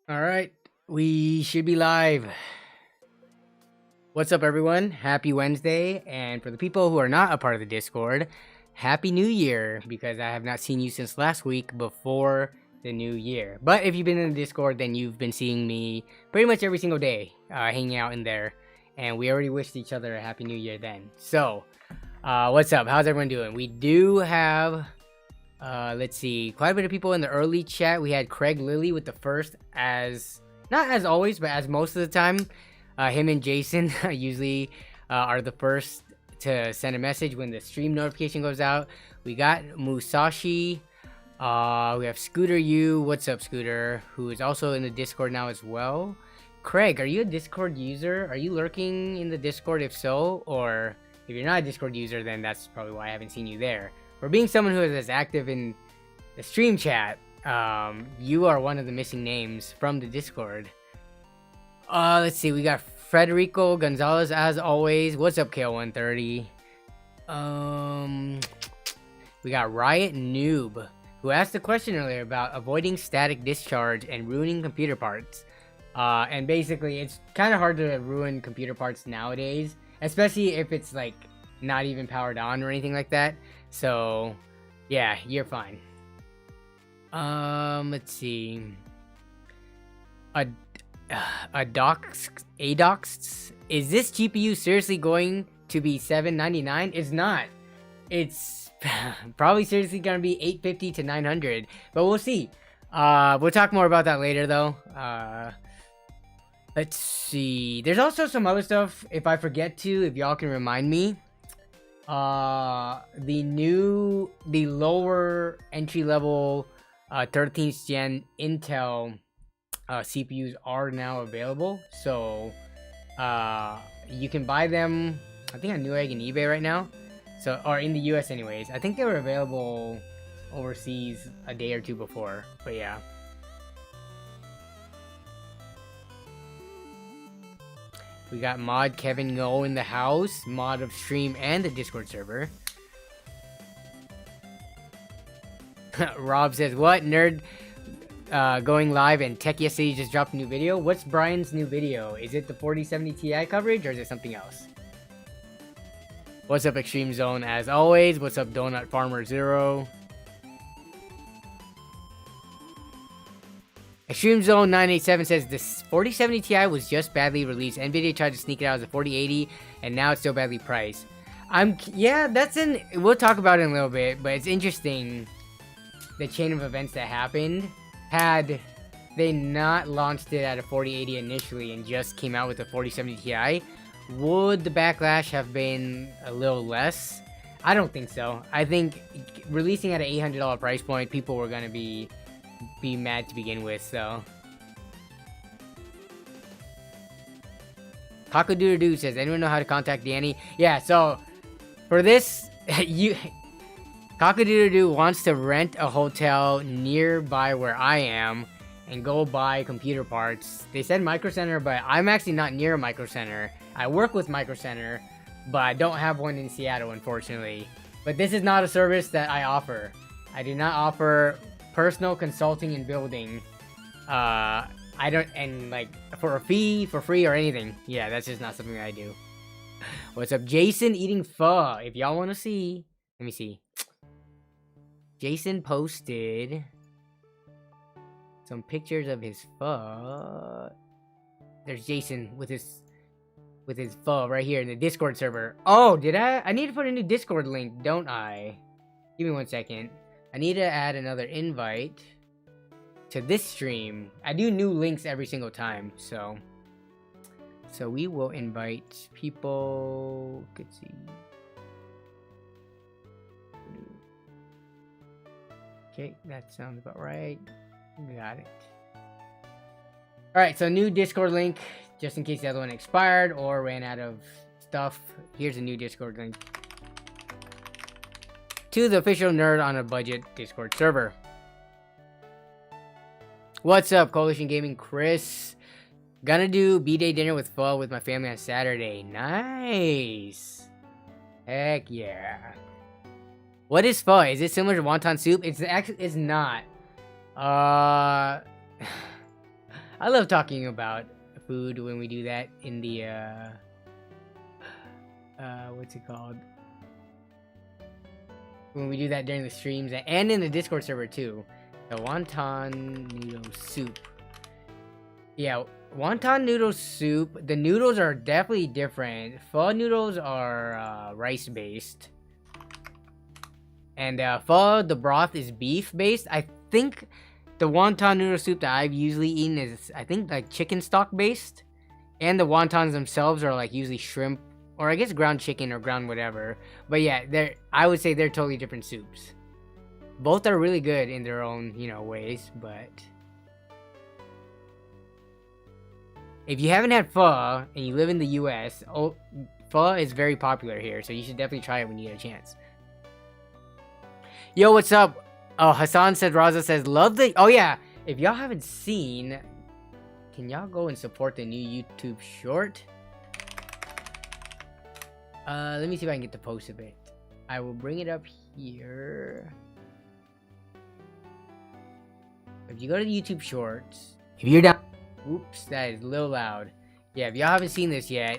All right, we should be live. What's up, everyone? Happy Wednesday. And for the people who are not a part of the Discord, Happy New Year, because I have not seen you since last week before the new year. But if you've been in the Discord, then you've been seeing me pretty much every single day hanging out in there. And we already wished each other a Happy New Year then. So, what's up? How's everyone doing? We do have... let's see, quite a bit of people in the early chat. We had Craig Lilly with the first, not as always, but as most of the time. Him and Jason usually are the first to send a message when the stream notification goes out. We got Musashi. We have Scooter U. What's up, Scooter? Who is also in the Discord now as well. Craig, are you a Discord user? Are you lurking in the Discord if so? Or if you're not a Discord user, then that's probably why I haven't seen you there. For being someone who is as active in the stream chat, you are one of the missing names from the Discord. Let's see, we got Federico Gonzalez as always. What's up, KL130? We got Riot Noob, who asked a question earlier about avoiding static discharge and ruining computer parts. And basically, it's kind of hard to ruin computer parts nowadays, especially if it's like not even powered on or anything like that. So, yeah, you're fine. Let's see. Adox, is this GPU seriously going to be $799? It's not. It's probably seriously gonna be $850 to $900, but we'll see. We'll talk more about that later, though. Let's see. There's also some other stuff. If I forget to, if y'all can remind me. The lower entry level 13th gen Intel CPUs are now available, so you can buy them I think on Newegg and eBay right now, so, or in the US anyways. I think they were available overseas a day or two before, but yeah. We got mod Kevin Ngo in the house, mod of stream and the Discord server. Rob says, what? Nerd going live and Tech yesterday just dropped a new video. What's Brian's new video? Is it the 4070 Ti coverage or is it something else? What's up, Extreme Zone, as always? What's up, Donut Farmer Zero? Extreme Zone 987 says this 4070 Ti was just badly released. Nvidia tried to sneak it out as a 4080, and now it's still badly priced. Yeah, we'll talk about it in a little bit, but it's interesting the chain of events that happened. Had they not launched it at a 4080 initially and just came out with a 4070 Ti, would the backlash have been a little less? I don't think so. I think releasing at an $800 price point, people were gonna be mad to begin with, so. Cockadoo says, anyone know how to contact Danny? Yeah, so for this, Cockadoo wants to rent a hotel nearby where I am and go buy computer parts. They said Micro Center, but I'm actually not near a Micro Center. I work with Micro Center, but I don't have one in Seattle, unfortunately. But this is not a service that I offer. I do not offer personal consulting and building. I don't, and like for a fee, for free, or anything. Yeah, that's just not something that I do. What's up, Jason eating pho? If y'all want to see, let me see. Jason posted some pictures of his pho. There's Jason with his pho right here in the Discord server. Oh, did I? I need to put a new Discord link, don't I? Give me 1 second. I need to add another invite to this stream. I do new links every single time, so we will invite people. Let's see. Okay, that sounds about right. Got it. Alright, so new Discord link, just in case the other one expired or ran out of stuff. Here's a new Discord link to the official Nerd on a Budget Discord server. What's up, Coalition Gaming? Chris. Gonna do B-Day dinner with pho with my family on Saturday. Nice. Heck yeah. What is pho? Is it similar to wonton soup? It's not. I I love talking about food when we do that in the what's it called? When we do that during the streams and in the Discord server too. The wonton noodle soup. Yeah, wonton noodle soup. The noodles are definitely different. Pho noodles are rice based. And pho, the broth is beef based. I think the wonton noodle soup that I've usually eaten is, I think, like chicken stock based. And the wontons themselves are like usually shrimp, or I guess ground chicken or ground whatever. But yeah, I would say they're totally different soups. Both are really good in their own, you know, ways, but if you haven't had pho and you live in the US, pho is very popular here, so you should definitely try it when you get a chance. Yo, what's up? Oh, Hassan said, Raza says, love the... Oh, yeah. If y'all haven't seen, can y'all go and support the new YouTube short? Let me see if I can get the post of it. I will bring it up here. If you go to the YouTube shorts, if you're down... Oops, that is a little loud. Yeah, if y'all haven't seen this yet,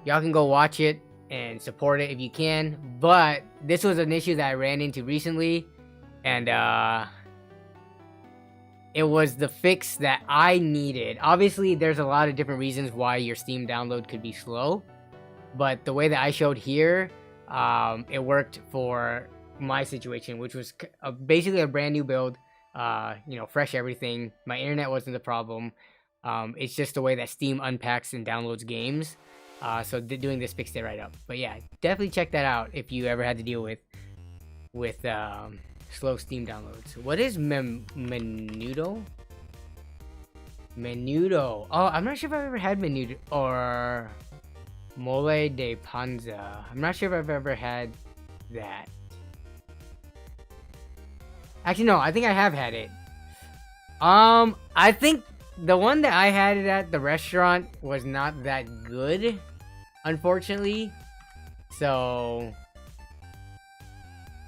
y'all can go watch it and support it if you can. But this was an issue that I ran into recently, and it was the fix that I needed. Obviously, there's a lot of different reasons why your Steam download could be slow, but the way that I showed here, it worked for my situation, which was basically a brand new build. You know, fresh everything. My internet wasn't the problem. It's just the way that Steam unpacks and downloads games. So doing this fixed it right up. But yeah, definitely check that out if you ever had to deal with slow Steam downloads. What is menudo? Menudo. Oh, I'm not sure if I've ever had menudo or mole de panza. I'm not sure if I've ever had that. Actually, no, I think I have had it. I think the one that I had it at the restaurant was not that good, unfortunately. So,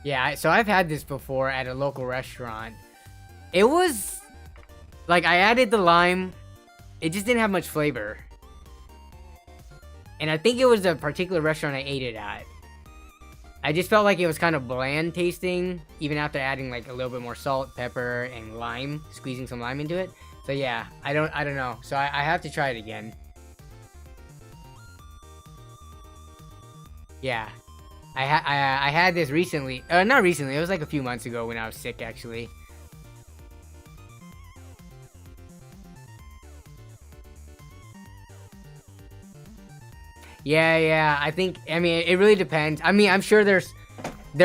yeah, so I've had this before at a local restaurant. It was, like, I added the lime. It just didn't have much flavor. And I think it was a particular restaurant I ate it at. I just felt like it was kind of bland tasting, even after adding like a little bit more salt, pepper, and lime, squeezing some lime into it. So yeah, I don't know. So I have to try it again. Yeah, I had this recently. Not recently. It was like a few months ago when I was sick, actually. Yeah, I mean, it really depends. I mean, I'm sure there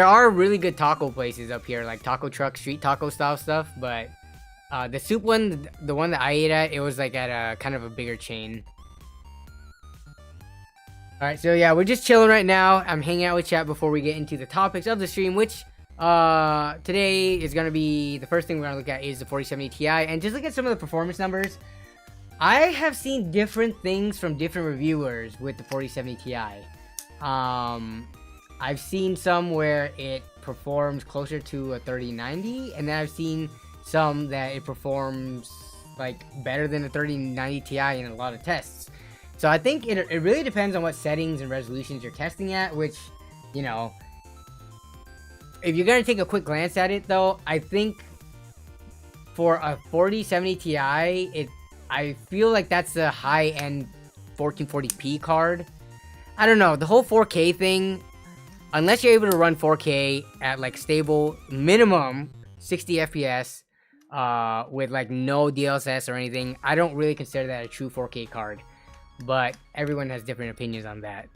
are really good taco places up here, like taco truck, street taco style stuff, but the soup one, the one that I ate at, it was like at a kind of a bigger chain. Alright, so yeah, we're just chilling right now. I'm hanging out with chat before we get into the topics of the stream, which today is going to be, the first thing we're going to look at is the 4070 Ti, and just look at some of the performance numbers. I have seen different things from different reviewers with the 4070 Ti. I've seen some where it performs closer to a 3090, and then I've seen some that it performs like better than a 3090 Ti in a lot of tests. So I think it really depends on what settings and resolutions you're testing at, which, you know, if you're going to take a quick glance at it though, I think for a 4070 Ti, I feel like that's a high-end 1440p card. I don't know, the whole 4K thing, unless you're able to run 4K at like stable minimum 60 FPS with like no DLSS or anything, I don't really consider that a true 4K card. But everyone has different opinions on that.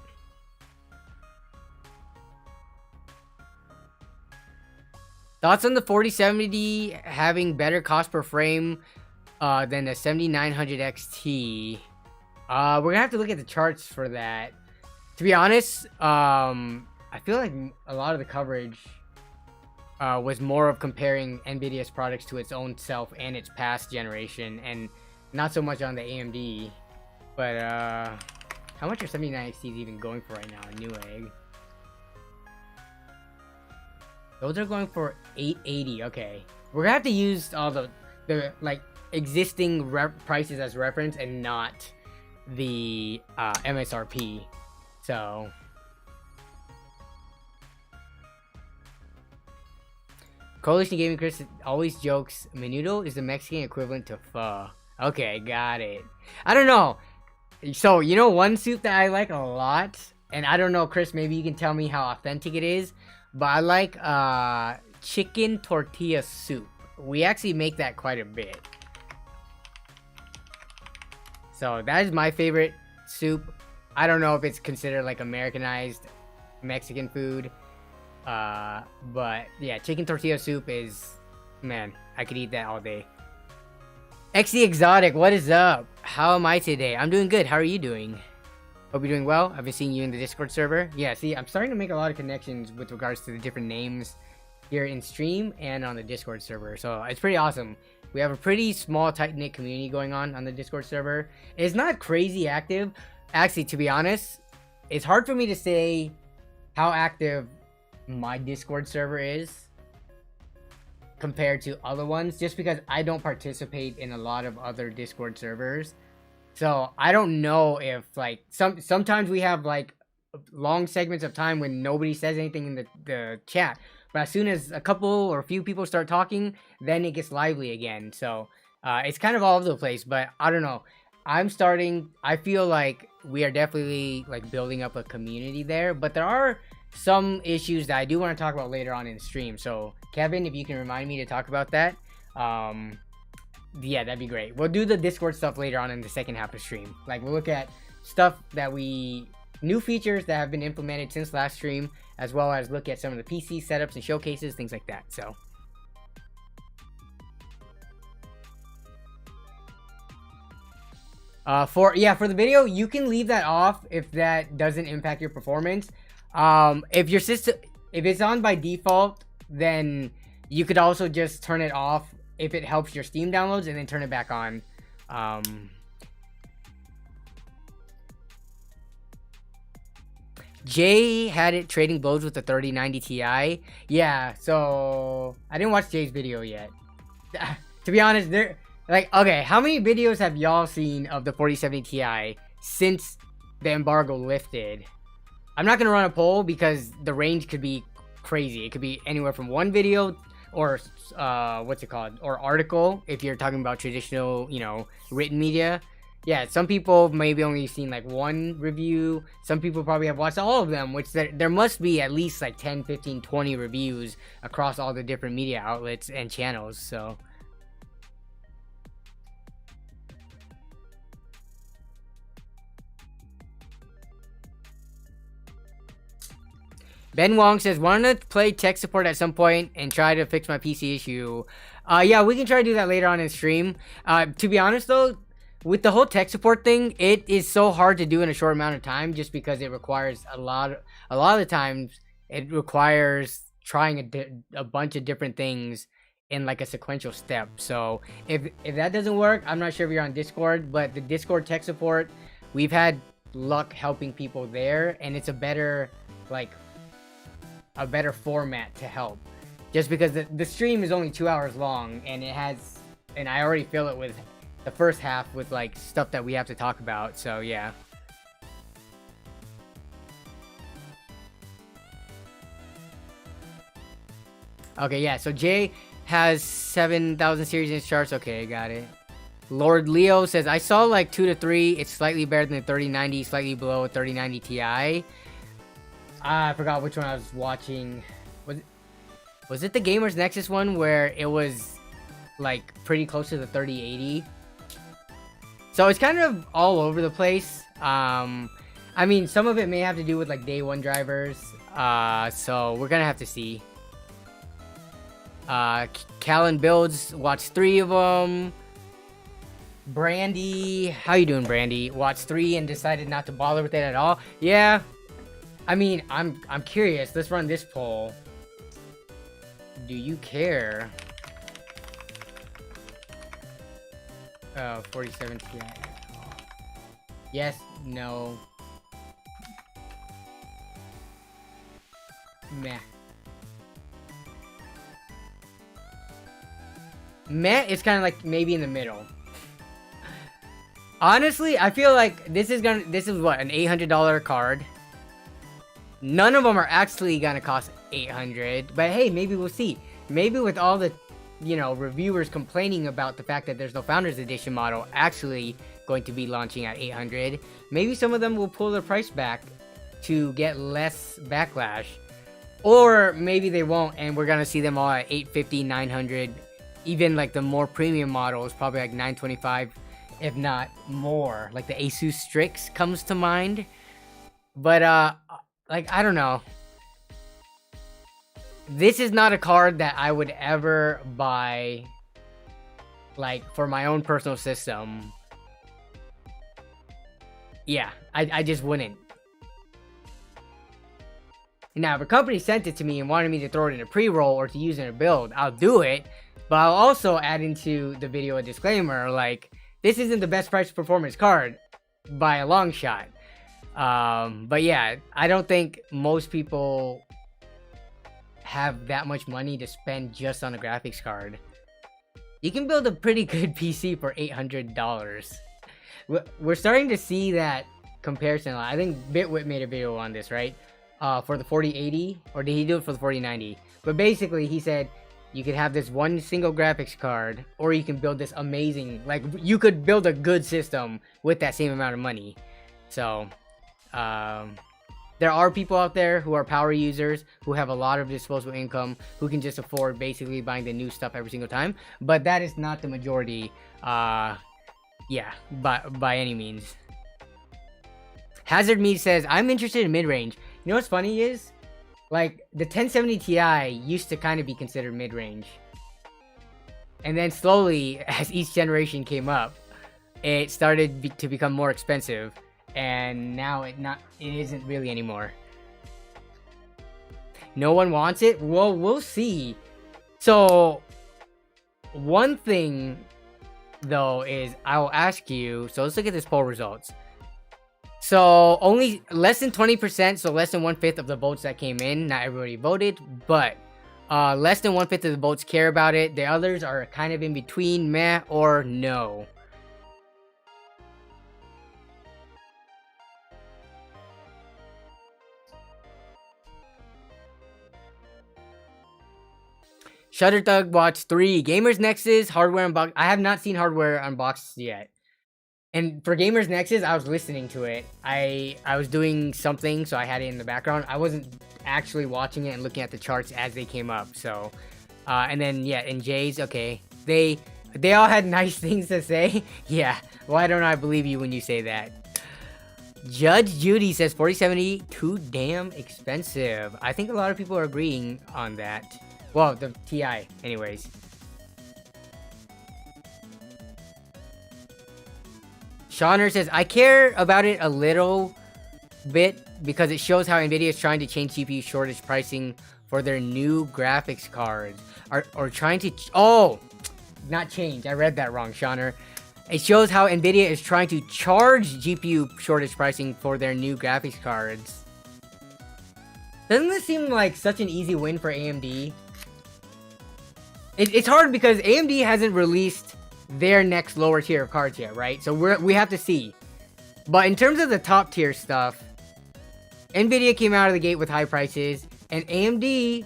Thoughts on the 4070 having better cost per frame than the 7900 XT? We're gonna have to look at the charts for that. To be honest, I feel like a lot of the coverage was more of comparing NVIDIA's products to its own self and its past generation, and not so much on the AMD. But how much are 79 XTs even going for right now? A new egg. Those are going for 880. Okay, we're gonna have to use all the like existing prices as reference and not the MSRP. So Coalition Gaming Chris always jokes menudo is the Mexican equivalent to pho. Okay, got it. I don't know. So, you know one soup that I like a lot, and I don't know, Chris, maybe you can tell me how authentic it is, but I like chicken tortilla soup. We actually make that quite a bit. So that is my favorite soup. I don't know if it's considered like Americanized Mexican food. But yeah, chicken tortilla soup is, man, I could eat that all day. XD Exotic, what is up? How am I today? I'm doing good. How are you doing? Hope you're doing well. I've been seeing you in the Discord server. Yeah, see, I'm starting to make a lot of connections with regards to the different names here in stream and on the Discord server. So it's pretty awesome. We have a pretty small, tight-knit community going on the Discord server. It's not crazy active. Actually, to be honest, it's hard for me to say how active my Discord server is compared to other ones, just because I don't participate in a lot of other Discord servers. So I don't know if like sometimes we have like long segments of time when nobody says anything in the chat, but as soon as a couple or a few people start talking, then it gets lively again. So it's kind of all over the place, but I don't know. I feel like we are definitely like building up a community there, but there are some issues that I do want to talk about later on in the stream. So Kevin, if you can remind me to talk about that, yeah, that'd be great. We'll do the Discord stuff later on in the second half of stream. Like we'll look at stuff that new features that have been implemented since last stream, as well as look at some of the PC setups and showcases, things like that. So for the video, you can leave that off if that doesn't impact your performance. If it's on by default, then you could also just turn it off if it helps your Steam downloads, and then turn it back on. Jay had it trading blows with the 3090 Ti. Yeah, so I didn't watch Jay's video yet. To be honest, okay, how many videos have y'all seen of the 4070 Ti since the embargo lifted? I'm not gonna run a poll because the range could be crazy. It could be anywhere from one video or or article if you're talking about traditional, written media. Yeah, some people maybe only seen like one review. Some people probably have watched all of them, which there must be at least like 10, 15, 20 reviews across all the different media outlets and channels. So Ben Wong says, want to play tech support at some point and try to fix my PC issue. Yeah, we can try to do that later on in stream. To be honest though, with the whole tech support thing, it is so hard to do in a short amount of time, just because it requires a lot of the times it requires trying a bunch of different things in like a sequential step. So if that doesn't work, I'm not sure if you're on Discord, but the Discord tech support, we've had luck helping people there, and it's a better format to help, just because the stream is only 2 hours long, and I already fill it with the first half with like stuff that we have to talk about. So yeah. Okay, yeah, so Jay has 7,000 series in his charts. Okay, got it. Lord Leo says, I saw like 2 to 3. It's slightly better than the 3090, slightly below a 3090 Ti. I forgot which one I was watching. Was it the Gamers Nexus one where it was like pretty close to the 3080? So it's kind of all over the place. I mean, some of it may have to do with like day one drivers. So we're gonna have to see. Callan Builds watched 3 of them. Brandy, how you doing, Brandy? Watched 3 and decided not to bother with it at all. Yeah. I mean, I'm curious. Let's run this poll. Do you care? 47 Ti. Yes, no. Meh. meh is kind of like maybe in the middle. Honestly, I feel like this is what, an $800 card. None of them are actually gonna cost $800, but hey, maybe we'll see. Maybe with all the, you know, reviewers complaining about the fact that there's no Founders Edition model actually going to be launching at $800, maybe some of them will pull their price back to get less backlash. Or maybe they won't, and we're gonna see them all at $850, $900. Even like the more premium models, probably like $925, if not more. Like the Asus Strix comes to mind. But like, I don't know. This is not a card that I would ever buy, like, for my own personal system. Yeah, I just wouldn't. Now, if a company sent it to me and wanted me to throw it in a pre-roll or to use in a build, I'll do it. But I'll also add into the video a disclaimer, like, this isn't the best price performance card by a long shot. But yeah, I don't think most people have that much money to spend just on a graphics card. You can build a pretty good PC for $800. We're starting to see that comparison. I think Bitwit made a video on this, right? For the 4080, or did he do it for the 4090? But basically, he said you could have this one single graphics card, or you can build this amazing, like, you could build a good system with that same amount of money. So, there are people out there who are power users, who have a lot of disposable income, who can just afford basically buying the new stuff every single time. But that is not the majority, yeah, by any means. Hazard Me says, I'm interested in mid-range. You know what's funny is, like, the 1070 Ti used to kind of be considered mid-range. And then slowly, as each generation came up, it started to become more expensive. And now it isn't really anymore. No one wants it? Well, we'll see. So, one thing, though, is I'll ask you, so let's look at this poll results. So, only less than 20%, so less than 1/5 of the votes that came in. Not everybody voted, but less than 1/5 of the votes care about it. The others are kind of in between, meh or no. Shutter Thug Watch 3. Gamers Nexus, hardware unbox. I have not seen hardware unboxed yet. And for Gamers Nexus, I was listening to it. I was doing something, so I had it in the background. I wasn't actually watching it and looking at the charts as they came up. So, and then yeah, in Jay's, okay, they all had nice things to say. Yeah, why don't I believe you when you say that? Judge Judy says 4070 too damn expensive. I think a lot of people are agreeing on that. Well, the TI, anyways. Shauner says, I care about it a little bit because it shows how Nvidia is trying to change GPU shortage pricing for their new graphics cards. Or trying to... Oh! Not change. I read that wrong, Shauner. It shows how Nvidia is trying to charge GPU shortage pricing for their new graphics cards. Doesn't this seem like such an easy win for AMD? It's hard because AMD hasn't released their next lower tier of cards yet, right? So we have to see. But in terms of the top tier stuff, Nvidia came out of the gate with high prices, and AMD,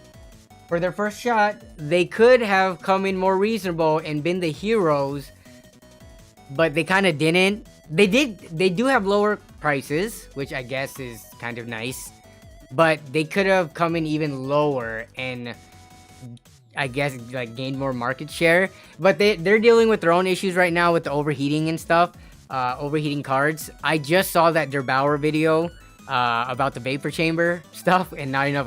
for their first shot, they could have come in more reasonable and been the heroes, but they kind of didn't. They do have lower prices, which I guess is kind of nice, but they could have come in even lower and I guess like gained more market share. But they're dealing with their own issues right now with the overheating and stuff, overheating cards. I just saw that Der Bauer video about the vapor chamber stuff and not enough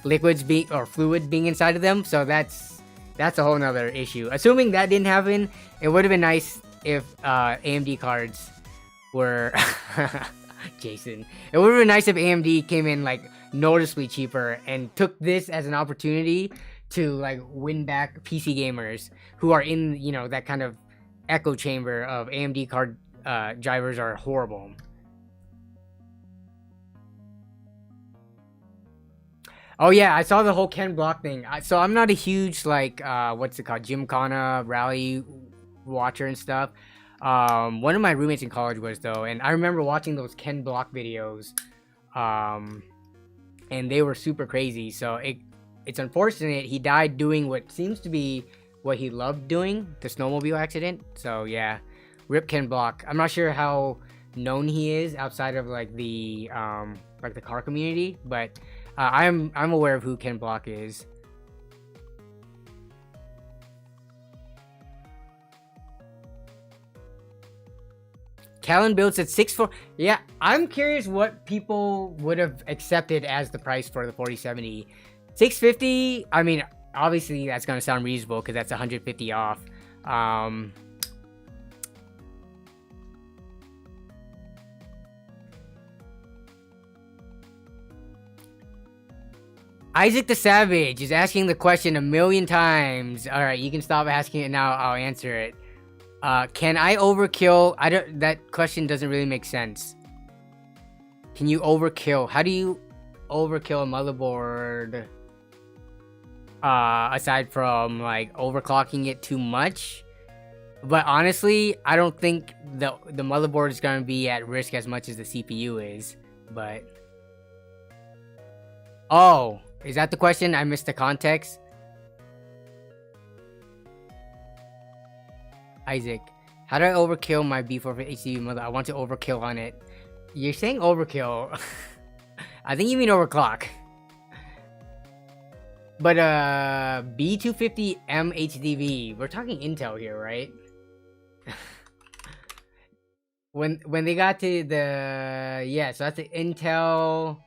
liquids being or fluid being inside of them. So that's a whole nother issue. Assuming that didn't happen, it would have been nice if AMD cards were Jason. It would have been nice if AMD came in like noticeably cheaper and took this as an opportunity to like win back PC gamers who are in, you know, that kind of echo chamber of AMD card drivers are horrible. Oh yeah, I saw the whole Ken Block thing. So I'm not a huge like what's it called, Gymkhana rally watcher and stuff. One of my roommates in college was though, and I remember watching those Ken Block videos, and they were super crazy. So it's unfortunate he died doing what seems to be what he loved doing, the snowmobile accident. So yeah, rip Ken Block. I'm not sure how known he is outside of like the car community, but I'm aware of who Ken Block is. Callan builds at 6.4. Yeah, I'm curious what people would have accepted as the price for the 4070. 650. I mean, obviously that's gonna sound reasonable because that's 150 off. Isaac the Savage is asking the question a million times. All right, you can stop asking it now. I'll answer it. Can I overkill? That question doesn't really make sense. Can you overkill? How do you overkill a motherboard? Aside from like overclocking it too much. But honestly, I don't think the motherboard is gonna be at risk as much as the CPU is. But oh, is that the question? I missed the context. Isaac, how do I overkill my B4 HDD mother? I want to overkill on it. You're saying overkill. I think you mean overclock. But B250M HDV, we're talking Intel here, right? when they got to the so that's the Intel.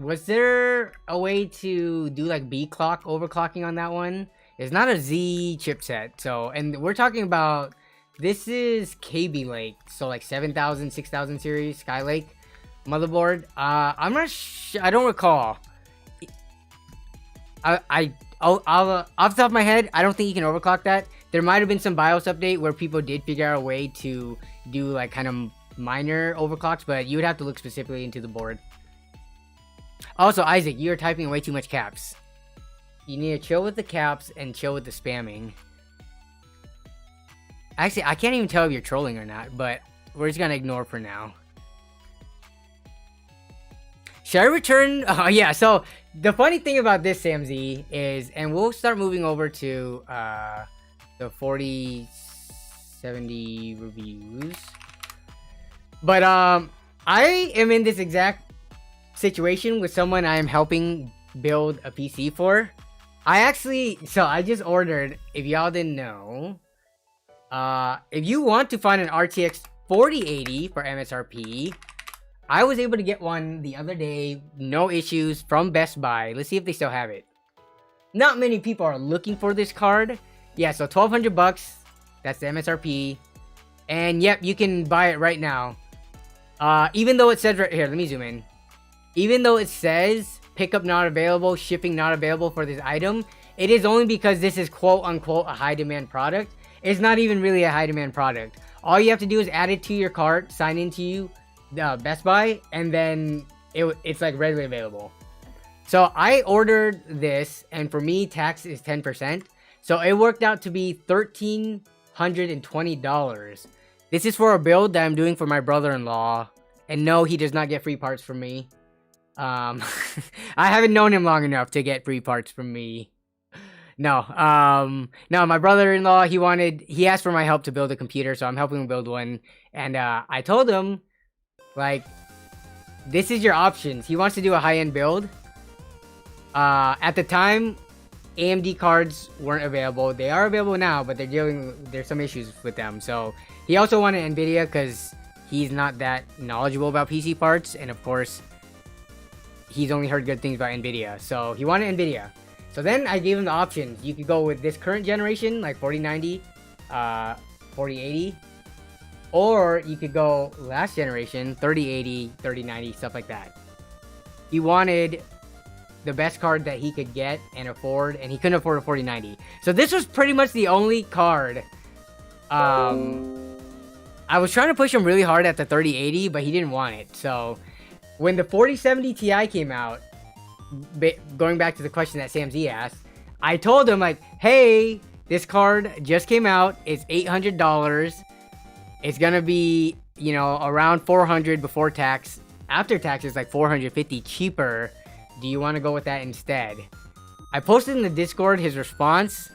Was there a way to do like B clock overclocking on that one? It's not a Z chipset, so, and we're talking about, this is KB Lake, so like 7000, 6000 series Skylake motherboard. I'm not I don't recall. I'll off the top of my head, I don't think you can overclock that. There might have been some BIOS update where people did figure out a way to do like kind of minor overclocks, but you would have to look specifically into the board. Also, Isaac, you're typing way too much caps. You need to chill with the caps and chill with the spamming. Actually, I can't even tell if you're trolling or not, but we're just gonna ignore for now. Should I return? Yeah, so the funny thing about this, Sam Z, is, and we'll start moving over to the 4070 reviews. But I am in this exact situation with someone I am helping build a PC for. I just ordered, if y'all didn't know, if you want to find an RTX 4080 for MSRP, I was able to get one the other day, no issues, from Best Buy. Let's see if they still have it. Not many people are looking for this card. Yeah, so 1200 bucks, that's the MSRP. And yep, you can buy it right now. Even though it says right here, let me zoom in. Even though it says pickup not available, shipping not available for this item, it is only because this is quote unquote a high demand product. It's not even really a high demand product. All you have to do is add it to your cart, sign into Best Buy, and then it's like readily available. So I ordered this, and for me, tax is 10%. So it worked out to be $1,320. This is for a build that I'm doing for my brother-in-law. And no, he does not get free parts from me. I haven't known him long enough to get free parts from me. No, my brother-in-law, he asked for my help to build a computer, so I'm helping him build one. And I told him, like, this is your options. He wants to do a high-end build. At the time, AMD cards weren't available. They are available now, but there's some issues with them. So he also wanted NVIDIA because he's not that knowledgeable about PC parts, and of course, he's only heard good things about NVIDIA. So he wanted NVIDIA. So then I gave him the options. You could go with this current generation, like 4090, 4080, or you could go last generation, 3080, 3090, stuff like that. He wanted the best card that he could get and afford, and he couldn't afford a 4090. So this was pretty much the only card. I was trying to push him really hard at the 3080, but he didn't want it. So when the 4070 Ti came out, going back to the question that Sam Z asked, I told him like, hey, this card just came out. It's $800. It's gonna be, you know, around $400 before tax. After tax is like $450 cheaper. Do you want to go with that instead? I posted in the Discord his response,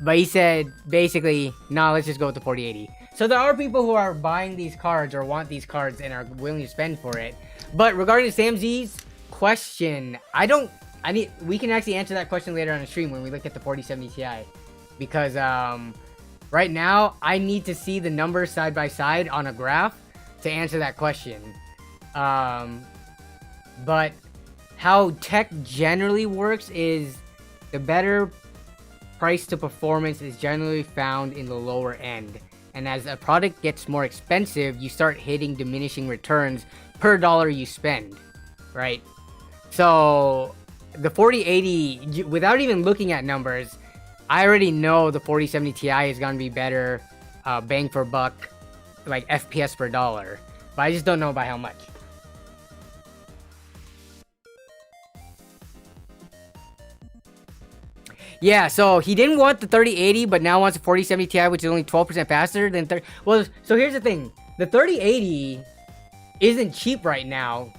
but he said basically, nah, let's just go with the 4080. So there are people who are buying these cards or want these cards and are willing to spend for it. But regarding Sam Z's question, we can actually answer that question later on the stream when we look at the 4070 Ti. Because right now, I need to see the numbers side by side on a graph to answer that question. But how tech generally works is the better price to performance is generally found in the lower end. And as a product gets more expensive, you start hitting diminishing returns per dollar you spend, right? So the 4080, without even looking at numbers, I already know the 4070 Ti is going to be better bang for buck, like FPS per dollar. But I just don't know by how much. Yeah, so he didn't want the 3080, but now wants a 4070 Ti, which is only 12% faster than 30. Well, so here's the thing. The 3080 isn't cheap right now.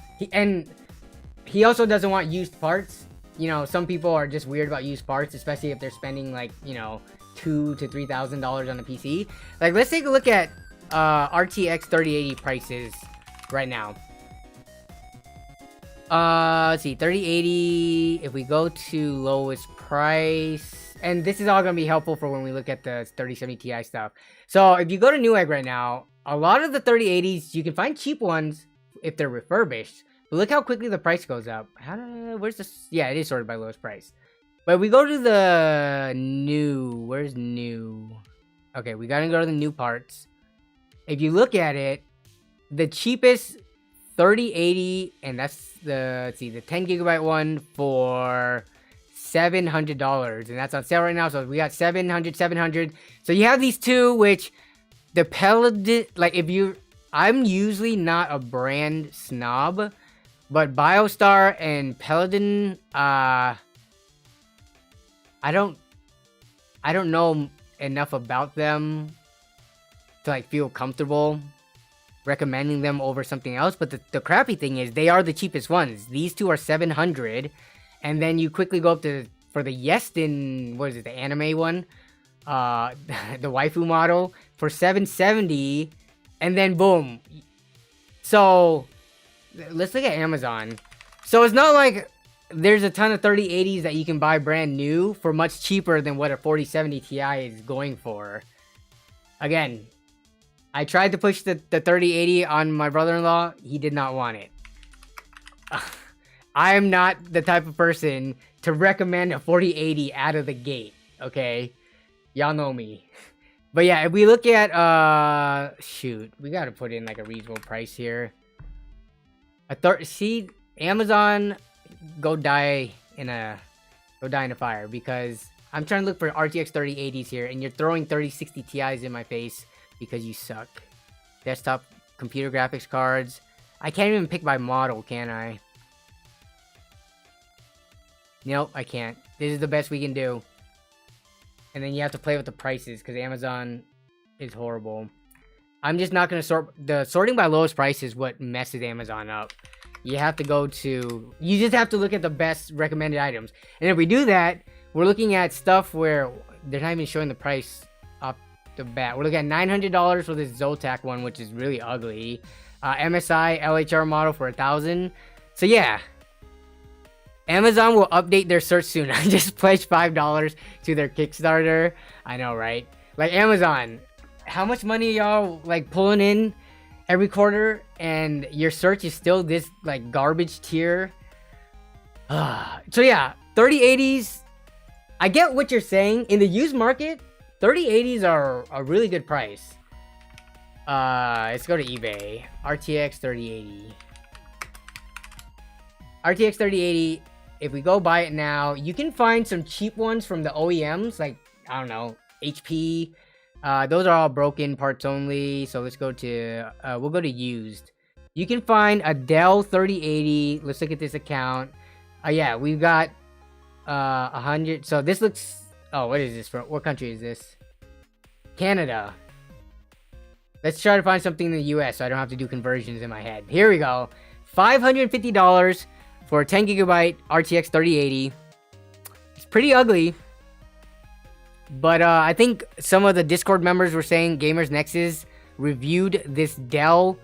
He also doesn't want used parts. You know, some people are just weird about used parts, especially if they're spending like, you know, $2,000 to $3,000 on a PC. Like, let's take a look at RTX 3080 prices right now. Let's see, 3080, if we go to lowest price, and this is all going to be helpful for when we look at the 3070 Ti stuff. So if you go to Newegg right now, a lot of the 3080s, you can find cheap ones if they're refurbished. But look how quickly the price goes up. Where's this? Yeah, it is sorted by lowest price. But we go to the new, where's new? Okay, we got to go to the new parts. If you look at it, the cheapest 3080, and that's the, let's see, the 10 gigabyte one for $700, and that's on sale right now. So we got 700. So you have these two, which the Paladin, like I'm usually not a brand snob, but BioStar and Paladin, I don't know enough about them to like feel comfortable recommending them over something else. But the crappy thing is they are the cheapest ones. These two are 700, and then you quickly go up to for the Yestin, what is it, the anime one, the waifu model for 770, and then boom. So let's look at Amazon. So it's not like there's a ton of 3080s that you can buy brand new for much cheaper than what a 4070 Ti is going for. Again, I tried to push the 3080 on my brother-in-law. He did not want it. I am not the type of person to recommend a 4080 out of the gate, okay? Y'all know me. But yeah, if we look at, shoot, we gotta put in like a reasonable price here. See, Amazon, go die in a fire, because I'm trying to look for RTX 3080s here, and you're throwing 3060 Ti's in my face because you suck. Desktop computer graphics cards. I can't even pick by model, can I? Nope, I can't. This is the best we can do. And then you have to play with the prices, because Amazon is horrible. I'm just not going to sort. The sorting by lowest price is what messes Amazon up. You have to go to... You just have to look at the best recommended items. And if we do that, we're looking at stuff where they're not even showing the price off the bat. We're looking at $900 for this Zotac one, which is really ugly. MSI LHR model for $1,000. So yeah. Amazon will update their search soon. I just pledged $5 to their Kickstarter. I know, right? Like, Amazon, how much money y'all like pulling in every quarter, and your search is still this like garbage tier? So yeah, 3080s. I get what you're saying. In the used market, 3080s are a really good price. Let's go to eBay. RTX 3080. RTX 3080. If we go buy it now, you can find some cheap ones from the OEMs, like, I don't know, HP. Those are all broken parts only. So let's go to, we'll go to used. You can find a Dell 3080. Let's look at this account. Yeah, we've got 100. So this looks. Oh, what is this from? What country is this? Canada. Let's try to find something in the US so I don't have to do conversions in my head. Here we go. $550 for a 10 gigabyte RTX 3080. It's pretty ugly. But I think some of the Discord members were saying Gamers Nexus reviewed this Dell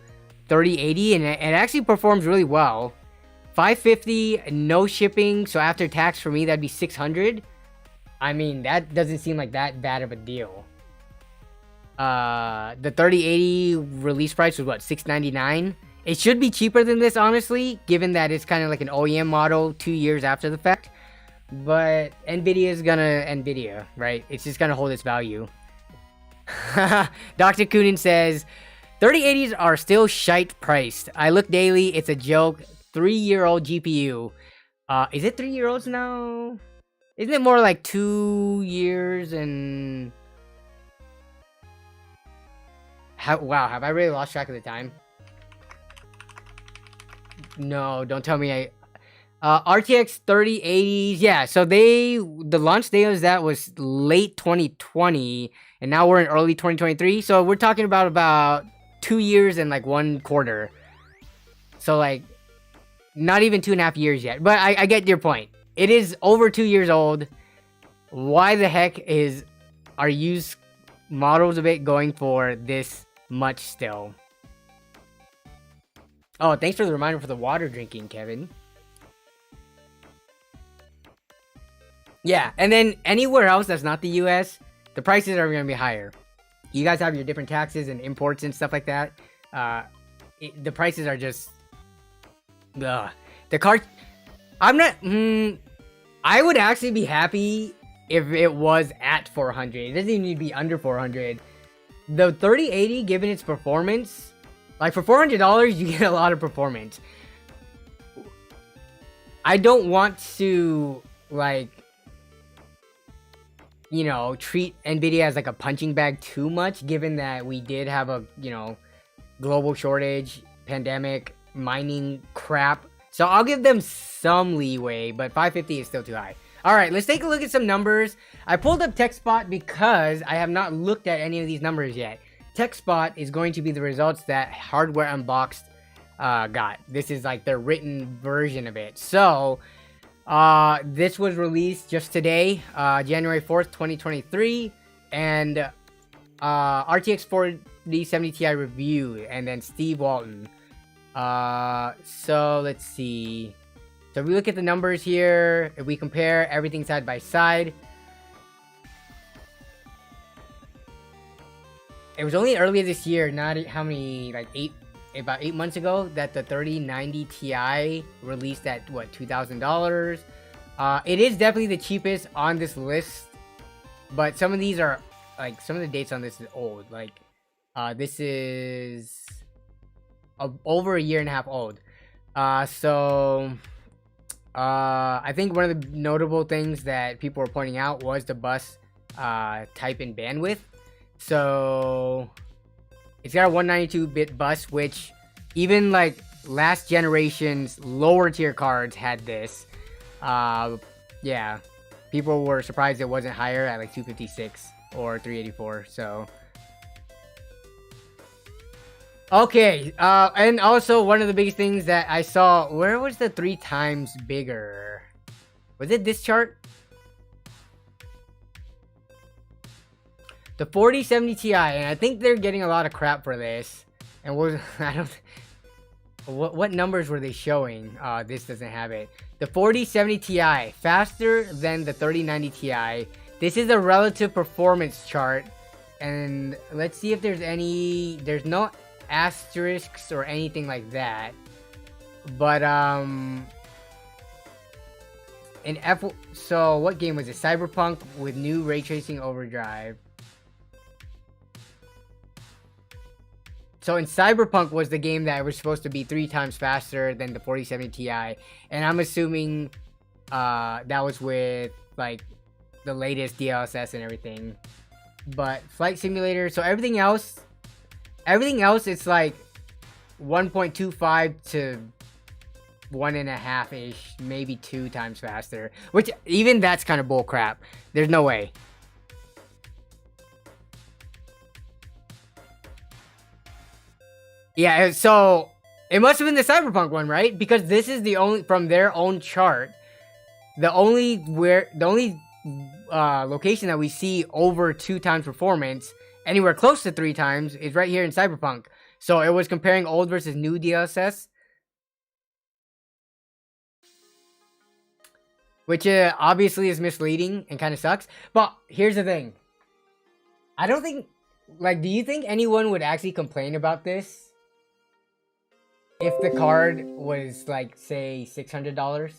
3080 and it actually performs really well. $550, no shipping, so after tax for me that'd be $600. I mean, that doesn't seem like that bad of a deal. The 3080 release price was what, $699? It should be cheaper than this, honestly, given that it's kind of like an OEM model 2 years after the fact. But Nvidia, right? It's just gonna hold its value. Dr. Coonan says 3080s are still shite priced. I look daily, it's a joke. 3-year-old GPU. Is it 3 year olds now? Isn't it more like 2 years and wow, have I really lost track of the time? No, don't tell me RTX 3080s, yeah, so the launch day of that was late 2020, and now we're in early 2023, so we're talking about 2 years and like 1 quarter. So like, not even 2.5 years yet, but I get your point. It is over 2 years old. Why the heck are used models of it going for this much still? Oh, thanks for the reminder for the water drinking, Kevin. Yeah, and then anywhere else that's not the US, the prices are going to be higher. You guys have your different taxes and imports and stuff like that. The prices are just... Ugh. The card... I'm not... I would actually be happy if it was at 400. It doesn't even need to be under 400. The 3080, given its performance... Like, for $400, you get a lot of performance. I don't want to, like... You know, treat Nvidia as like a punching bag too much, given that we did have a, you know, global shortage, pandemic, mining crap. So I'll give them some leeway, but 550 is still too high. All right, let's take a look at some numbers. I pulled up TechSpot because I have not looked at any of these numbers yet. TechSpot is going to be the results that Hardware Unboxed got. This is like their written version of it. So... this was released just today, January 4th, 2023, and RTX 4070 Ti review, and then Steve Walton. So let's see. So if we look at the numbers here, if we compare everything side by side, it was only earlier this year, not how many, like about 8 months ago, that the 3090 Ti released at what, $2,000. It is definitely the cheapest on this list, but some of these are like, some of the dates on this is old. Like this is over a year and a half old. So I think one of the notable things that people were pointing out was the bus type and bandwidth. So it's got a 192-bit bus, which even like last generation's lower tier cards had this. Yeah, people were surprised it wasn't higher at like 256 or 384. So okay, and also one of the biggest things that I saw, where was the 3 times bigger? Was it this chart? The 4070 Ti, and I think they're getting a lot of crap for this. And what numbers were they showing? This doesn't have it. The 4070 Ti, faster than the 3090 Ti. This is a relative performance chart, and let's see if there's any. There's no asterisks or anything like that. But so what game was it? Cyberpunk with new ray tracing overdrive. So in Cyberpunk was the game that was supposed to be 3 times faster than the 4070 Ti, and I'm assuming that was with like the latest DLSS and everything. But Flight Simulator, so everything else it's like 1.25 to 1.5-ish, maybe 2 times faster. Which, even that's kind of bull crap. There's no way. Yeah, so it must have been the Cyberpunk one, right? Because this is the only, from their own chart, the only location that we see over 2 times performance, anywhere close to 3 times, is right here in Cyberpunk. So it was comparing old versus new DLSS, which obviously is misleading and kind of sucks. But here's the thing. I don't think, like, do you think anyone would actually complain about this if the card was, like, say, $600?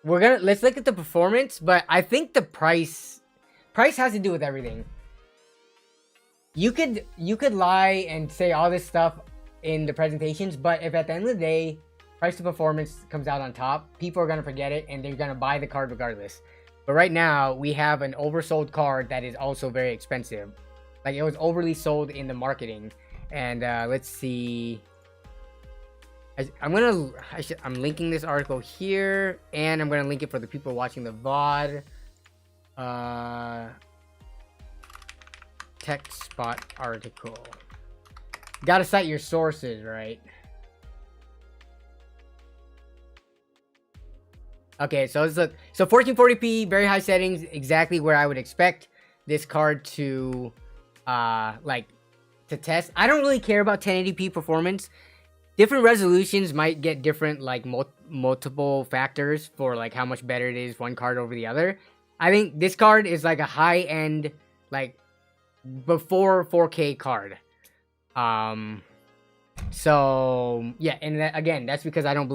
Let's look at the performance, but I think the price has to do with everything. You could lie and say all this stuff in the presentations, but if at the end of the day, price to performance comes out on top, people are going to forget it and they're going to buy the card regardless. But right now, we have an oversold card that is also very expensive. Like, it was overly sold in the marketing. And let's see. I'm linking this article here, and I'm gonna link it for the people watching the VOD. TechSpot article. Gotta cite your sources, right? Okay, so let's look. So 1440p, very high settings, exactly where I would expect this card to, to test. I don't really care about 1080p performance. Different resolutions might get different, like, multiple factors for, like, how much better it is one card over the other. I think this card is, like, a high-end, like, before 4K card. So, yeah, and again, that's because I don't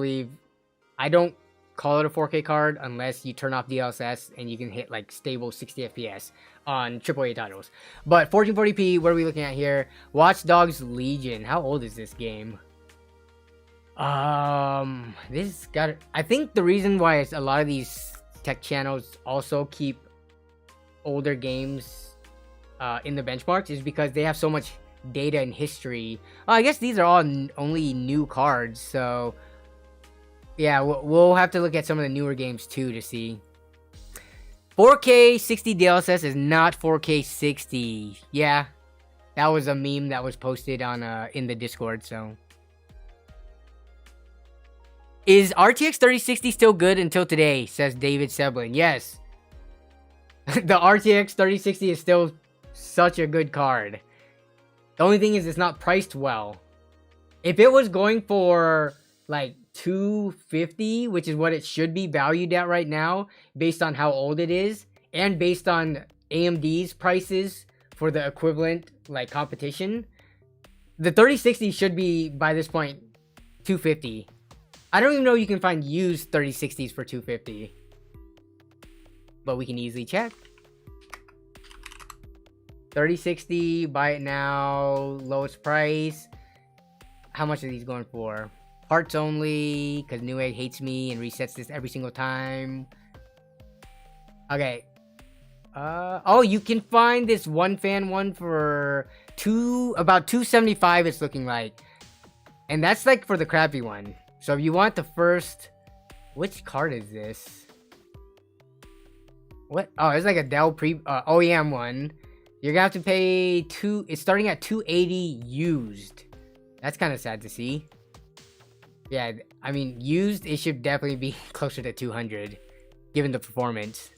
call it a 4K card unless you turn off DLSS and you can hit, like, stable 60 FPS on AAA titles. But 1440p, what are we looking at here? Watch Dogs Legion. How old is this game? This got. I think the reason why a lot of these tech channels also keep older games in the benchmarks is because they have so much data and history. I guess these are all only new cards, so yeah, we'll have to look at some of the newer games too to see. 4K 60 DLSS is not 4K 60. Yeah, that was a meme that was posted on in the Discord. So, is RTX 3060 still good until today? Says David Seblin. Yes, the RTX 3060 is still such a good card. The only thing is it's not priced well. If it was going for like $250, which is what it should be valued at right now, based on how old it is, and based on AMD's prices for the equivalent, like, competition, the 3060 should be, by this point, $250. I don't even know you can find used 3060s for $250. But we can easily check. 3060, buy it now, lowest price. How much are these going for? Parts only, because Newegg hates me and resets this every single time. Okay. Oh, you can find this one fan one for about $275, it's looking like. And that's like for the crappy one. So if you want the first, which card is this? What? Oh, it's like a Dell OEM one. You're gonna have to pay it's starting at $280 used. That's kind of sad to see. Yeah, I mean, used, it should definitely be closer to $200, given the performance.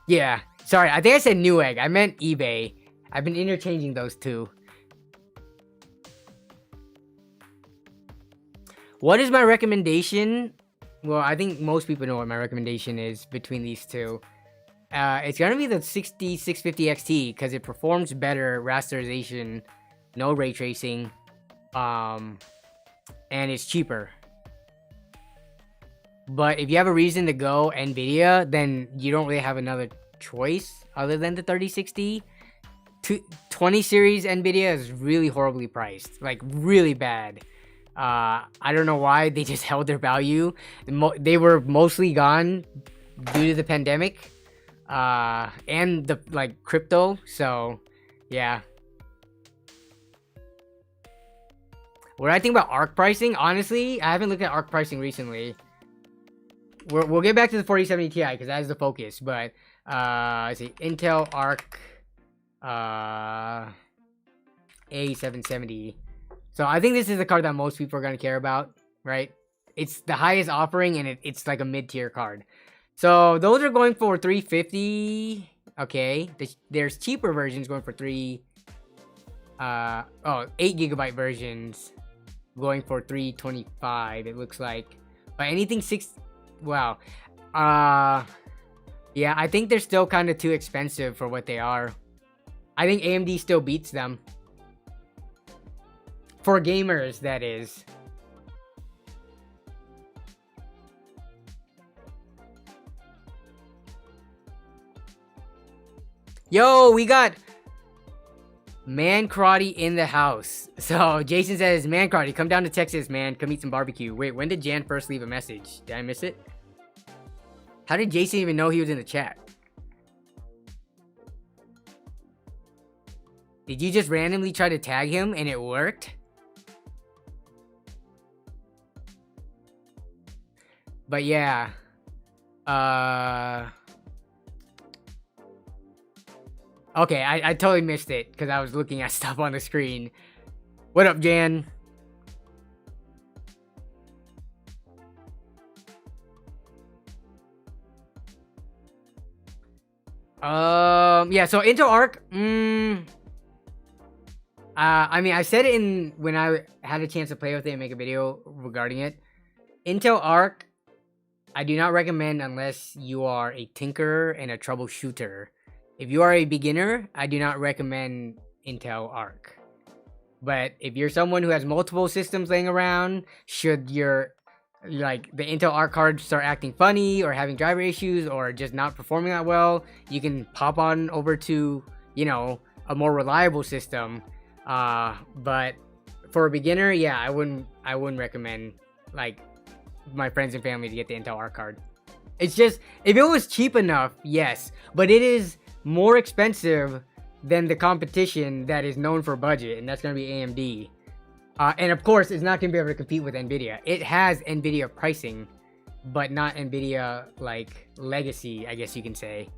Yeah, sorry, I think I said Newegg. I meant eBay. I've been interchanging those two. What is my recommendation? Well, I think most people know what my recommendation is between these two. It's gonna be the 650 XT because it performs better rasterization, no ray tracing, and it's cheaper. But if you have a reason to go NVIDIA, then you don't really have another choice other than the 3060. 20 series NVIDIA is really horribly priced, like really bad. I don't know why they just held their value. They were mostly gone due to the pandemic and the crypto. So yeah, What I think about ARC pricing, honestly, I haven't looked at ARC pricing recently. We'll get back to the 4070 Ti because that is the focus. But let's see, Intel ARC A770. So I think this is the card that most people are gonna care about, right? It's the highest offering, and it's like a mid-tier card. So those are going for 350. Okay, there's cheaper versions going for 8GB versions going for 325. It looks like, but anything 6. Wow. Yeah, I think they're still kind of too expensive for what they are. I think AMD still beats them. For gamers, that is. Yo, we got Man Karate in the house. So Jason says, Man Karate, come down to Texas, man. Come eat some barbecue. Wait, when did Jan first leave a message? Did I miss it? How did Jason even know he was in the chat? Did you just randomly try to tag him and it worked? But yeah. Okay, I totally missed it because I was looking at stuff on the screen. What up, Jan? Yeah, so Intel Arc, I mean, I said it when I had a chance to play with it and make a video regarding it. Intel Arc, I do not recommend unless you are a tinkerer and a troubleshooter. If you are a beginner, I do not recommend Intel Arc. But if you're someone who has multiple systems laying around, should your the Intel Arc card start acting funny or having driver issues or just not performing that well, you can pop on over to, you know, a more reliable system. But for a beginner, yeah, I wouldn't recommend like my friends and family to get the Intel Arc card. It's just, if it was cheap enough, yes, but it is more expensive than the competition that is known for budget, and that's going to be AMD. And of course, it's not going to be able to compete with NVIDIA. It has NVIDIA pricing, but not NVIDIA, like, legacy, I guess you can say.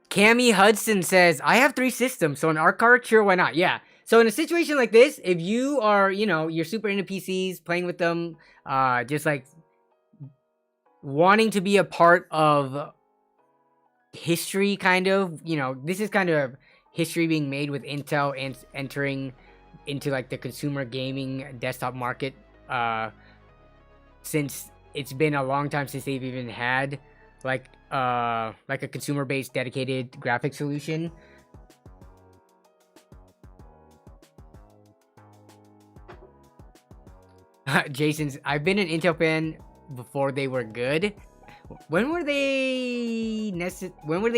Cammy Hudson says, I have 3 systems, so an ARC card, sure, why not? Yeah. So in a situation like this, if you are, you know, you're super into PCs, playing with them, just like wanting to be a part of history, kind of, you know, this is kind of history being made with Intel and entering into like the consumer gaming desktop market, since it's been a long time since they've even had like a consumer-based dedicated graphic solution. Jason's, I've been an Intel fan before they were good. When were they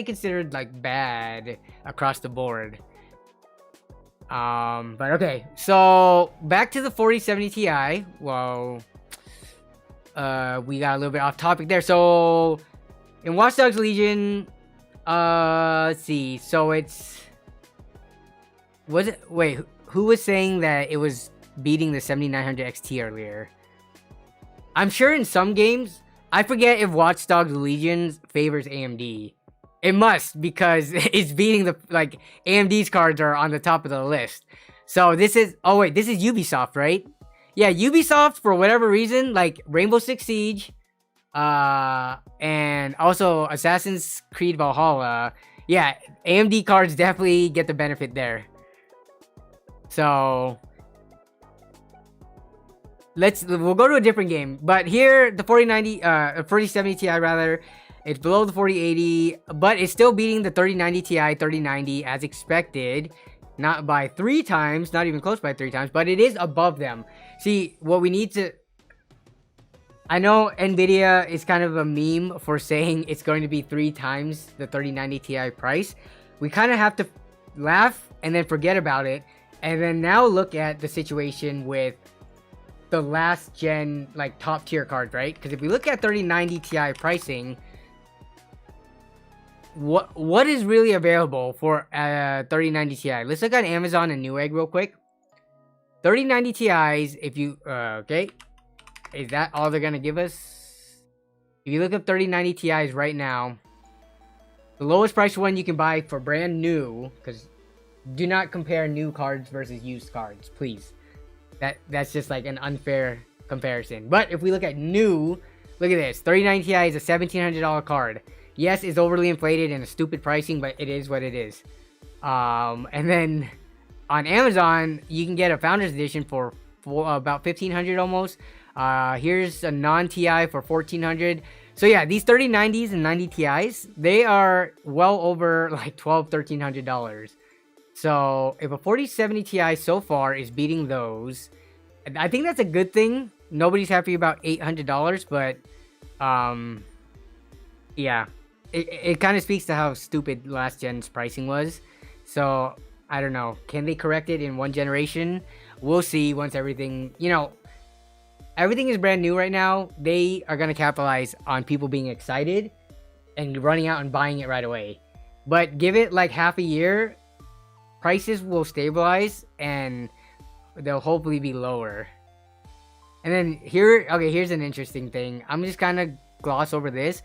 considered like bad across the board? But okay, so back to the 4070 Ti. Well, we got a little bit off topic there. So in Watch Dogs Legion, let's see. So wait, who was saying that it was beating the 7900 XT earlier? I'm sure in some games, I forget if Watch Dogs Legion favors AMD. It must, because it's beating the, like, AMD's cards are on the top of the list. So this is, oh wait, this is Ubisoft, right? Yeah, Ubisoft, for whatever reason, like Rainbow Six Siege, and also Assassin's Creed Valhalla, yeah, AMD cards definitely get the benefit there. So we'll go to a different game. But here, the 4070 Ti rather, it's below the 4080, but it's still beating the 3090 Ti, 3090 as expected. Not by 3 times, not even close by 3 times, but it is above them. See, what we need to... I know NVIDIA is kind of a meme for saying it's going to be 3 times the 3090 Ti price. We kind of have to laugh and then forget about it, and then now look at the situation with the last gen, like, top tier cards, right? Because if we look at 3090 Ti pricing, what is really available for 3090 Ti? Let's look on Amazon and Newegg real quick. 3090 Ti's, if you okay, is that all they're gonna give us? If you look up 3090 Ti's right now, the lowest price one you can buy for brand new, because do not compare new cards versus used cards, please. That's just like an unfair comparison. But if we look at new, look at this. 3090 Ti is a $1,700 card. Yes, it's overly inflated and a stupid pricing, but it is what it is. And then on Amazon, you can get a Founders Edition for about $1,500 almost. Here's a non-Ti for $1,400. So yeah, these 3090s and 90 Ti's, they are well over like $1,200, $1,300. So if a 4070 Ti so far is beating those, I think that's a good thing. Nobody's happy about $800, but yeah, it kind of speaks to how stupid last gen's pricing was. So I don't know, can they correct it in one generation? We'll see once everything, you know, everything is brand new right now. They are going to capitalize on people being excited and running out and buying it right away. But give it like half a year, prices will stabilize and they'll hopefully be lower. And then here's an interesting thing. I'm just kind of gloss over this.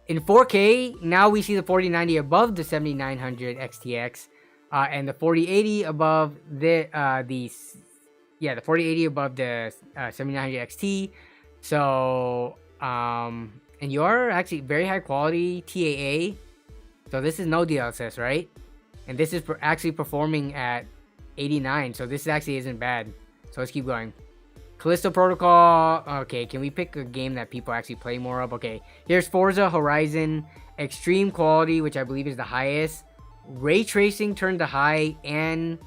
In 4K, now we see the 4090 above the 7900 XTX, and the 4080 above the 4080 above the 7900 XT. So and you are actually very high quality TAA. So this is no DLSS, right? And this is actually performing at 89. So this actually isn't bad. So let's keep going. Callisto Protocol. Okay, can we pick a game that people actually play more of? Okay, here's Forza Horizon. Extreme quality, which I believe is the highest. Ray tracing turned to high, and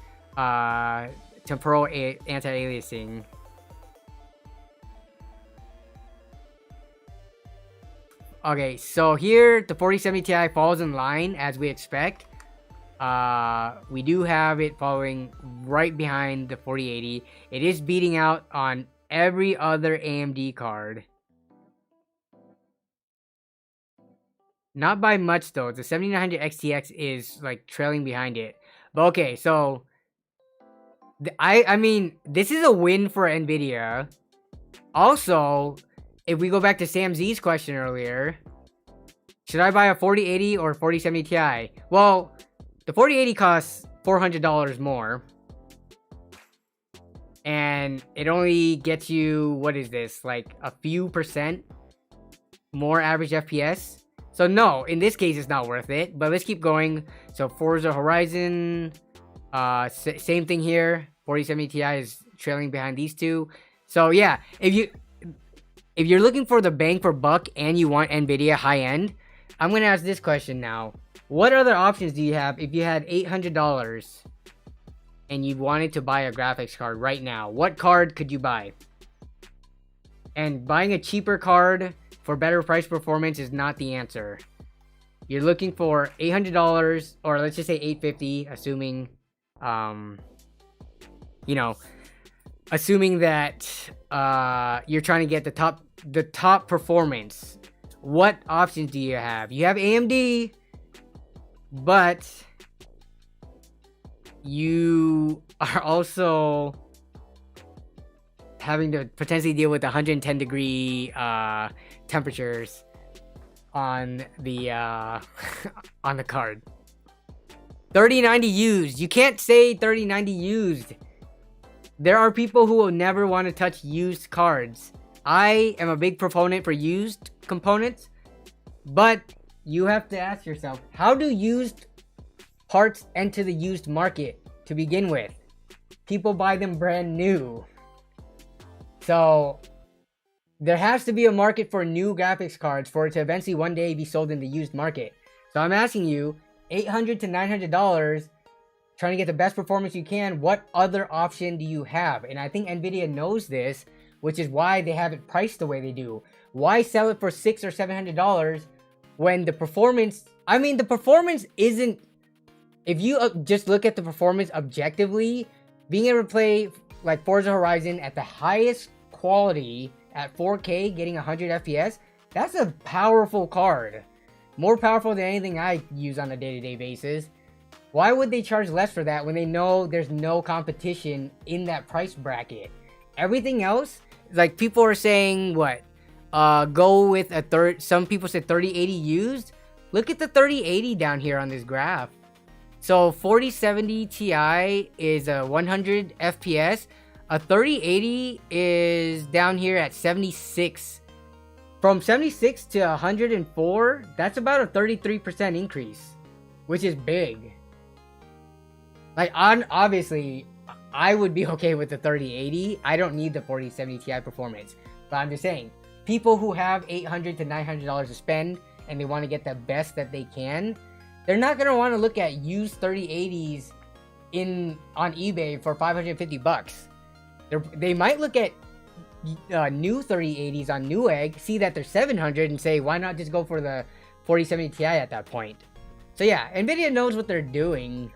temporal anti-aliasing. Okay, so here the 4070 Ti falls in line as we expect. We do have it following right behind the 4080. It is beating out on every other AMD card. Not by much though. The 7900 XTX is like trailing behind it. But okay, so I mean, this is a win for Nvidia. Also, if we go back to Sam Z's question earlier, should I buy a 4080 or 4070 Ti? Well, the 4080 costs $400 more. And it only gets you, what is this, like a few percent more average FPS. So no, in this case, it's not worth it. But let's keep going. So Forza Horizon, same thing here. 4070 Ti is trailing behind these two. So yeah, if you're looking for the bang for buck and you want Nvidia high end, I'm gonna ask this question now. What other options do you have if you had $800 and you wanted to buy a graphics card right now? What card could you buy? And buying a cheaper card for better price performance is not the answer. You're looking for $800, or let's just say $850, assuming, you know, assuming that you're trying to get the top performance. What options do you have? You have AMD, but you are also having to potentially deal with 110 degree temperatures on the on the card. 3090 used. You can't say 3090 used. There are people who will never want to touch used cards. I am a big proponent for used components, but you have to ask yourself, how do used parts enter the used market to begin with? People buy them brand new. So there has to be a market for new graphics cards for it to eventually one day be sold in the used market. So I'm asking you, $800 to $900, trying to get the best performance you can, what other option do you have? And I think Nvidia knows this, which is why they have it priced the way they do. Why sell it for $600 or $700 when the performance, I mean, the performance isn't, if you just look at the performance objectively, being able to play like Forza Horizon at the highest quality at 4K, getting 100 FPS, that's a powerful card. more powerful than anything I use on a day-to-day basis. Why would they charge less for that when they know there's no competition in that price bracket? Everything else, like people are saying, what? Go with a third. Some people said 3080 used. Look at the 3080 down here on this graph. So 4070 Ti is a 100 FPS. A 3080 is down here at 76. From 76 to 104, that's about a 33% increase, which is big. Like, obviously, I would be okay with the 3080. I don't need the 4070 Ti performance. But I'm just saying, people who have $800 to $900 to spend and they want to get the best that they can, they're not going to want to look at used 3080s on eBay for 550 bucks. They might look at new 3080s on Newegg, see that they're 700 and say, why not just go for the 4070 Ti at that point? So yeah, Nvidia knows what they're doing.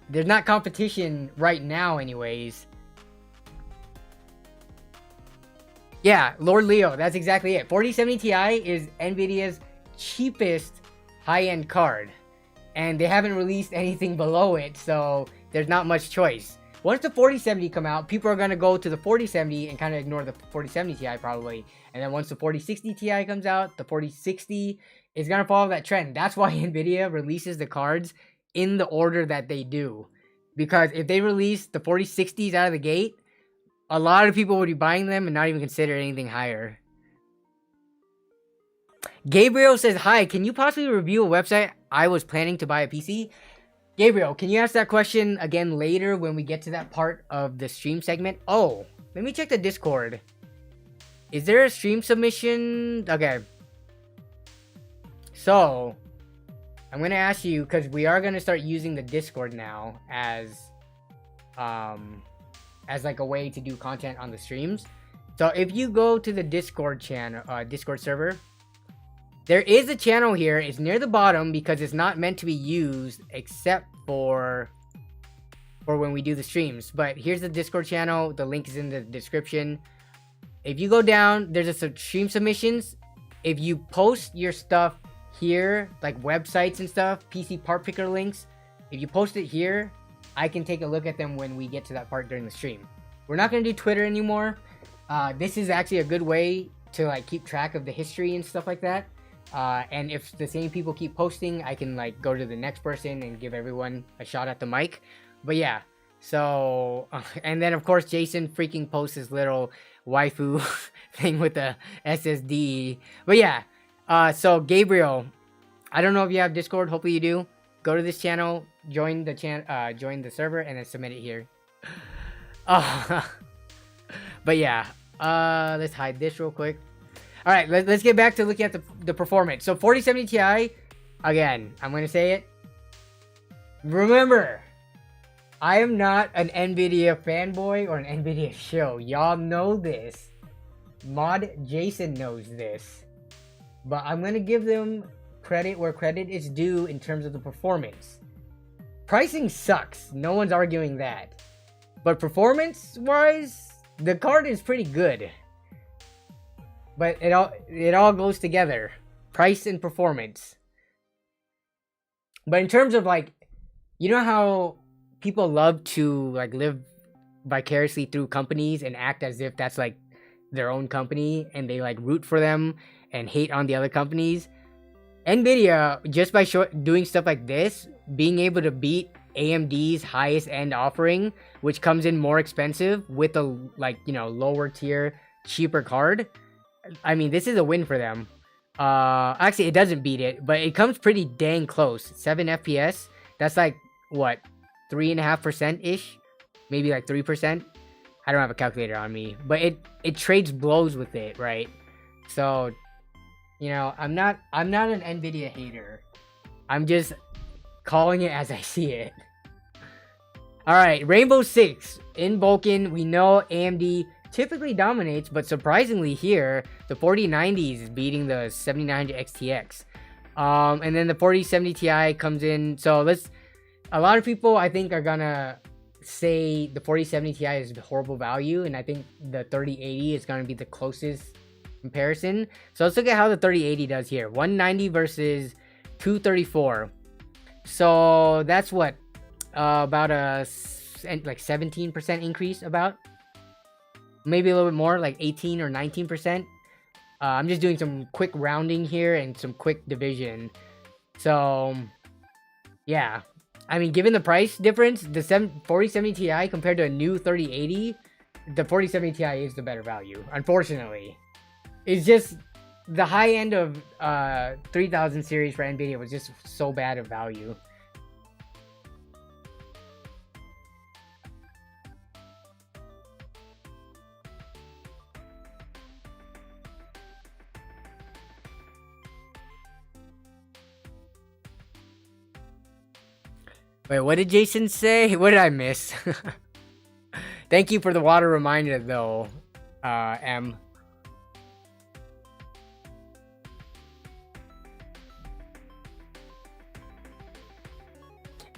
There's not competition right now anyways. Yeah, Lord Leo, that's exactly it. 4070 Ti is Nvidia's cheapest high-end card. And they haven't released anything below it, so there's not much choice. Once the 4070 come out, people are going to go to the 4070 and kind of ignore the 4070 Ti probably. And then once the 4060 Ti comes out, the 4060 is going to follow that trend. That's why Nvidia releases the cards in the order that they do. Because if they release the 4060s out of the gate, a lot of people would be buying them and not even consider anything higher. Gabriel says, hi, can you possibly review a website? I was planning to buy a PC. Gabriel, can you ask that question again later when we get to that part of the stream segment? Oh, let me check the Discord. Is there a stream submission? Okay. So, I'm going to ask you, because we are going to start using the Discord now as like a way to do content on the streams. So, if you go to the Discord channel, Discord server, there is a channel here. It's near the bottom because it's not meant to be used except for when we do the streams. But here's the Discord channel. The link is in the description. If you go down, there's a stream submissions. If you post your stuff here, like websites and stuff, PCPartPicker links, if you post it here, I can take a look at them when we get to that part during the stream. We're not going to do Twitter anymore. This is actually a good way to like keep track of the history and stuff like that. And if the same people keep posting, I can like go to the next person and give everyone a shot at the mic. But yeah, so and then of course Jason freaking posts his little waifu thing with the SSD. But yeah, so Gabriel, I don't know if you have Discord. Hopefully you do. Go to this channel, join the server, and then submit it here. But yeah, let's hide this real quick. All right, let's get back to looking at the performance. So 4070 Ti, again, I'm going to say it. Remember, I am not an NVIDIA fanboy or an NVIDIA show. Y'all know this. Mod Jason knows this. But I'm going to give them credit where credit is due in terms of the performance. Pricing sucks. No one's arguing that. But performance-wise, the card is pretty good. But it all goes together. Price and performance. But in terms of like, you know how people love to like live vicariously through companies and act as if that's like their own company and they like root for them and hate on the other companies? Nvidia, just by doing stuff like this, being able to beat AMD's highest end offering, which comes in more expensive with a like, you know, lower tier, cheaper card. I mean, this is a win for them. Actually, it doesn't beat it, but it comes pretty dang close. 7 FPS. That's like, what, 3.5%-ish? Maybe like 3%? I don't have a calculator on me. But it trades blows with it, right? So, you know, I'm not an NVIDIA hater. I'm just calling it as I see it. Alright, Rainbow Six. In Vulcan, we know AMD typically dominates, but surprisingly here, the 4090s is beating the 7900 XTX. And then the 4070 Ti comes in. So a lot of people I think are gonna say the 4070 Ti is horrible value, and I think the 3080 is gonna be the closest comparison. So let's look at how the 3080 does here. 190 versus 234. So that's what, about a like 17% increase, about. Maybe a little bit more, like 18 or 19%. I'm just doing some quick rounding here and some quick division. So, yeah. I mean, given the price difference, the 4070 Ti compared to a new 3080, the 4070 Ti is the better value, unfortunately. It's just the high end of 3000 series for NVIDIA was just so bad of value. Wait, what did Jason say? What did I miss? Thank you for the water reminder, though, M.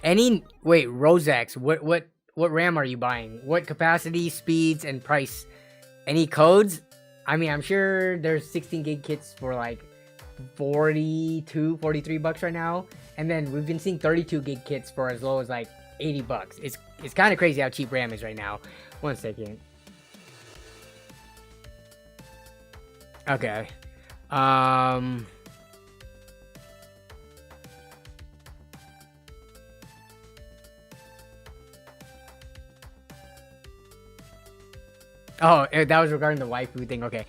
Wait, Rosex, what RAM are you buying? What capacity, speeds, and price? Any codes? I mean, I'm sure there's 16 gig kits for like 42, 43 bucks right now. And then we've been seeing 32 gig kits for as low as like 80 bucks. It's kind of crazy how cheap RAM is right now. 1 second. Okay. Oh, that was regarding the waifu thing. Okay.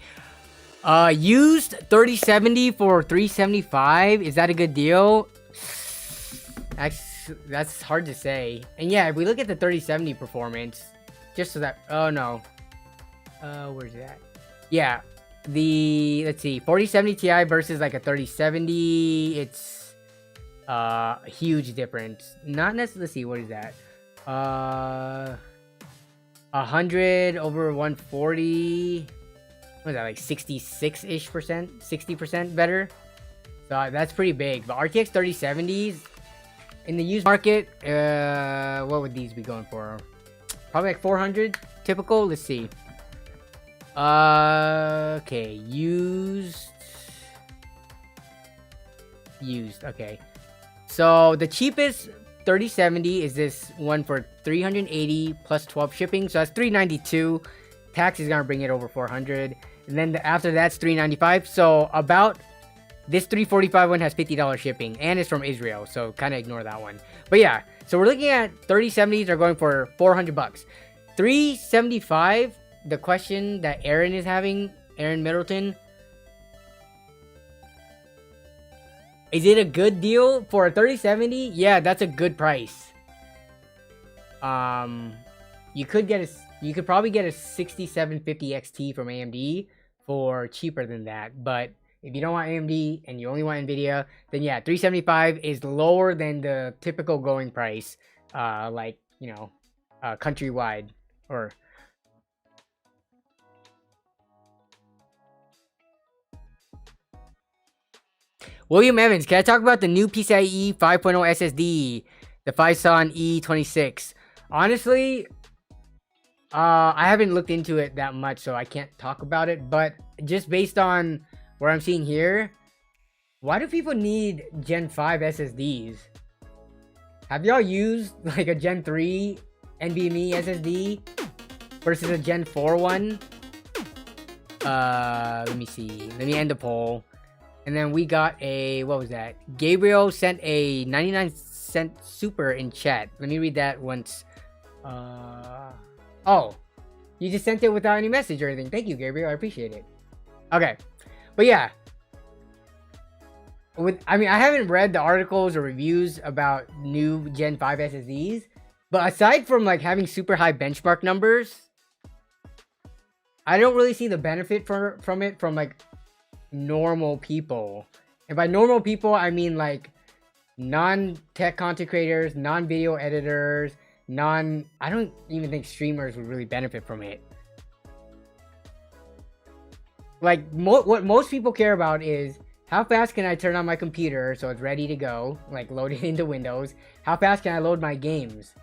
Used 3070 for 375. Is that a good deal? That's hard to say. And yeah, if we look at the 3070 performance, just so that, oh no, where's that? Yeah, let's see, 4070 Ti versus like a 3070. It's a huge difference. Not necessarily. Let's see, what is that? 100 over 140. What is that, like 66-ish percent, 60% better? So that's pretty big. But RTX 3070s in the used market, what would these be going for? Probably like 400, typical. Let's see. Okay, used. Okay. So the cheapest 3070 is this one for 380 plus 12 shipping. So that's 392. Tax is gonna bring it over 400. And then after that's 395. So about this 345 one has $50 shipping and it's from Israel. So kind of ignore that one. But yeah, so we're looking at 3070s are going for 400 bucks. 375, the question that Aaron is having, Aaron Middleton, is it a good deal for a 3070? Yeah, that's a good price. You could probably get a 6750 XT from AMD for cheaper than that, but if you don't want AMD and you only want NVIDIA, then yeah, 375 is lower than the typical going price, like, you know, countrywide or... William Evans, can I talk about the new PCIe 5.0 SSD, the Phison E26? Honestly, I haven't looked into it that much, so I can't talk about it, but just based on what I'm seeing here, why do people need Gen 5 SSDs? Have y'all used like a Gen 3 NVMe SSD versus a Gen 4 one? Let me see. Let me end the poll. And then we got a, what was that? Gabriel sent a 99-cent super in chat. Let me read that once. Oh, you just sent it without any message or anything. Thank you, Gabriel. I appreciate it. Okay. But yeah. I mean, I haven't read the articles or reviews about new Gen 5 SSDs. But aside from like having super high benchmark numbers, I don't really see the benefit from it from like normal people. And by normal people, I mean like non-tech content creators, non-video editors, I don't even think streamers would really benefit from it. Like, what most people care about is how fast can I turn on my computer so it's ready to go, like load it into Windows. How fast can I load my games?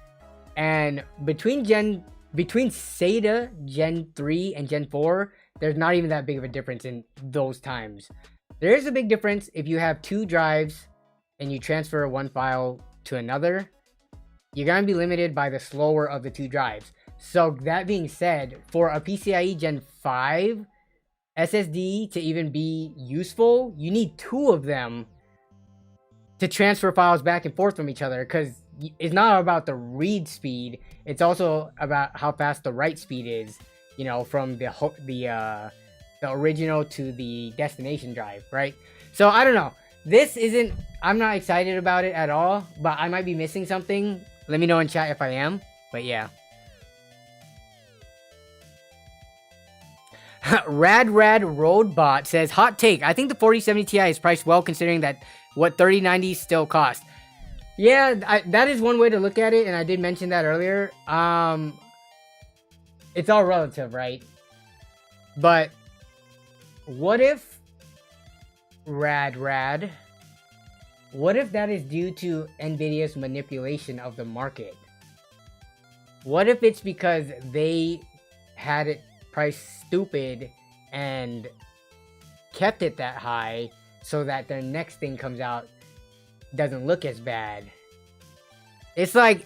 And between Gen between SATA Gen 3 and Gen 4, there's not even that big of a difference in those times. There is a big difference if you have 2 drives and you transfer one file to another. You're going to be limited by the slower of the 2 drives. So that being said, for a PCIe Gen 5 SSD to even be useful, you need 2 of them to transfer files back and forth from each other, because it's not about the read speed, it's also about how fast the write speed is, you know, from the original to the destination drive, right? So I don't know. I'm not excited about it at all, but I might be missing something. Let me know in chat if I am, but yeah. Rad Roadbot says, hot take, I think the 4070 Ti is priced well considering that what 3090 still cost. Yeah, that is one way to look at it, and I did mention that earlier. It's all relative, right? But what if what if that is due to Nvidia's manipulation of the market? What if it's because they had it priced stupid and kept it that high so that their next thing comes out doesn't look as bad? It's like,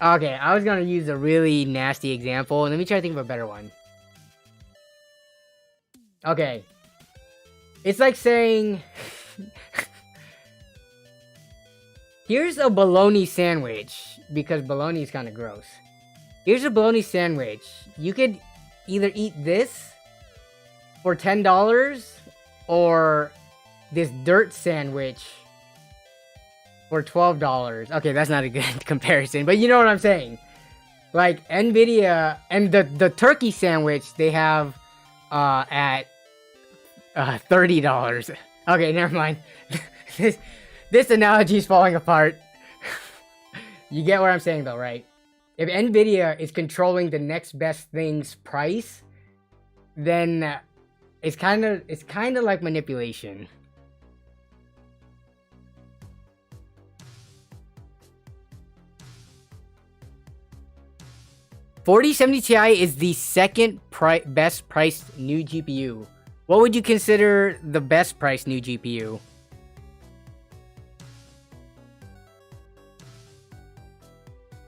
okay, I was gonna use a really nasty example. Let me try to think of a better one. Okay, it's like saying here's a bologna sandwich, because bologna is kind of gross. Here's a bologna sandwich. You could either eat this for $10 or this dirt sandwich for $12. Okay, that's not a good comparison, but you know what I'm saying. Like Nvidia and the turkey sandwich they have at $30. Okay, never mind. This analogy is falling apart. You get what I'm saying though, right? If Nvidia is controlling the next best thing's price, then it's kind of like manipulation. $4070 Ti is the second best priced new GPU. What would you consider the best priced new GPU?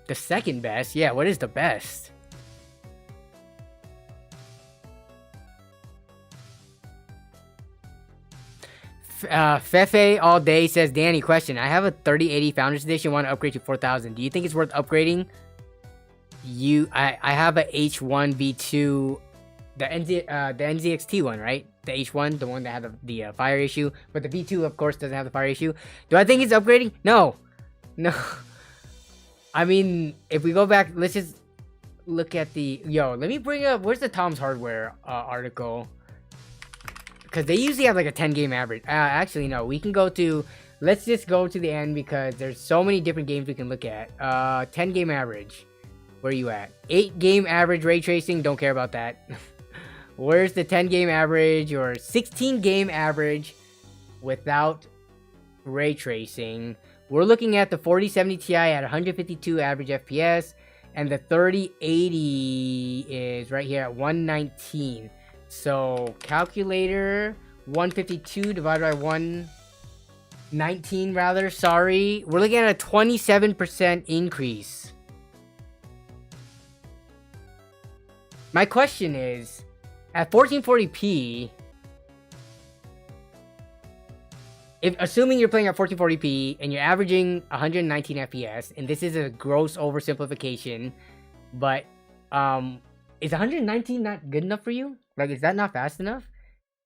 The second best? Yeah, what is the best? Fefe all day says, Danny, question. I have a 3080 Founders Edition, want to upgrade to 4000. Do you think it's worth upgrading? I have a H1 V2, the NZXT one, right? The H1, the one that had the fire issue, but the V2 of course doesn't have the fire issue. Do I think it's upgrading? No. I mean, if we go back, let's just look at the let me bring up, where's the Tom's Hardware article, because they usually have like a 10 game average. Actually no, we can go to, let's just go to the end because there's so many different games we can look at. 10 game average. Where are you at? 8 game average ray tracing. Don't care about that. Where's the 10 game average or 16 game average without ray tracing? We're looking at the 4070 Ti at 152 average FPS, and the 3080 is right here at 119. So calculator, 152 divided by 119 rather. Sorry, we're looking at a 27% increase. My question is, at 1440p, assuming you're playing at 1440p and you're averaging 119 FPS, and this is a gross oversimplification, but is 119 not good enough for you? Like, is that not fast enough?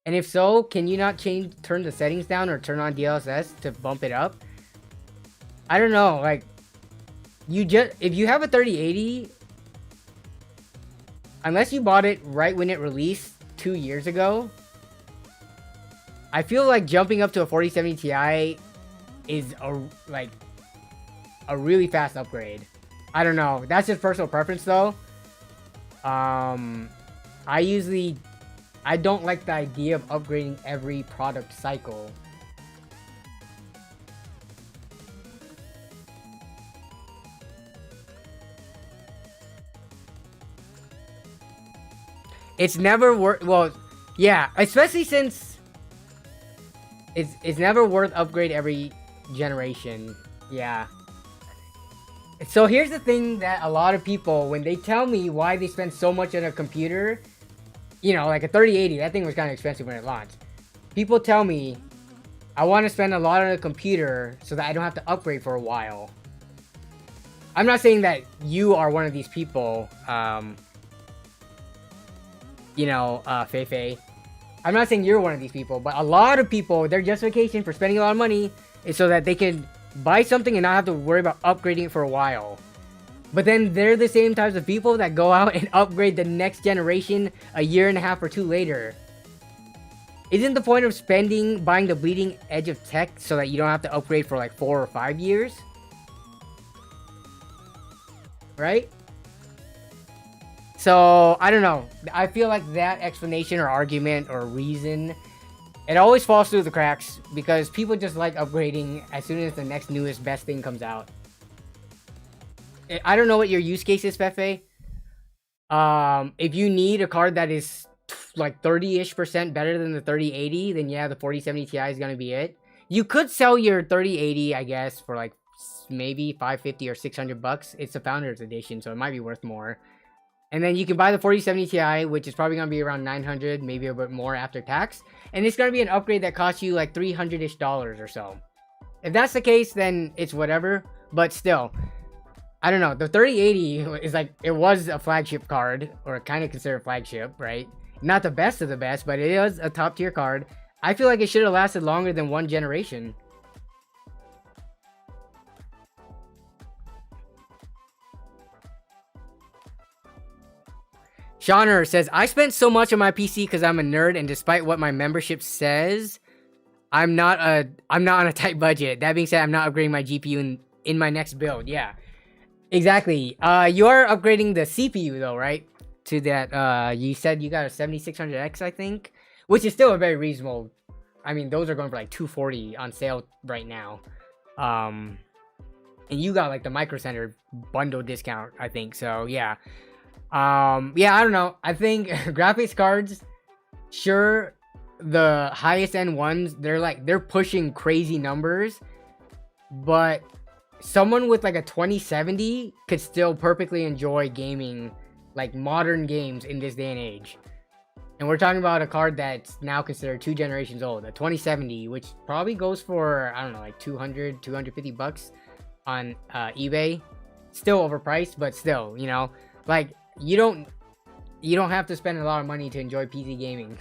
And if so, can you not turn the settings down or turn on DLSS to bump it up? I don't know. Like, if you have a 3080. Unless you bought it right when it released 2 years ago, I feel like jumping up to a 4070 Ti is a really fast upgrade. I don't know. That's just personal preference though. I don't like the idea of upgrading every product cycle. It's never worth. Well, yeah, especially since it's never worth upgrade every generation. Yeah. So here's the thing that a lot of people, when they tell me why they spend so much on a computer, you know, like a 3080, that thing was kind of expensive when it launched. People tell me, I want to spend a lot on a computer so that I don't have to upgrade for a while. I'm not saying that you are one of these people, you know, Feifei. I'm not saying you're one of these people, but a lot of people, their justification for spending a lot of money is so that they can buy something and not have to worry about upgrading it for a while. But then they're the same types of people that go out and upgrade the next generation a year and a half or two later. Isn't the point of buying the bleeding edge of tech so that you don't have to upgrade for like 4 or 5 years? Right? So, I don't know. I feel like that explanation or argument or reason, it always falls through the cracks because people just like upgrading as soon as the next newest best thing comes out. I don't know what your use case is, Fefe. If you need a card that is like 30-ish% better than the 3080, then yeah, the 4070 Ti is gonna be it. You could sell your 3080, I guess, for like maybe $550 or $600. It's a Founders Edition, so it might be worth more. And then you can buy the 4070 Ti, which is probably gonna be around $900, maybe a bit more after tax. And it's gonna be an upgrade that costs you like $300-ish or so. If that's the case, then it's whatever. But still, I don't know. The 3080 is like, it was a flagship card, or kind of considered flagship, right? Not the best of the best, but it is a top tier card. I feel like it should have lasted longer than one generation. Shauner says, I spent so much on my PC because I'm a nerd, and despite what my membership says, I'm not on a tight budget. That being said, I'm not upgrading my GPU in my next build. Yeah, exactly. You are upgrading the CPU though, right? To that, you said you got a 7600X, I think, which is still a very reasonable. I mean, those are going for like $240 on sale right now. And you got like the Micro Center bundle discount, I think. So yeah. Yeah, I don't know. I think graphics cards, sure, the highest end ones, they're pushing crazy numbers, but someone with like a 2070 could still perfectly enjoy gaming like modern games in this day and age. And we're talking about a card that's now considered 2 generations old, a 2070, which probably goes for, I don't know, like $250 on eBay. Still overpriced, but still, you know, like you don't have to spend a lot of money to enjoy PC gaming.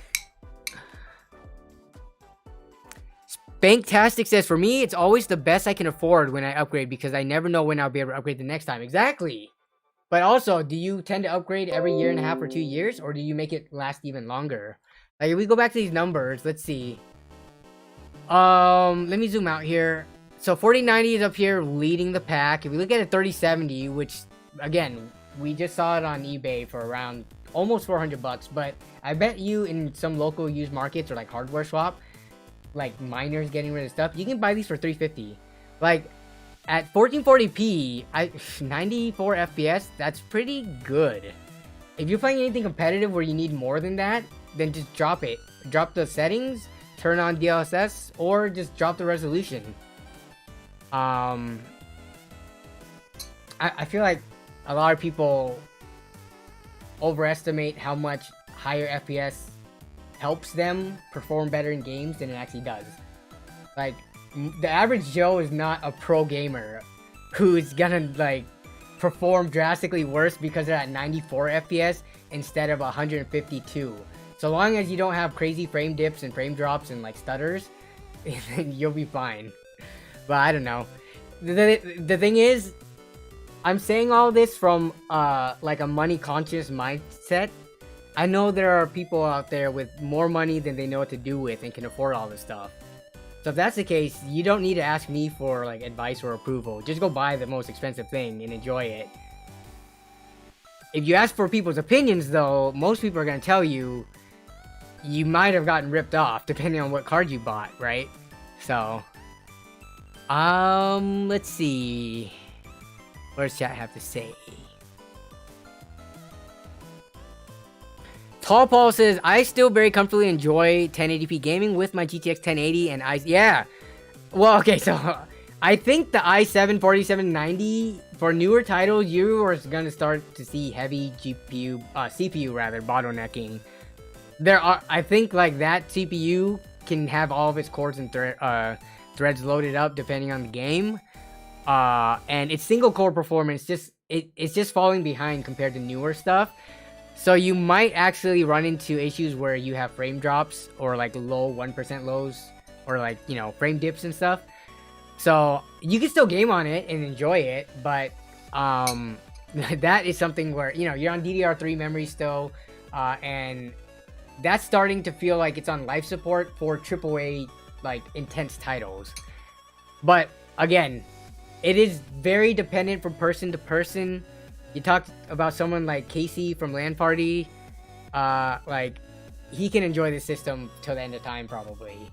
Banktastic says, for me, it's always the best I can afford when I upgrade because I never know when I'll be able to upgrade the next time. Exactly. But also, do you tend to upgrade every year and a half or 2 years, or do you make it last even longer? Like, if we go back to these numbers, let's see. Let me zoom out here. So 4090 is up here leading the pack. If we look at a 3070, which, again, we just saw it on eBay for around almost $400, but I bet you in some local used markets or like hardware swap, like miners getting rid of stuff, you can buy these for $350. Like at 1440p, 94 FPS, that's pretty good. If you're playing anything competitive where you need more than that, then just drop it. Drop the settings, turn on DLSS, or just drop the resolution. I feel like a lot of people overestimate how much higher FPS helps them perform better in games than it actually does. Like, the average Joe is not a pro gamer who's gonna, like, perform drastically worse because they're at 94 FPS instead of 152. So long as you don't have crazy frame dips and frame drops and, like, stutters, you'll be fine. But I don't know. The thing is, I'm saying all this from like a money conscious mindset. I know there are people out there with more money than they know what to do with and can afford all this stuff. So if that's the case, you don't need to ask me for like advice or approval. Just go buy the most expensive thing and enjoy it. If you ask for people's opinions though, most people are going to tell you you might have gotten ripped off depending on what card you bought, right? So let's see. What does chat have to say? Tall Paul says, I still very comfortably enjoy 1080p gaming with my GTX 1080 and yeah. Well, okay, so I think the i7-4790 for newer titles, you are going to start to see heavy CPU rather, bottlenecking. I think like that CPU can have all of its cores and threads loaded up depending on the game. And its single core performance it's just falling behind compared to newer stuff. So you might actually run into issues where you have frame drops or like low 1% lows or like, you know, frame dips and stuff. So you can still game on it and enjoy it, but that is something where, you know, you're on DDR3 memory still, and that's starting to feel like it's on life support for AAA like intense titles. But again, it is very dependent from person to person. You talked about someone like Casey from LAN Party, like he can enjoy the system till the end of time probably.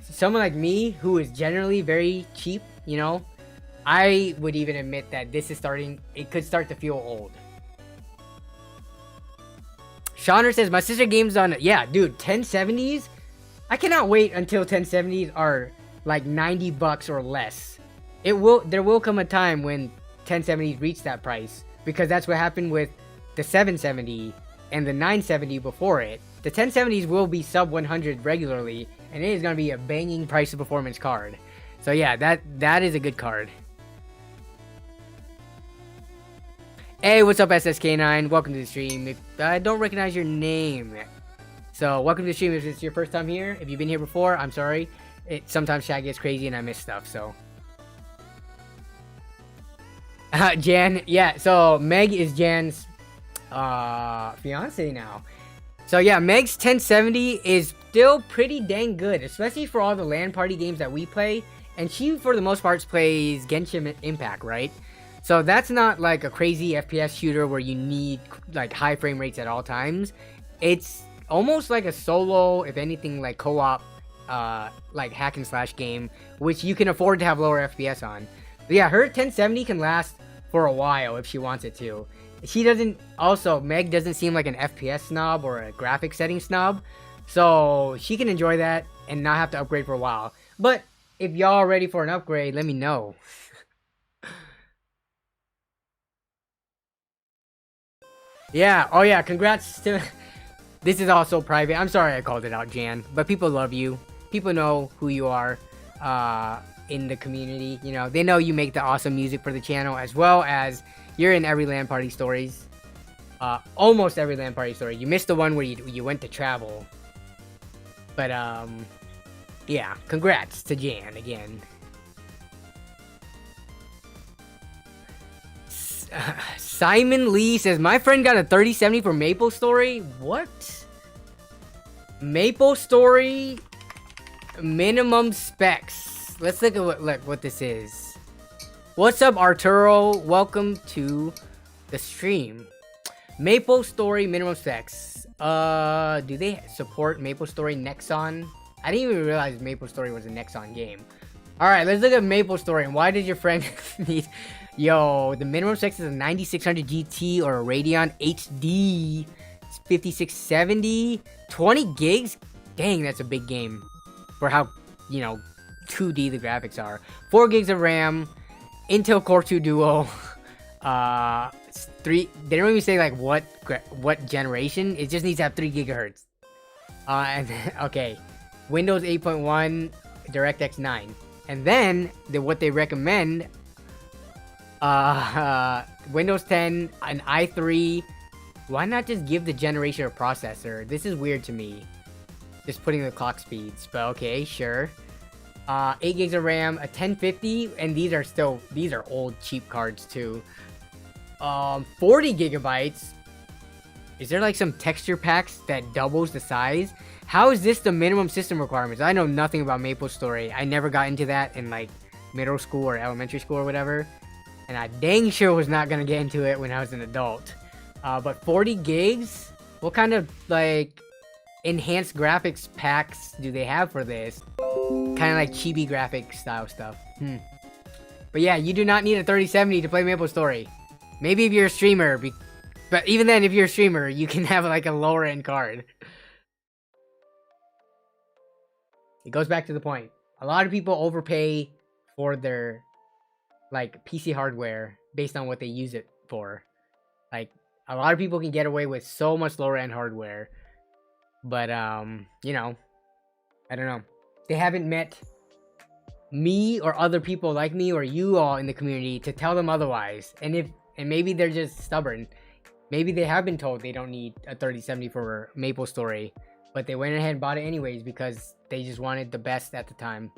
Someone like me, who is generally very cheap, you know, I would even admit that it could start to feel old. Shauner says, my sister games on, yeah, dude, 1070s? I cannot wait until 1070s are like $90 or less. There will come a time when 1070s reach that price, because that's what happened with the 770 and the 970 before it. The 1070s will be sub 100 regularly, and it is going to be a banging price to performance card. So yeah, that is a good card. Hey, what's up, SSK9? Welcome to the stream. If I don't recognize your name, so welcome to the stream. If it's your first time here, if you've been here before, I'm sorry. Sometimes chat gets crazy and I miss stuff, so. Jan, yeah, so Meg is Jan's fiance now. So yeah, Meg's 1070 is still pretty dang good, especially for all the LAN party games that we play. And she, for the most part, plays Genshin Impact, right? So that's not like a crazy FPS shooter where you need like high frame rates at all times. It's almost like a solo, if anything, like co-op, like hack and slash game, which you can afford to have lower FPS on. But yeah, her 1070 can last for a while if she wants it to. Meg doesn't seem like an FPS snob or a graphic setting snob, so she can enjoy that and not have to upgrade for a while. But if y'all are ready for an upgrade, let me know. Yeah, oh yeah, congrats to... This is also private. I'm sorry I called it out, Jan, but people love you. People know who you are in the community. You know, they know you make the awesome music for the channel, as well as you're in every LAN party stories. Almost every LAN party story. You missed the one where you went to travel. But, yeah, congrats to Jan again. Simon Lee says, my friend got a 3070 for Maple Story. What? Maple Story minimum specs. Let's look at what this is. What's up, Arturo? Welcome to the stream. Maple Story minimum specs. Do they support Maple Story Nexon? I didn't even realize Maple Story was a Nexon game. Alright, let's look at Maple Story. And why did your friend need... Yo, the minimum specs is a 9600 GT or a Radeon HD. It's 5670. 20 gigs? Dang, that's a big game. For how, you know, 2D the graphics are. 4 gigs of RAM. Intel Core 2 Duo. They don't even say like what generation. It just needs to have 3 gigahertz. And then, okay, Windows 8.1, DirectX 9, and then what they recommend, Windows 10, an i3. Why not just give the generation of processor? This is weird to me. Just putting the clock speeds, but okay, sure. 8 gigs of RAM, a 1050, and these are old cheap cards too. 40 gigabytes. Is there like some texture packs that doubles the size? How is this the minimum system requirements? I know nothing about Maple Story. I never got into that in like middle school or elementary school or whatever. And I dang sure was not gonna get into it when I was an adult. But 40 gigs? What kind of like enhanced graphics packs do they have for this? Kind of like chibi graphic style stuff. But yeah, you do not need a 3070 to play Maple Story. Maybe if you're a streamer, But even then, if you're a streamer, you can have like a lower end card. It goes back to the point. A lot of people overpay for their like PC hardware based on what they use it for. Like a lot of people can get away with so much lower end hardware, but you know, I don't know. They haven't met me or other people like me or you all in the community to tell them otherwise. And maybe they're just stubborn. Maybe they have been told they don't need a 3070 for MapleStory, but they went ahead and bought it anyways because they just wanted the best at the time.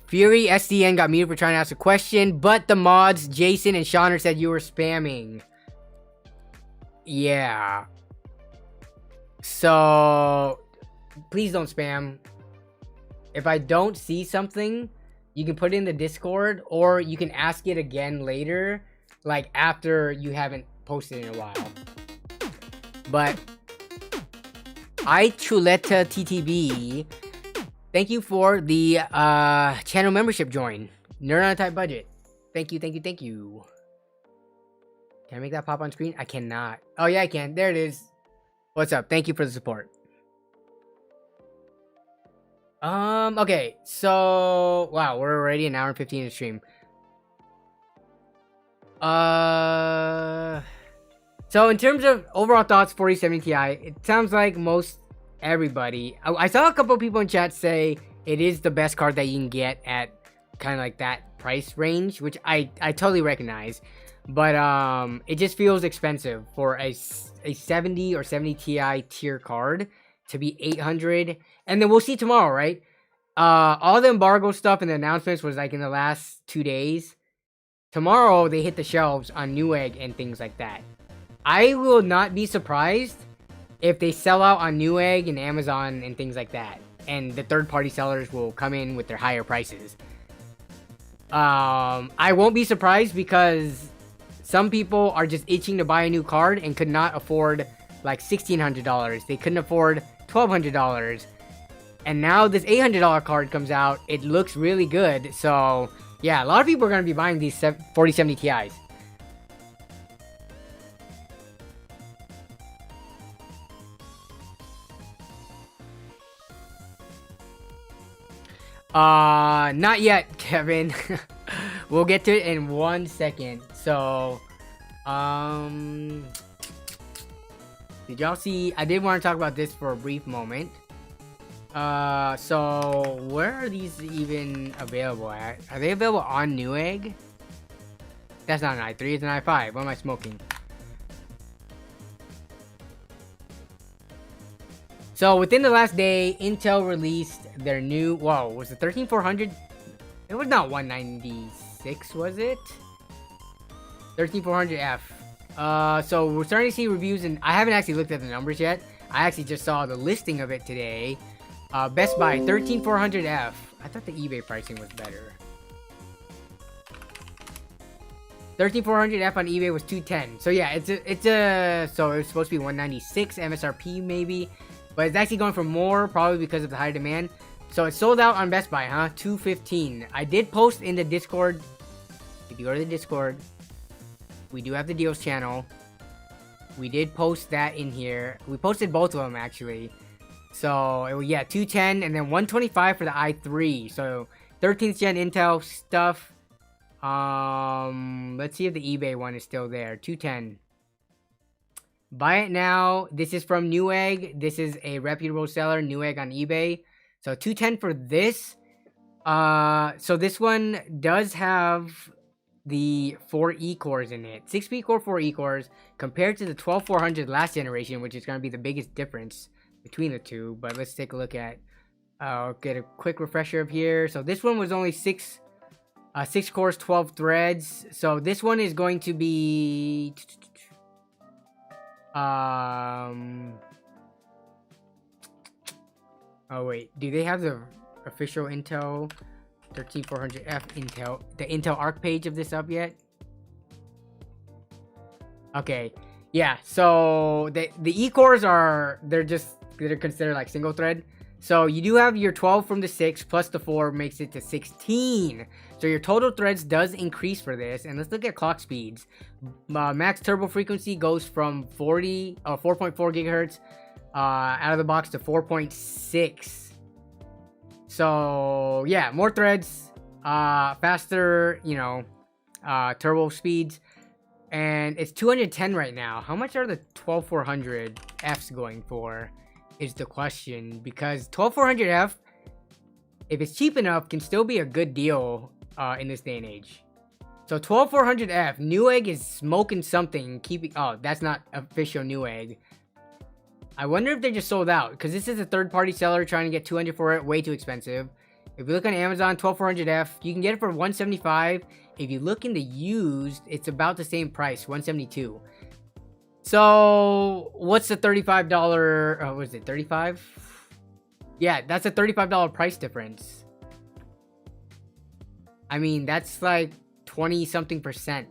Fury SDN got muted for trying to ask a question, but the mods, Jason and Shauner, said you were spamming. Yeah. So, please don't spam. If I don't see something, you can put it in the Discord, or you can ask it again later, like after you haven't posted in a while. But, Chuleta TTB, thank you for the channel membership join. Nerd on a tight budget. Thank you, thank you, thank you. Can I make that pop on screen? I cannot. Oh yeah, I can. There it is. What's up? Thank you for the support. Okay, so wow, we're already an hour and 15 in stream. So in terms of overall thoughts, 4070 Ti, it sounds like most everybody. I saw a couple of people in chat say it is the best card that you can get at kind of like that price range, which I totally recognize. But it just feels expensive for a 70 or 70 Ti tier card to be 800. And then we'll see tomorrow, right? All the embargo stuff and the announcements was like in the last 2 days. Tomorrow they hit the shelves on Newegg and things like that. I will not be surprised if they sell out on Newegg and Amazon and things like that, and the third-party sellers will come in with their higher prices. I won't be surprised because some people are just itching to buy a new card and could not afford like $1,600. They couldn't afford $1,200. And now this $800 card comes out. It looks really good. So yeah, a lot of people are going to be buying these 4070 Ti's. Not yet, Kevin. We'll get to it in 1 second. So, did y'all see? I did want to talk about this for a brief moment. So where are these even available at? Are they available on Newegg? That's not an i3, it's an i5. What am I smoking? So within the last day, Intel released their new, whoa, was the 13400? It was not 196, was it? 13400F. So we're starting to see reviews, and I haven't actually looked at the numbers yet. I actually just saw the listing of it today. Best Buy 13400F. I thought the eBay pricing was better. 13400F on eBay was 210. So yeah, so it's supposed to be 196 MSRP maybe, but it's actually going for more, probably because of the high demand. So it's sold out on Best Buy, huh? 215. I did post in the Discord. If you go to the Discord, we do have the deals channel. We did post that in here. We posted both of them actually. So yeah, 210 and then 125 for the i3. So 13th gen Intel stuff. Let's see if the eBay one is still there. 210. Buy it now. This is from Newegg. This is a reputable seller, Newegg on eBay. So 210 for this. So this one does have the 4 E-cores in it. 6-speed core, 4 E-cores compared to the 12400 last generation, which is going to be the biggest difference between the two. But let's take a look at, I'll get a quick refresher of here. So this one was only 6 cores, 12 threads. So this one is going to be oh wait, do they have the official Intel 13400F Intel, the Intel Arc page of this up yet? Okay, yeah, so the E-cores they're considered like single thread. So you do have your 12 from the 6 plus the 4 makes it to 16. So your total threads does increase for this. And let's look at clock speeds. Max turbo frequency goes from 4.4 gigahertz out of the box to 4.6. So yeah, more threads, faster, you know, turbo speeds. And it's 210 right now. How much are the 12400Fs going for is the question, because 12400F, if it's cheap enough, can still be a good deal in this day and age. So 12400F, Newegg is smoking something, keeping, oh, that's not official Newegg. I wonder if they just sold out, because this is a third-party seller trying to get 200 for it, way too expensive. If you look on Amazon, 12400F, you can get it for 175. If you look in the used, it's about the same price, 172. So what's the $35? What is it, 35? Yeah, that's a $35 price difference. I mean, that's like 20-something%.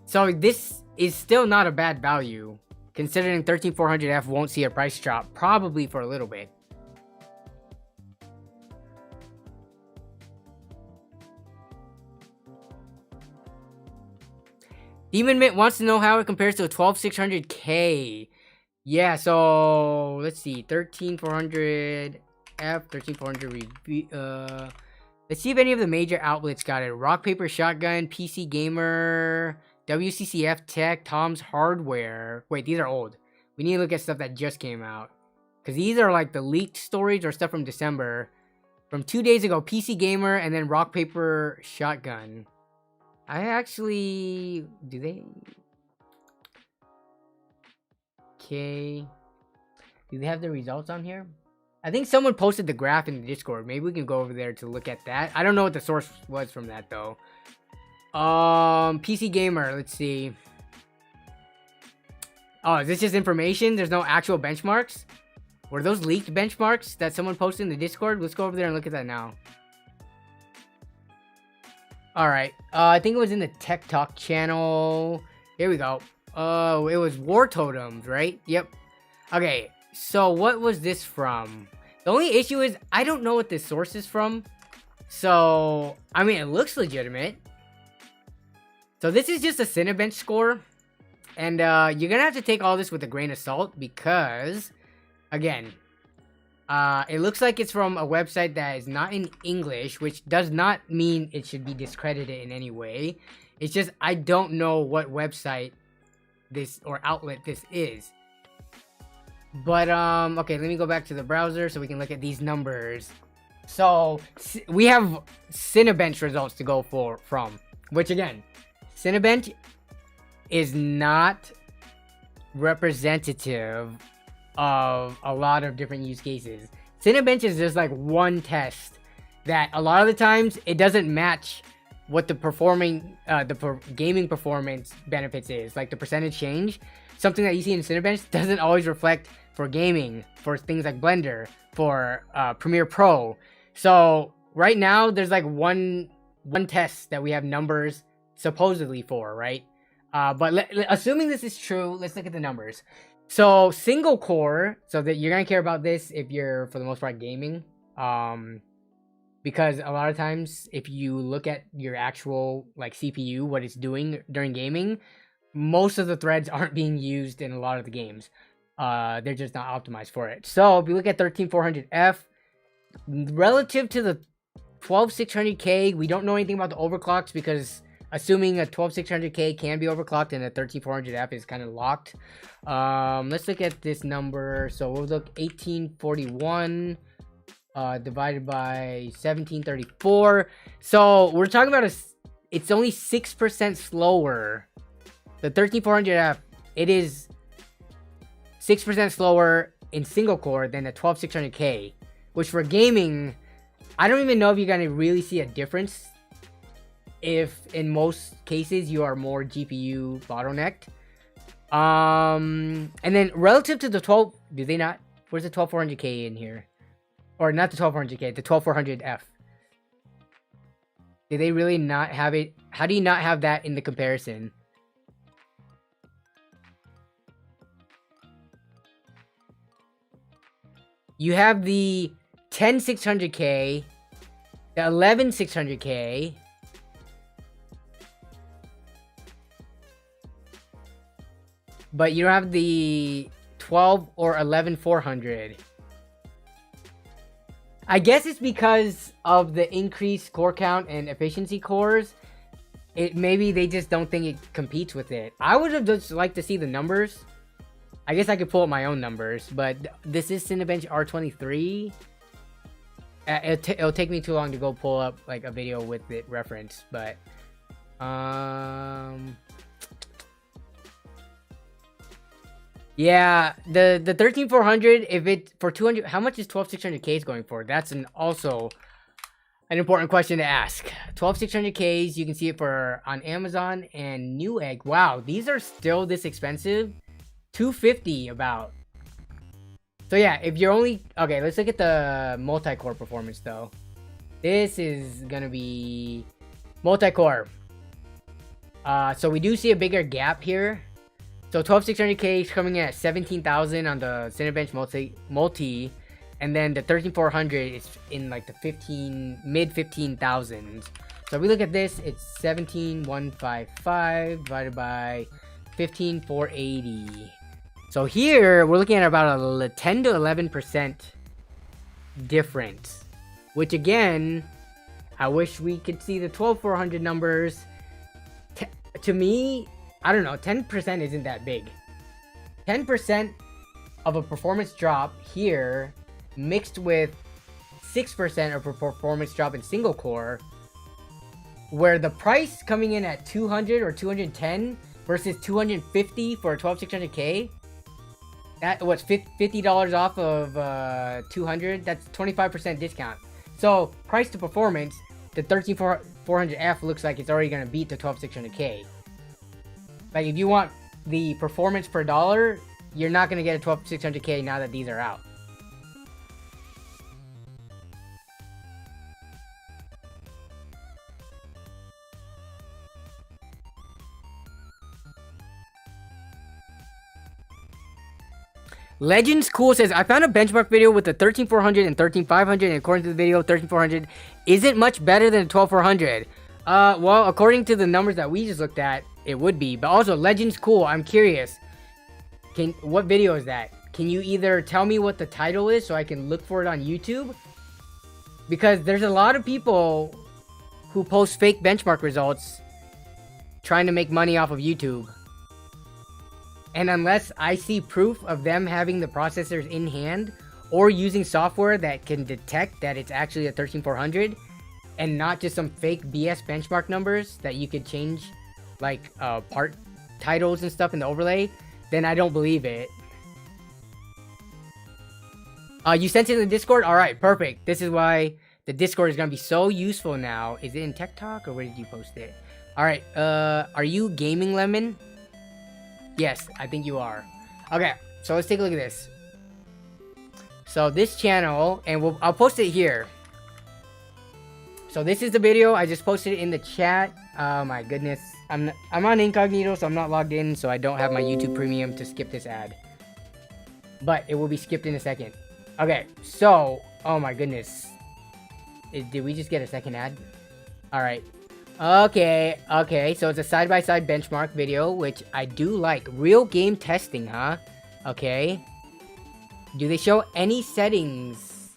So this is still not a bad value, considering 13400F won't see a price drop probably for a little bit. Demon Mint wants to know how it compares to a 12600K. Yeah, so let's see, 13400F, 13400 review. Let's see if any of the major outlets got it. Rock Paper Shotgun, PC Gamer, WCCF Tech, Tom's Hardware. Wait, these are old. We need to look at stuff that just came out, because these are like the leaked storage or stuff from December. From 2 days ago, PC Gamer and then Rock Paper Shotgun. I actually... do they... Okay. Do they have the results on here? I think someone posted the graph in the Discord. Maybe we can go over there to look at that. I don't know what the source was from that, though. PC Gamer, let's see. Oh, is this just information? There's no actual benchmarks? Were those leaked benchmarks that someone posted in the Discord? Let's go over there and look at that now. Alright, I think it was in the Tech Talk channel. Here we go. Oh, it was War Totems, right? Yep. Okay, so what was this from? The only issue is, I don't know what this source is from. So, I mean, it looks legitimate. So this is just a Cinebench score. And you're gonna have to take all this with a grain of salt, because, again, it looks like it's from a website that is not in English, which does not mean it should be discredited in any way. It's just, I don't know what website this or outlet this is. But, okay, let me go back to the browser so we can look at these numbers. So, we have Cinebench results to go from, which again, Cinebench is not representative of a lot of different use cases. Cinebench is just like one test that a lot of the times it doesn't match what the gaming performance benefits is, like the percentage change. Something that you see in Cinebench doesn't always reflect for gaming, for things like Blender, for Premiere Pro. So right now there's like one test that we have numbers supposedly for, right? But assuming this is true, let's look at the numbers. So single core, so that you're gonna care about this if you're for the most part gaming, because a lot of times if you look at your actual like CPU, what it's doing during gaming, most of the threads aren't being used in a lot of the games. They're just not optimized for it. So if you look at 13400F relative to the 12600K, we don't know anything about the overclocks, because assuming a 12600K can be overclocked and a 13400F is kind of locked. Let's look at this number. So we'll look 1841 divided by 1734. So we're talking about it's only 6% slower. The 13400F, it is 6% slower in single core than the 12600K, which for gaming, I don't even know if you're gonna really see a difference. If in most cases you are more GPU bottlenecked. And then relative to the 12, do they not? Where's the 12400K in here? Or not the 12400K, the 12400F. Do they really not have it? How do you not have that in the comparison? You have the 10600K, the 11600K, but you don't have the 12 or 11400. I guess it's because of the increased core count and efficiency cores. Maybe they just don't think it competes with it. I would have just liked to see the numbers. I guess I could pull up my own numbers, but this is Cinebench R23. It'll take me too long to go pull up like a video with it referenced, but yeah, the 13400, if it for 200, how much is 12600Ks going for? That's also an important question to ask. 12600Ks, you can see it for on Amazon and Newegg. Wow, these are still this expensive. 250 about. So yeah, if you're only okay, let's look at the multi-core performance though. This is gonna be multi-core. So we do see a bigger gap here. So 12600K is coming in at 17,000 on the Cinebench multi, and then the 13400 is in like the mid 15,000s. So if we look at this, it's 17,155 divided by 15,480. So here we're looking at about a 10 to 11% difference, which again, I wish we could see the 12,400 numbers. To me, I don't know, 10% isn't that big. 10% of a performance drop here mixed with 6% of a performance drop in single core, where the price coming in at 200 or 210 versus 250 for a 12600K, that what's $50 off of 200, that's 25% discount. So price to performance, the 13400F looks like it's already going to beat the 12600K. Like if you want the performance per dollar, you're not going to get a 12600K now that these are out. Legends Cool says, I found a benchmark video with the 13400 and 13500, and according to the video, 13400 isn't much better than 12400. Well, according to the numbers that we just looked at, it would be. But also, Legends Cool, I'm curious. What video is that? Can you either tell me what the title is so I can look for it on YouTube? Because there's a lot of people who post fake benchmark results trying to make money off of YouTube. And unless I see proof of them having the processors in hand or using software that can detect that it's actually a 13400 and not just some fake BS benchmark numbers that you could change like part titles and stuff in the overlay, then I don't believe it. You sent it in the Discord? Alright, perfect. This is why the Discord is going to be so useful now. Is it in Tech Talk or where did you post it? Alright, are you Gaming Lemon? Yes, I think you are. Okay, so let's take a look at this. So this channel, and I'll post it here. So this is the video. I just posted it in the chat. Oh my goodness. I'm on incognito, so I'm not logged in, so I don't have my YouTube Premium to skip this ad. But it will be skipped in a second. Okay, so, oh my goodness. Did we just get a second ad? Alright. Okay, so it's a side-by-side benchmark video, which I do like. Real game testing, huh? Okay. Do they show any settings?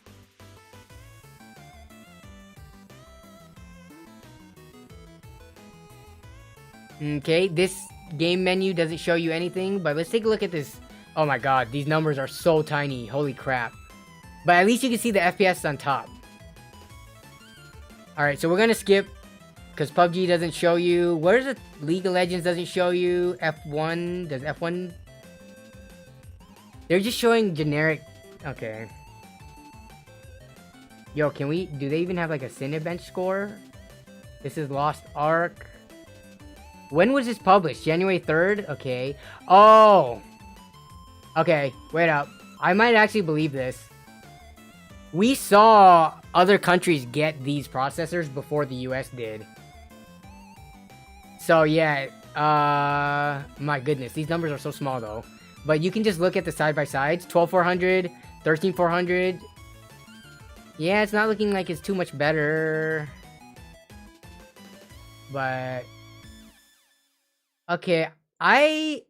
Okay, this game menu doesn't show you anything, but let's take a look at this. Oh my god, these numbers are so tiny. Holy crap. But at least you can see the FPS on top. Alright, so we're gonna skip, because PUBG doesn't show you. Where's the League of Legends doesn't show you? F1, does F1? They're just showing generic. Okay. Yo, do they even have like a Cinebench score? This is Lost Ark. When was this published? January 3rd? Okay. Oh! Okay, wait up. I might actually believe this. We saw other countries get these processors before the US did. So yeah, my goodness, these numbers are so small though. But you can just look at the side-by-sides. 12400, 13400. Yeah, it's not looking like it's too much better. But okay, I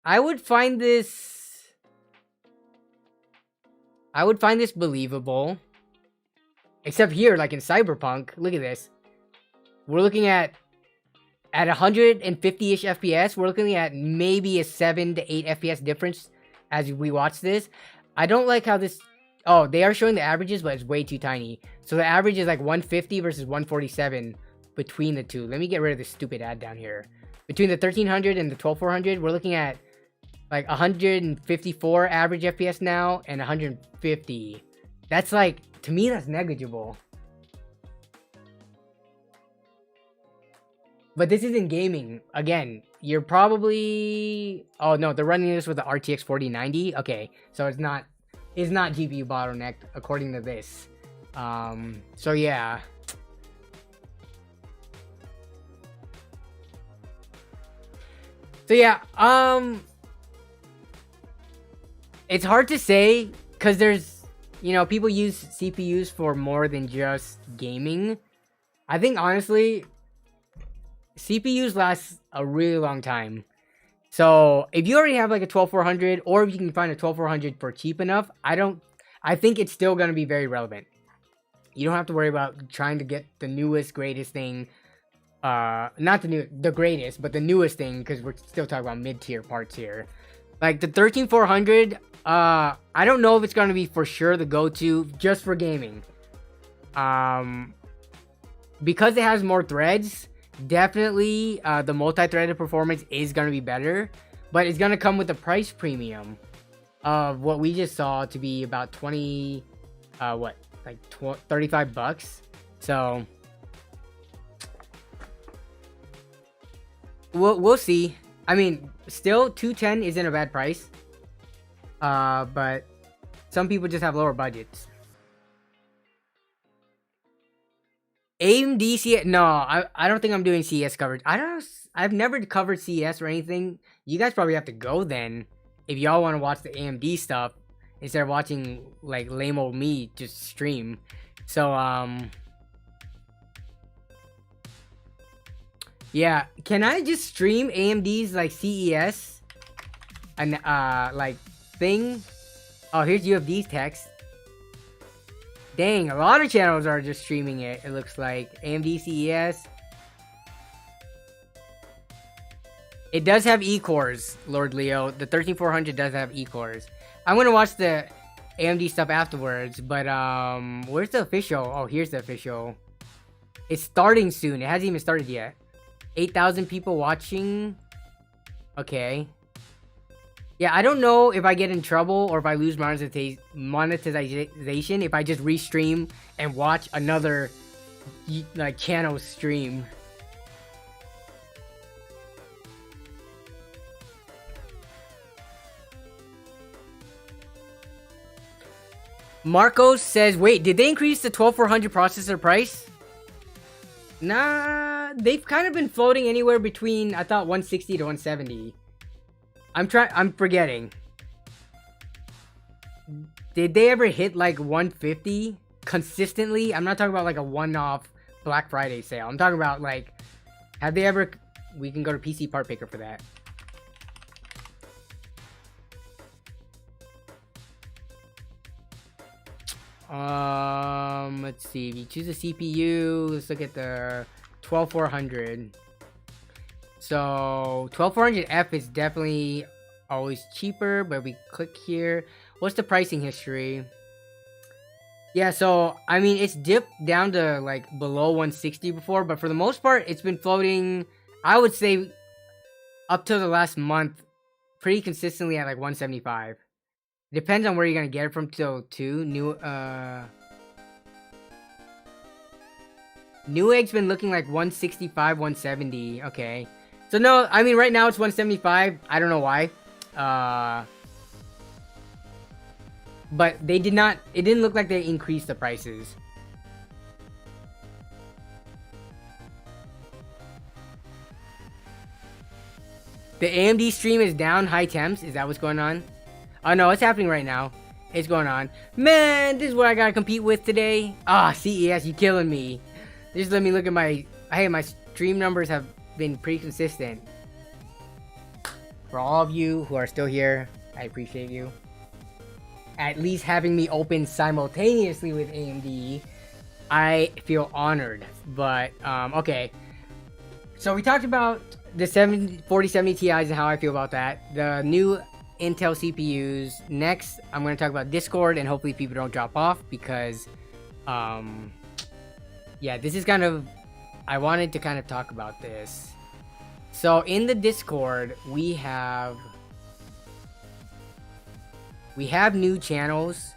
would find this believable. Except here, like in Cyberpunk, look at this. We're looking at 150-ish FPS, we're looking at maybe a 7 to 8 FPS difference as we watch this. I don't like how this... Oh, they are showing the averages, but it's way too tiny. So the average is like 150 versus 147 between the two. Let me get rid of this stupid ad down here. Between the 1300 and the 12400, we're looking at like 154 average FPS now and 150. That's like, to me, that's negligible. But this isn't gaming. Again, you're probably... Oh, no, they're running this with the RTX 4090. Okay, so it's not GPU bottlenecked, according to this. So, yeah. So, yeah, it's hard to say, because there's, you know, people use CPUs for more than just gaming. I think, honestly... CPUs last a really long time. So if you already have like a 12400, or if you can find a 12400 for cheap enough, I think it's still going to be very relevant. You don't have to worry about trying to get the newest, greatest thing. Not the greatest, but the newest thing, because we're still talking about mid-tier parts here. Like the 13400, I don't know if it's going to be for sure the go-to just for gaming. Because it has more threads, definitely the multi-threaded performance is going to be better, but it's going to come with a price premium of what we just saw to be about 35 bucks. So we'll see. I mean, still 210 isn't a bad price, but some people just have lower budgets. AMD CS, no, I don't think I'm doing CS coverage. I've never covered CS or anything. You guys probably have to go then if y'all want to watch the AMD stuff instead of watching like lame old me just stream. So yeah, can I just stream AMD's like CES and like thing? Oh, here's UFD's text. Dang, a lot of channels are just streaming it. It looks like AMD CES. It does have E-cores, Lord Leo. The 13400 does have E-cores. I'm gonna watch the AMD stuff afterwards, but where's the official? Oh, here's the official. It's starting soon. It hasn't even started yet. 8,000 people watching. Okay. Yeah, I don't know if I get in trouble or if I lose monetization if I just restream and watch another like channel stream. Marcos says, wait, did they increase the 12400 processor price? Nah, they've kind of been floating anywhere between, I thought, 160 to 170. I'm forgetting. Did they ever hit like 150 consistently? I'm not talking about like a one-off Black Friday sale. I'm talking about like, have they ever... We can go to PCPartPicker for that. Let's see. If you choose a CPU, let's look at the 12400. So 12400F is definitely always cheaper, but we click here. What's the pricing history? Yeah, so I mean it's dipped down to like below 160 before, but for the most part it's been floating, I would say, up to the last month pretty consistently at like 175. Depends on where you're gonna get it from too. Newegg's been looking like 165, 170. Okay. So no, I mean right now it's 175. I don't know why. But they did not, it didn't look like they increased the prices. The AMD stream is down high temps. Is that what's going on? Oh no, it's happening right now. It's going on. Man, this is what I gotta compete with today. CES, you killing me. Just let me look at my... Hey, my stream numbers have been pretty consistent. For all of you who are still here, I appreciate you. At least having me open simultaneously with AMD, I feel honored. But, okay. So we talked about the 4070 Ti's and how I feel about that. The new Intel CPUs. Next, I'm going to talk about Discord, and hopefully people don't drop off because, yeah, this is kind of... I wanted to kind of talk about this. So in the Discord, we have new channels,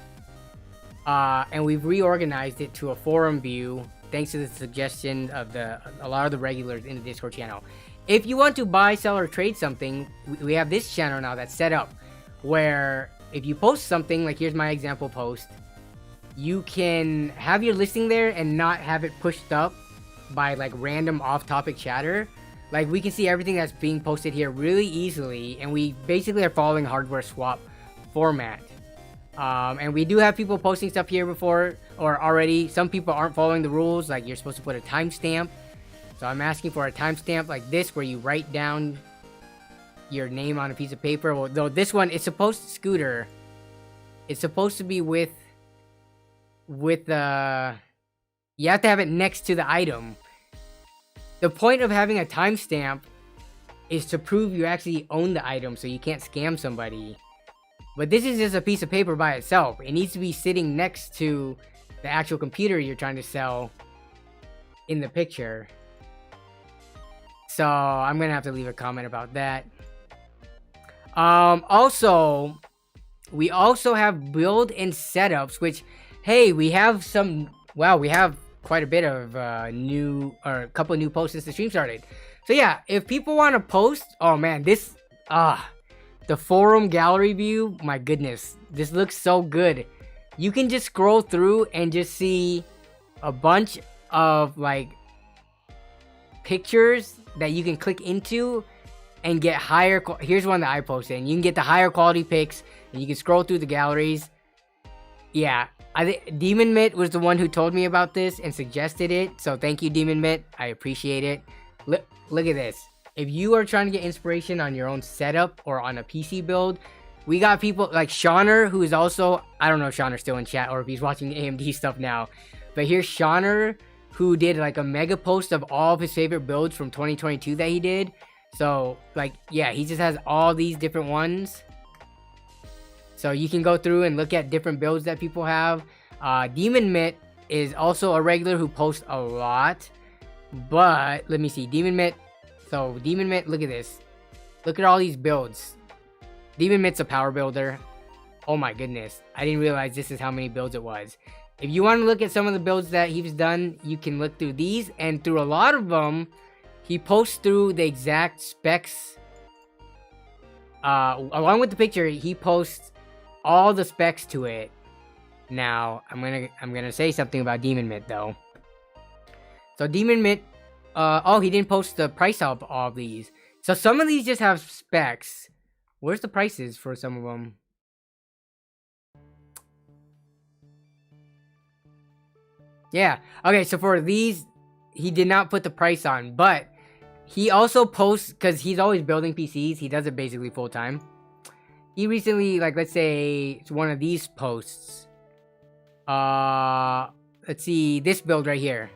and we've reorganized it to a forum view thanks to the suggestion of a lot of the regulars in the Discord channel. If you want to buy, sell, or trade something, we have this channel now that's set up where if you post something, like here's my example post, you can have your listing there and not have it pushed up by like random off-topic chatter. Like we can see everything that's being posted here really easily, and we basically are following hardware swap format. And we do have people posting stuff here before or already. Some people aren't following the rules, like you're supposed to put a timestamp. So I'm asking for a timestamp like this where you write down your name on a piece of paper. Well, though this one, it's supposed to Scooter. It's supposed to be with the... You have to have it next to the item. The point of having a timestamp is to prove you actually own the item so you can't scam somebody. But this is just a piece of paper by itself. It needs to be sitting next to the actual computer you're trying to sell in the picture. So I'm gonna have to leave a comment about that. Also, we also have build and setups, which, hey, we have some... Wow, we have quite a bit of a couple of new posts since the stream started. So yeah, if people want to post, oh man, this the forum gallery view, my goodness, this looks so good. You can just scroll through and just see a bunch of like pictures that you can click into and get higher. Here's one that I posted, and you can get the higher quality pics, and you can scroll through the galleries. Yeah, I think Demon Mitt was the one who told me about this and suggested it. So thank you, Demon Mitt. I appreciate it. Look at this. If you are trying to get inspiration on your own setup or on a PC build, we got people like Shauner, who is also... I don't know if Shauner's still in chat or if he's watching AMD stuff now. But here's Shauner, who did like a mega post of all of his favorite builds from 2022 that he did. So, like, yeah, he just has all these different ones. So you can go through and look at different builds that people have. Demon Mitt is also a regular who posts a lot. But, let me see. Demon Mitt. So, Demon Mitt, look at this. Look at all these builds. Demon Mitt's a power builder. Oh my goodness. I didn't realize this is how many builds it was. If you want to look at some of the builds that he's done, you can look through these. And through a lot of them, he posts through the exact specs. Along with the picture, he posts all the specs to it. Now, I'm gonna say something about Demon Mitt though. So Demon Mitt, oh, he didn't post the price of all of these. So some of these just have specs. Where's the prices for some of them? Yeah. Okay, so for these, he did not put the price on, but he also posts, because he's always building PCs. He does it basically full time. He recently, like, let's say it's one of these posts. Let's see, this build right here.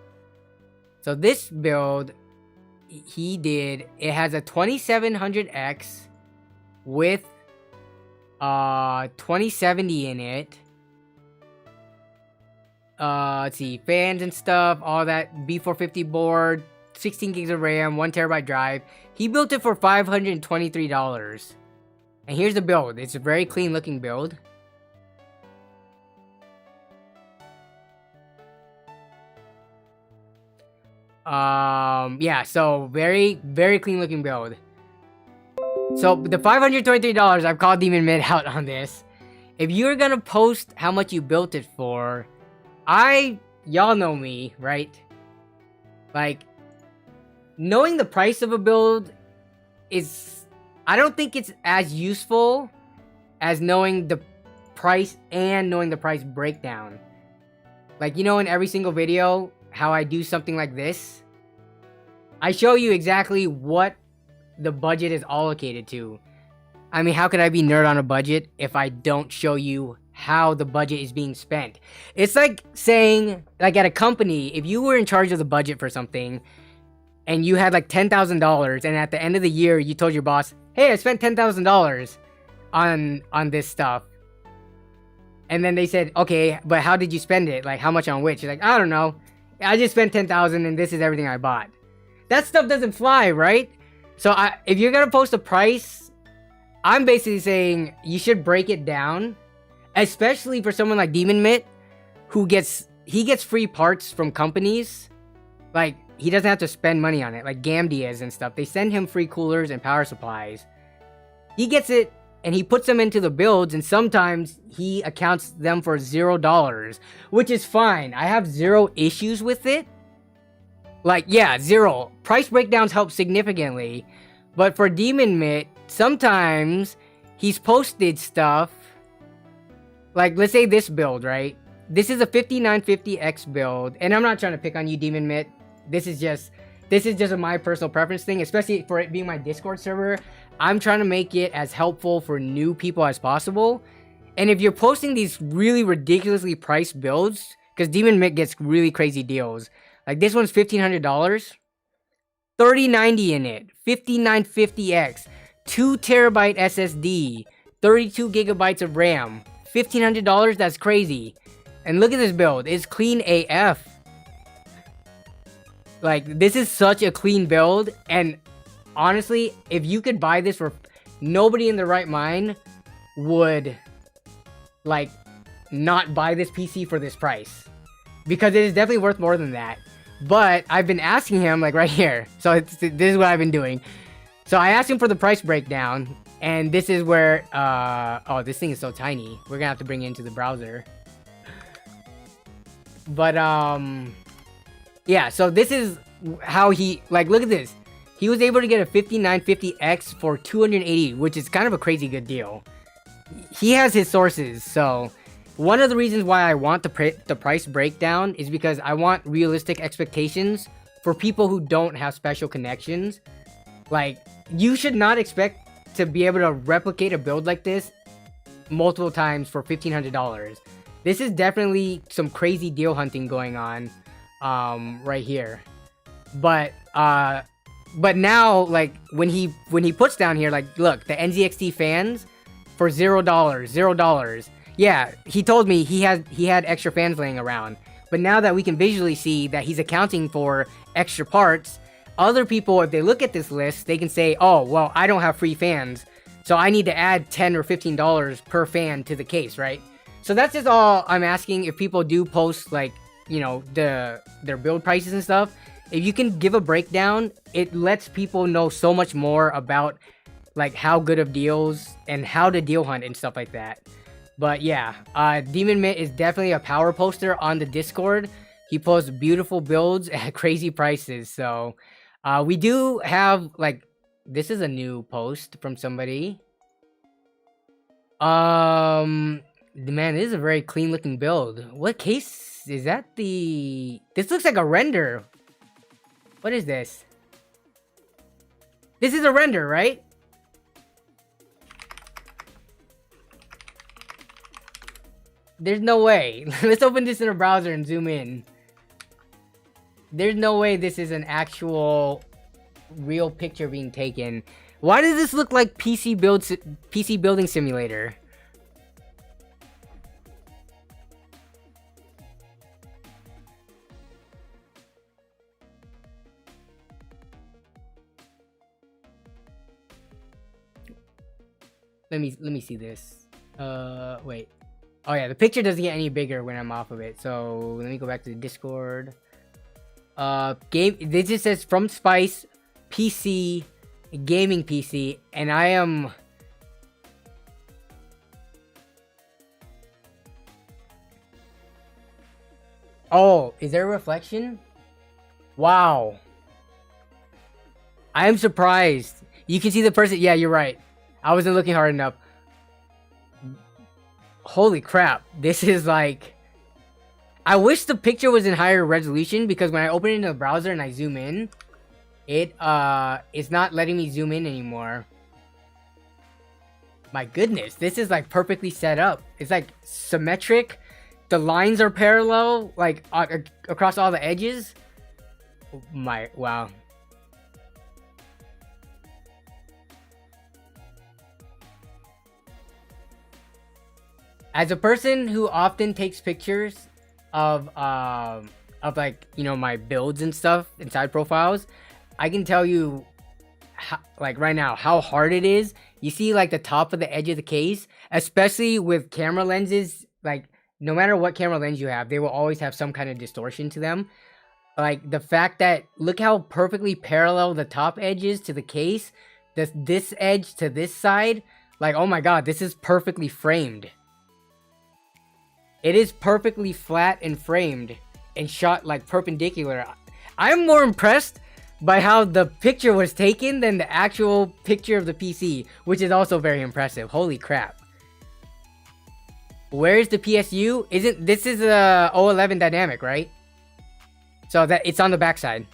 So this build he did, it has a 2700X with 2070 in it. Let's see, fans and stuff, all that, B450 board, 16 gigs of RAM, 1TB drive. He built it for $523. And here's the build. It's a very clean looking build. Yeah, so very, very clean looking build. So the $523, I've called Demon Mid out on this. If you're gonna post how much you built it for, y'all know me, right? Like, knowing the price of a build is, I don't think it's as useful as knowing the price and knowing the price breakdown. Like, you know, in every single video, how I do something like this, I show you exactly what the budget is allocated to. I mean, how could I be nerd on a budget if I don't show you how the budget is being spent? It's like saying, like at a company, if you were in charge of the budget for something and you had like $10,000 and at the end of the year you told your boss, hey, I spent $10,000 on this stuff. And then they said, okay, but how did you spend it? Like, how much on which? You're like, I don't know. I just spent $10,000 and this is everything I bought. That stuff doesn't fly, right? So if you're going to post a price, I'm basically saying you should break it down, especially for someone like Demon Mitt, who gets free parts from companies. Like, he doesn't have to spend money on it, like Gamdias and stuff. They send him free coolers and power supplies. He gets it, and he puts them into the builds, and sometimes he accounts them for $0, which is fine. I have zero issues with it. Like, yeah, zero. Price breakdowns help significantly. But for Demon Mitt, sometimes he's posted stuff. Like, let's say this build, right? This is a 5950X build, and I'm not trying to pick on you, Demon Mitt. This is just my personal preference thing, especially for it being my Discord server. I'm trying to make it as helpful for new people as possible. And if you're posting these really ridiculously priced builds, because Demon Mitt gets really crazy deals. Like this one's $1,500. 3090 in it. 5950X. 2 terabyte SSD. 32 gigabytes of RAM. $1,500, that's crazy. And look at this build. It's clean AF. Like, this is such a clean build. And honestly, if you could buy this for... Nobody in their right mind would, like, not buy this PC for this price. Because it is definitely worth more than that. But I've been asking him, like, right here. So this is what I've been doing. So I asked him for the price breakdown. And this is where... oh, this thing is so tiny. We're gonna have to bring it into the browser. But, yeah, so this is how he... Like, look at this. He was able to get a 5950X for $280, which is kind of a crazy good deal. He has his sources, so... One of the reasons why I want the price breakdown is because I want realistic expectations for people who don't have special connections. Like, you should not expect to be able to replicate a build like this multiple times for $1,500. This is definitely some crazy deal hunting going on right here. But now, like, when he puts down here, like, look, the NZXT fans for $0. Yeah, he told me he had extra fans laying around. But now that we can visually see that he's accounting for extra parts, other people, if they look at this list, they can say, oh, well, I don't have free fans, so I need to add $10 or $15 per fan to the case, right? So that's just all I'm asking. If people do post, like, you know, their build prices and stuff, if you can give a breakdown, it lets people know so much more about, like, how good of deals and how to deal hunt and stuff like that. But yeah, Demon Mitt is definitely a power poster on the Discord. He posts beautiful builds at crazy prices. So we do have, like, this is a new post from somebody. Man, this is a very clean looking build. What case is that? This looks like a render. What is this? This is a render, right? There's no way. Let's open this in a browser and zoom in. There's no way this is an actual real picture being taken. Why does this look like PC building simulator? Let me see this. Wait. Oh yeah, the picture doesn't get any bigger when I'm off of it. So let me go back to the Discord. This just says from Spice PC gaming PC, and I am. Oh, is there a reflection? Wow. I am surprised. You can see the person. Yeah, you're right. I wasn't looking hard enough. Holy crap. This is like... I wish the picture was in higher resolution, because when I open it in the browser and I zoom in, it's not letting me zoom in anymore. My goodness, this is like perfectly set up. It's like symmetric. The lines are parallel, like across all the edges. Wow. As a person who often takes pictures of like, you know, my builds and stuff inside profiles, I can tell you like right now how hard it is. You see like the top of the edge of the case, especially with camera lenses, like no matter what camera lens you have, they will always have some kind of distortion to them. Like the fact that look how perfectly parallel the top edge is to the case, this edge to this side, like oh my god, this is perfectly framed. It is perfectly flat and framed and shot like perpendicular. I'm more impressed by how the picture was taken than the actual picture of the PC, which is also very impressive. Holy crap. Where's the PSU? This is a 011 dynamic, right? So that it's on the backside.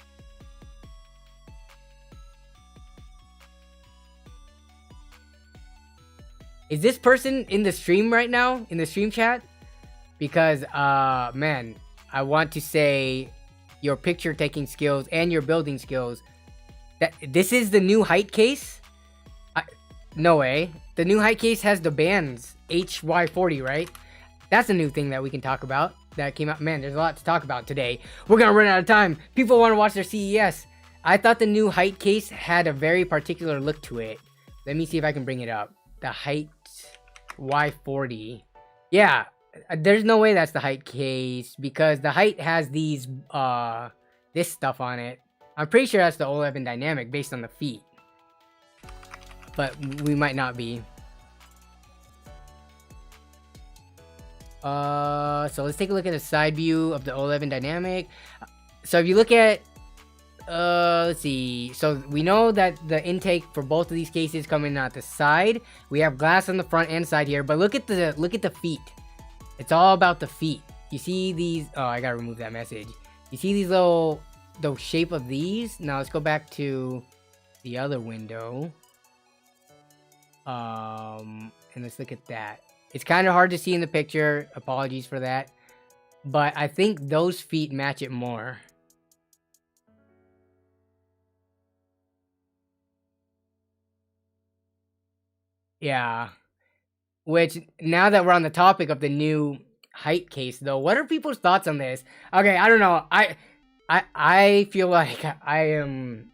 Is this person in the stream right now? In the stream chat? Because, man, I want to say your picture taking skills and your building skills. This is the new Hyte case? No way. The new Hyte case has the bands HY40, right? That's a new thing that we can talk about that came out. Man, there's a lot to talk about today. We're gonna run out of time. People want to watch their CES. I thought the new Hyte case had a very particular look to it. Let me see if I can bring it up. The Hyte Y40. Yeah. There's no way that's the Hyte case, because the Hyte has these this stuff on it. I'm pretty sure that's the 011 dynamic based on the feet, but we might not be. So let's take a look at the side view of the 011 dynamic. So if you look at let's see, so we know that the intake for both of these cases coming out the side. We have glass on the front and side here, but look at the feet. It's all about the feet. You see these... Oh, I gotta remove that message. You see these little... The shape of these? Now let's go back to the other window. And let's look at that. It's kind of hard to see in the picture. Apologies for that. But I think those feet match it more. Yeah. Which, now that we're on the topic of the new Hyte case, though, what are people's thoughts on this? Okay, I don't know. I feel like I am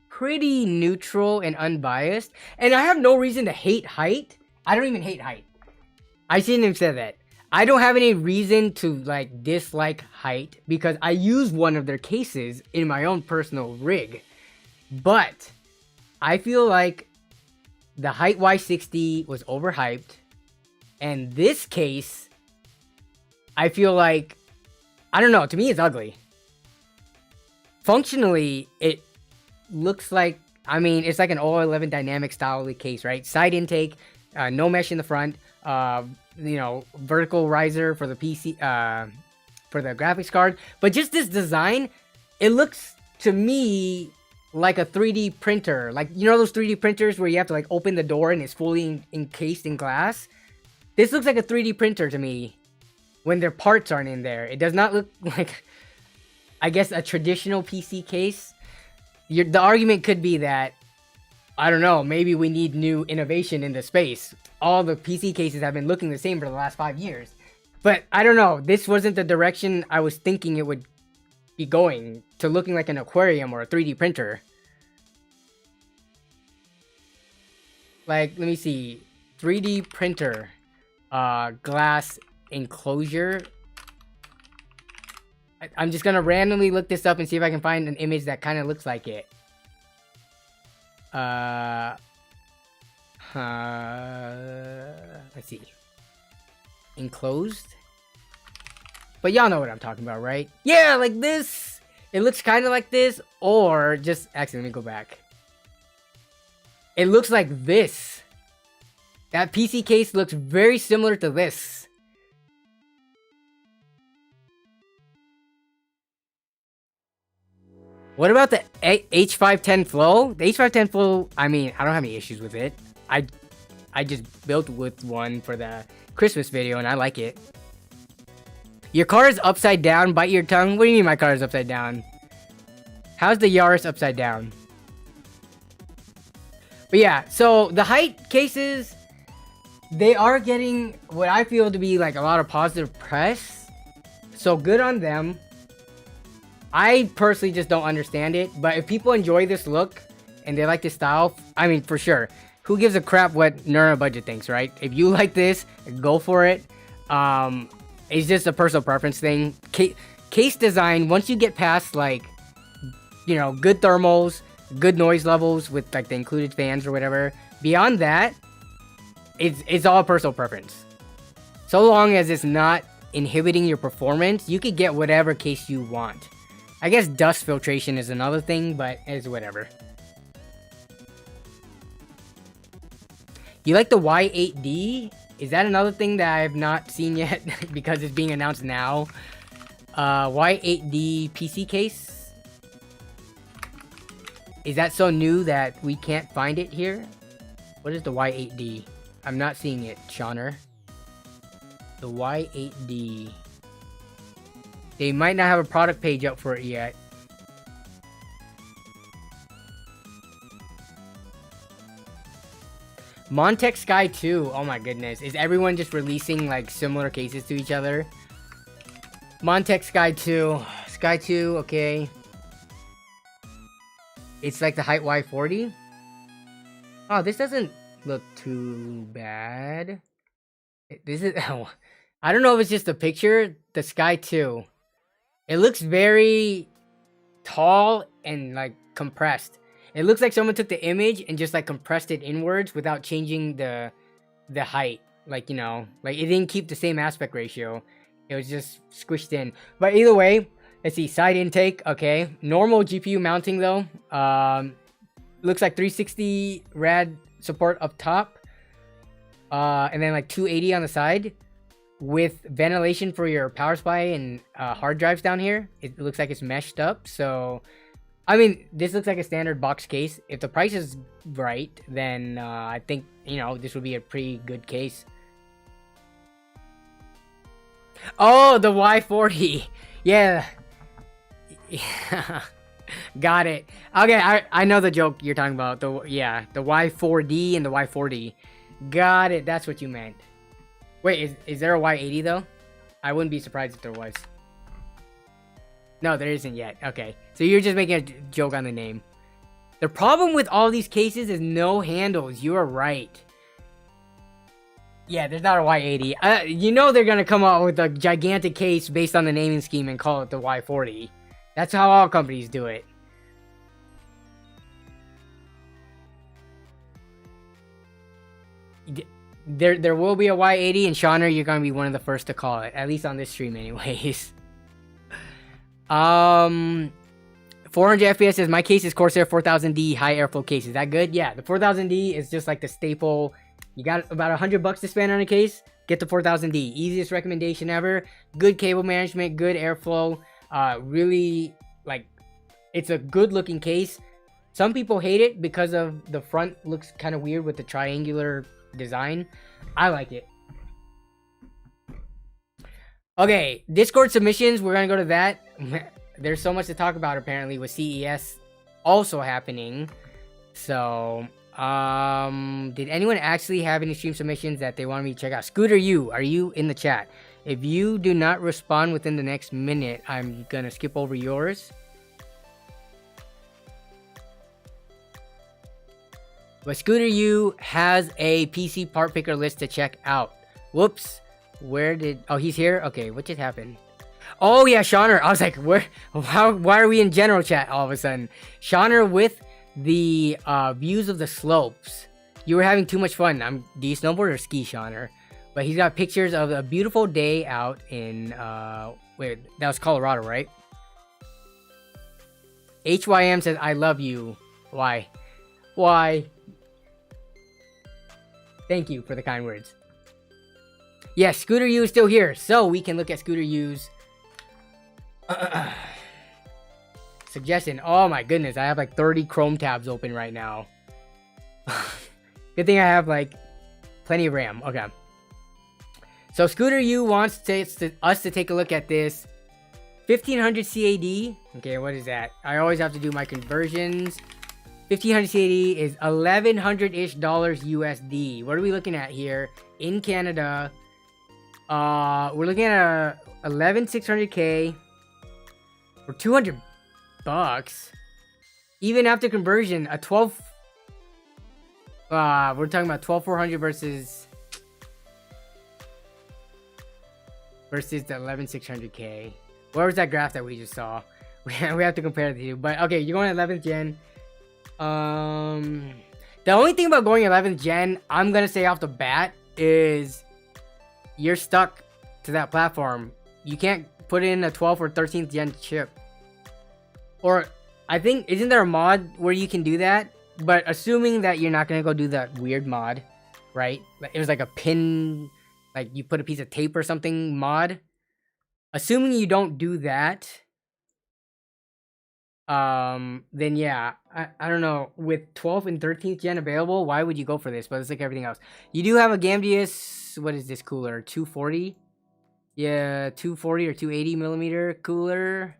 pretty neutral and unbiased, and I have no reason to hate Hyte. I don't even hate Hyte. I shouldn't have said that. I don't have any reason to like dislike Hyte because I use one of their cases in my own personal rig. But I feel like the Hyte Y60 was overhyped, and this case, I feel like, I don't know, to me it's ugly. Functionally, it looks like, I mean, it's like an 011 dynamic style case, right? Side intake, no mesh in the front, you know, vertical riser for the PC, for the graphics card. But just this design, it looks to me like a 3D printer. Like, you know those 3D printers where you have to like open the door and it's fully encased in glass? This looks like a 3D printer to me when their parts aren't in there. It does not look like, I guess, a traditional PC case. The argument could be that, I don't know, maybe we need new innovation in the space. All the PC cases have been looking the same for the last 5 years. But I don't know, this wasn't the direction I was thinking it would be going, to looking like an aquarium or a 3D printer. Like, let me see. 3D printer. Glass enclosure. I'm just gonna randomly look this up and see if I can find an image that kind of looks like it. Let's see. Enclosed. But y'all know what I'm talking about, right? Yeah, like this. It looks kind of like this, or just... Actually, let me go back. It looks like this. That PC case looks very similar to this. What about the H510 Flow? The H510 Flow, I mean, I don't have any issues with it. I just built with one for the Christmas video and I like it. Your car is upside down, bite your tongue. What do you mean my car is upside down? How's the Aorus upside down? But yeah, so the Hyte cases, they are getting what I feel to be like a lot of positive press. So good on them. I personally just don't understand it, but if people enjoy this look and they like this style, I mean, for sure. Who gives a crap what Nerd Budget thinks, right? If you like this, go for it. It's just a personal preference thing. Case design, once you get past, like, you know, good thermals, good noise levels with, like, the included fans or whatever, beyond that, it's all personal preference. So long as it's not inhibiting your performance, you could get whatever case you want. I guess dust filtration is another thing, but it's whatever. You like the Y8D? Is that another thing that I have not seen yet because it's being announced now? Y8D PC case? Is that so new that we can't find it here? What is the Y8D? I'm not seeing it, Shauner. The Y8D. They might not have a product page up for it yet. Montech Sky 2. Oh my goodness. Is everyone just releasing like similar cases to each other? Montech Sky 2. Sky 2, okay. It's like the Hyte Y40. Oh, this doesn't look too bad. This is... Oh, I don't know if it's just a picture. The Sky 2. It looks very tall and like compressed. It looks like someone took the image and just like compressed it inwards without changing the height. Like, you know, like it didn't keep the same aspect ratio. It was just squished in. But either way, let's see, side intake, okay. Normal GPU mounting though. Looks like 360 rad support up top. And then like 280 on the side. With ventilation for your power supply and hard drives down here. It looks like it's meshed up. So, I mean, this looks like a standard box case. If the price is right, then I think, you know, this would be a pretty good case. Oh, the Y40. Yeah. Got it. Okay, I know the joke you're talking about. The Y4D and the Y40. Got it. That's what you meant. Wait, is there a Y80 though? I wouldn't be surprised if there was. No, there isn't yet. Okay, so you're just making a joke on the name. The problem with all these cases is no handles. You are right. Yeah, there's not a Y80. You know they're gonna come out with a gigantic case based on the naming scheme and call it the Y40. That's how all companies do it. There will be a Y80, and Shauner, you're gonna be one of the first to call it, at least on this stream, anyways. 400 FPS says my case is Corsair 4000D high airflow case. Is that good? Yeah, the 4000D is just like the staple. You got about $100 to spend on a case. Get the 4000D. Easiest recommendation ever. Good cable management, good airflow. Really, like, it's a good looking case. Some people hate it because of the front looks kind of weird with the triangular design. I like it. Okay, Discord submissions, we're gonna go to that. There's so much to talk about apparently with CES also happening. So, did anyone actually have any stream submissions that they wanted me to check out? Scooter, are you in the chat? If you do not respond within the next minute, I'm gonna skip over yours. But Scooter has a PC part picker list to check out. Whoops. Oh, he's here? Okay, what just happened? Oh, yeah, Shauner. I was like, why are we in general chat all of a sudden? Shauner with the views of the slopes. You were having too much fun. Do you snowboard or ski, Shauner? But he's got pictures of a beautiful day out in, wait, that was Colorado, right? HYM says, I love you. Why? Why? Thank you for the kind words. Yes, Scooter U is still here, so we can look at Scooter U's suggestion. Oh my goodness, I have like 30 Chrome tabs open right now. Good thing I have like plenty of RAM. Okay. So Scooter U wants us to take a look at this 1500 CAD. Okay, what is that? I always have to do my conversions. 1500 CAD is $1,100-ish USD. What are we looking at here in Canada? We're looking at a 11600K for 200 bucks. Even after conversion, a 12. We're talking about 12400 versus the 11600K. Where was that graph that we just saw? We have to compare the two. But okay, you're going 11th gen. The only thing about going 11th gen, I'm gonna say off the bat, is you're stuck to that platform. You can't put in a 12th or 13th gen chip. Or I think, isn't there a mod where you can do that? But assuming that you're not gonna go do that weird mod, right? It was like a pin, like you put a piece of tape or something mod. Assuming you don't do that, then yeah, I don't know. With 12th and 13th gen available, why would you go for this? But it's like everything else. You do have a Gambius, what is this cooler? 240? Yeah, 240 or 280 millimeter cooler.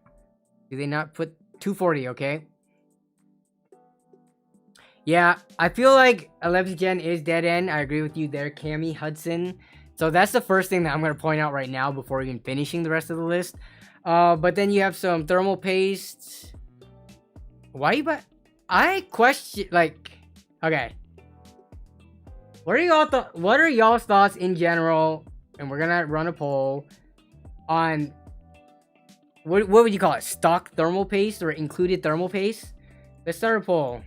Do they not put 240? Okay. Yeah, I feel like 11th gen is dead end. I agree with you there, Cammy Hudson. So that's the first thing that I'm going to point out right now before even finishing the rest of the list. But then you have some thermal paste. Why you buy? I question, like, okay. What are y'all's thoughts in general? And we're going to run a poll on, what would you call it? Stock thermal paste or included thermal paste? Let's start a poll.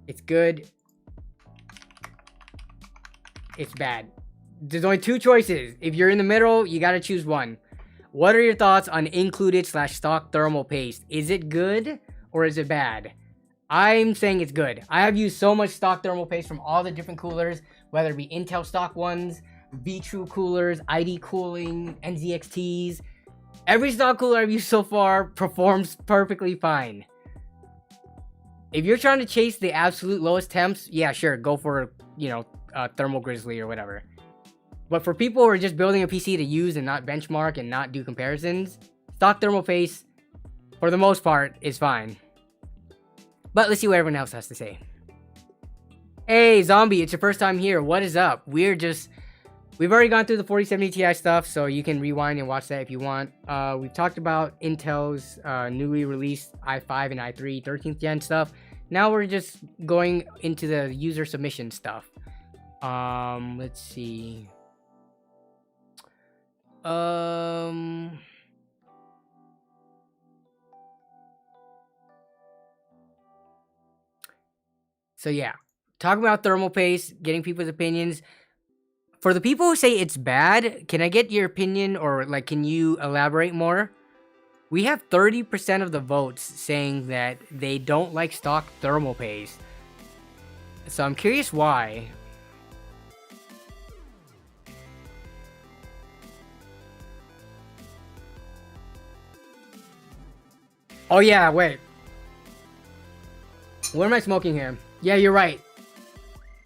It's good. It's bad. There's only two choices. If you're in the middle, you gotta choose one. What are your thoughts on included/stock thermal paste? Is it good or is it bad? I'm saying it's good. I have used so much stock thermal paste from all the different coolers, whether it be Intel stock ones, Vetroo coolers, ID cooling, NZXTs. Every stock cooler I've used so far performs perfectly fine. If you're trying to chase the absolute lowest temps, yeah, sure, go for, you know, Thermal Grizzly or whatever. But for people who are just building a PC to use and not benchmark and not do comparisons, stock thermal paste, for the most part, is fine. But let's see what everyone else has to say. Hey, Zombie, it's your first time here. What is up? We've already gone through the 4070 Ti stuff, so you can rewind and watch that if you want. We've talked about Intel's newly released i5 and i3 13th gen stuff. Now we're just going into the user submission stuff. Let's see. So yeah, talking about thermal paste, getting people's opinions. For the people who say it's bad, can I get your opinion, or like, can you elaborate more? We have 30% of the votes saying that they don't like stock thermal paste. So I'm curious why. Oh yeah, wait. What am I smoking here? Yeah, you're right.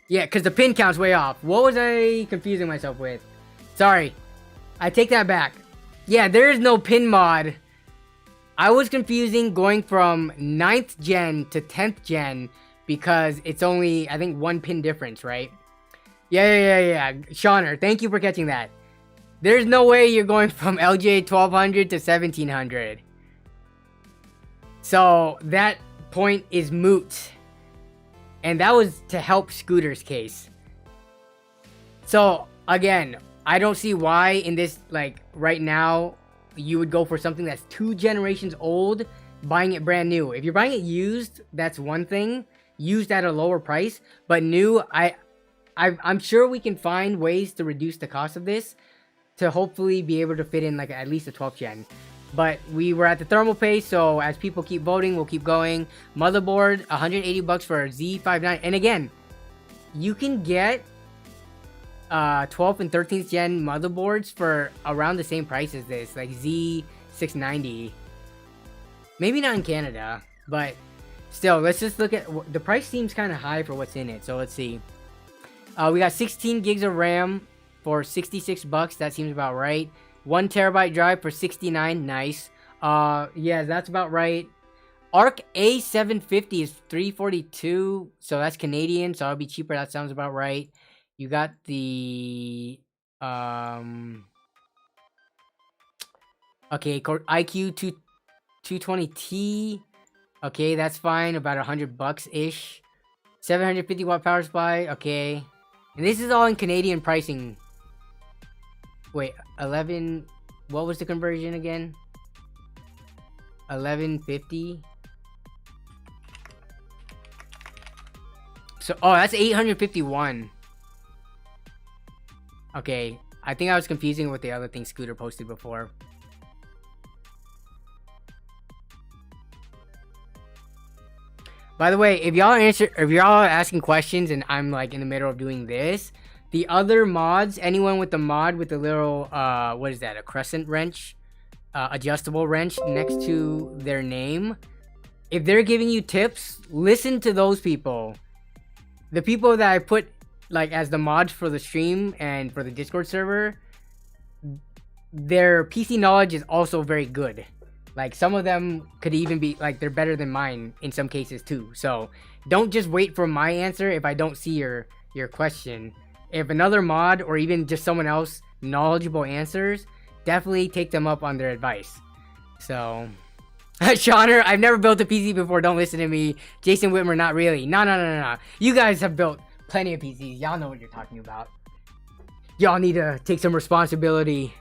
Yeah, because the pin count's way off. What was I confusing myself with? Sorry. I take that back. Yeah, there is no pin mod. I was confusing going from 9th gen to 10th gen because it's only, I think, one pin difference, right? Yeah. Shauner, thank you for catching that. There's no way you're going from LGA 1200 to 1700. So that point is moot. And that was to help Scooter's case. So, again, I don't see why in this, like, right now, you would go for something that's 2 generations old, buying it brand new. If you're buying it used, that's one thing. Used at a lower price. But new, I'm sure we can find ways to reduce the cost of this to hopefully be able to fit in like at least a 12th gen. But we were at the thermal pace, so as people keep voting, we'll keep going. Motherboard, 180 bucks for a Z59. And again, you can get 12th and 13th gen motherboards for around the same price as this, like Z690. Maybe not in Canada, but still, let's just look at the price. Seems kind of high for what's in it, so let's see. We got 16 gigs of RAM for 66 bucks. That seems about right. 1 terabyte drive for 69. Nice. Yeah, that's about right. Arc A750 is 342, so that's Canadian, so it'll be cheaper. That sounds about right. You got the okay, IQ 220T. Okay, that's fine. About 100 bucks ish. 750 watt power supply. Okay, and this is all in Canadian pricing. Wait, 11. What was the conversion again? 1150. So, oh, that's 851. Okay, I think I was confusing with the other thing Scooter posted before. By the way, if y'all are asking questions and I'm like in the middle of doing this, the other mods, anyone with the mod with the little what is that? A crescent wrench, adjustable wrench next to their name. If they're giving you tips, listen to those people. The people that I put like as the mods for the stream and for the Discord server, their PC knowledge is also very good. Like some of them could even be like they're better than mine in some cases too. So don't just wait for my answer if I don't see your question. If another mod or even just someone else knowledgeable answers, definitely take them up on their advice. So Shauner, I've never built a PC before. Don't listen to me. Jason Whitmer, not really. No. You guys have built plenty of PCs. Y'all know what you're talking about. Y'all need to take some responsibility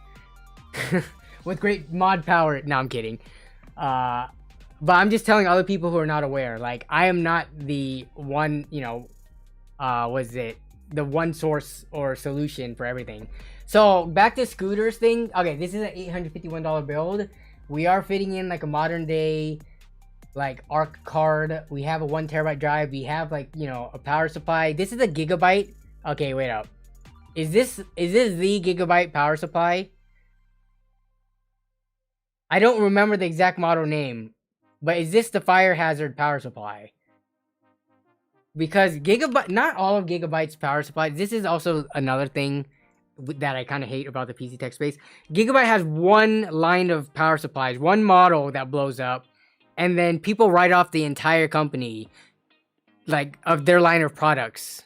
with great mod power. No, I'm kidding. But I'm just telling other people who are not aware. Like, I am not the one, you know, the one source or solution for everything. So back to Scooter's thing. Okay, this is an $851 build. We are fitting in like a modern day like ARC card. We have a 1 terabyte drive. We have like, you know, a power supply. This is a gigabyte. Okay, wait up. Is this the gigabyte power supply? I don't remember the exact model name, but is this the fire hazard power supply? Because not all of Gigabyte's power supplies. This is also another thing that I kind of hate about the PC tech space. Gigabyte has one line of power supplies, one model that blows up, and then people write off the entire company, like, of their line of products.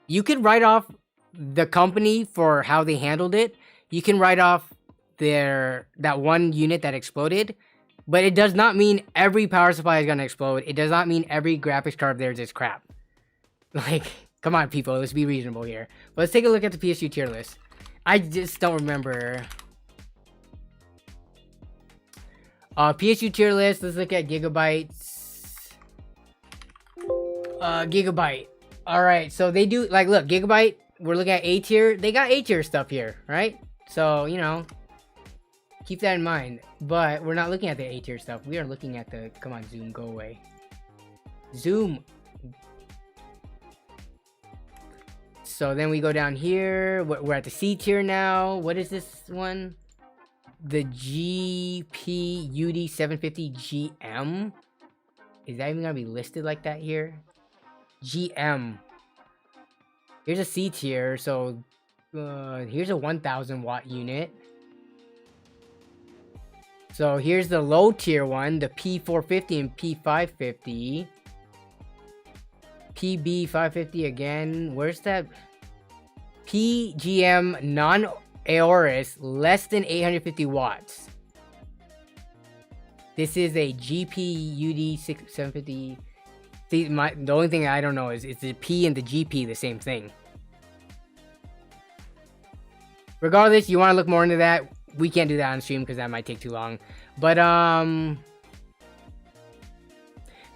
You could write off the company for how they handled it. You can write off that one unit that exploded, but it does not mean every power supply is gonna explode. It does not mean every graphics card of theirs is crap. Like, come on, people, let's be reasonable here. But let's take a look at the PSU tier list. I just don't remember. PSU tier list, let's look at Gigabytes. Gigabyte. Alright, so they do, like, look, Gigabyte, we're looking at A tier. They got A tier stuff here, right? So, you know, keep that in mind. But we're not looking at the A tier stuff. We are looking at the, come on, Zoom, go away. Zoom. So then we go down here. We're at the C tier now. What is this one? The GPUD750GM. Is that even gonna be listed like that here? GM. Here's a C tier. So here's a 1000 watt unit. So here's the low tier one, the P450 and P550. PB550 again. Where's that? PGM non-Aorus, less than 850 watts. This is a GPUD750. See, the only thing I don't know is the P and the GP the same thing. Regardless, you want to look more into that, we can't do that on stream because that might take too long. But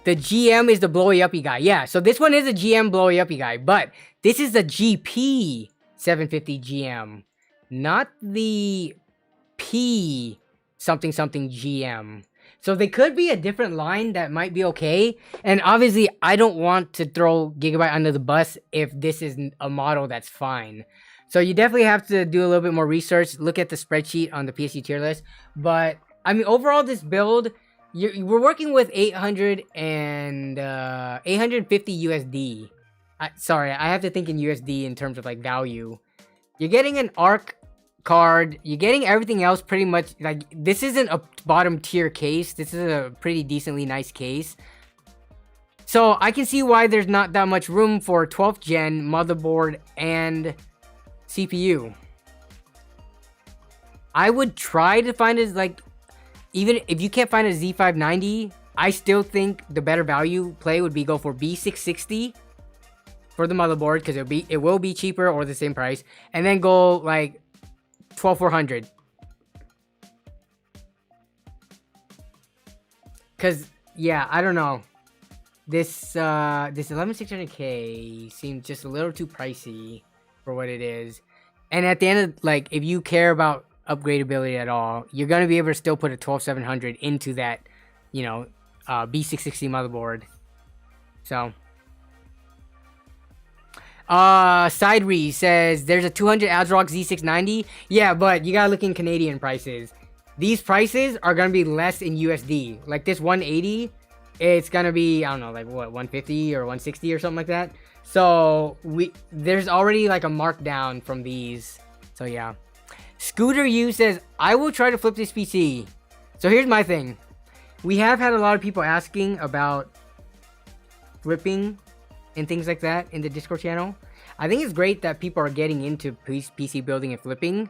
the GM is the blowy uppy guy. Yeah, so this one is a GM blowy uppy guy, but this is the GP 750 GM, not the P something something GM. So they could be a different line that might be okay. And obviously, I don't want to throw Gigabyte under the bus if this is a model that's fine. So you definitely have to do a little bit more research. Look at the spreadsheet on the PSU tier list. But I mean, overall, this build, we're working with 850 USD. Sorry, I have to think in USD in terms of like value. You're getting an ARC card. You're getting everything else pretty much. Like, this isn't a bottom tier case. This is a pretty decently nice case. So I can see why there's not that much room for 12th gen motherboard and CPU. I would try to find it, like, even if you can't find a Z590, I still think the better value play would be go for B660 for the motherboard, because it will be cheaper or the same price, and then go like 12400. Because yeah, I don't know, this 11600K seems just a little too pricey for what it is. And at the end of, like, if you care about upgradability at all, you're gonna be able to still put a 12700 into that, you know, B660 motherboard. So Sideri says there's a 200 ASRock Z690. Yeah, but you gotta look in Canadian prices. These prices are gonna be less in USD. Like this 180, it's gonna be, I don't know, like what, 150 or 160 or something like that. So there's already like a markdown from these. So yeah. Scooter U says, I will try to flip this PC. So here's my thing. We have had a lot of people asking about flipping and things like that in the Discord channel. I think it's great that people are getting into PC building and flipping,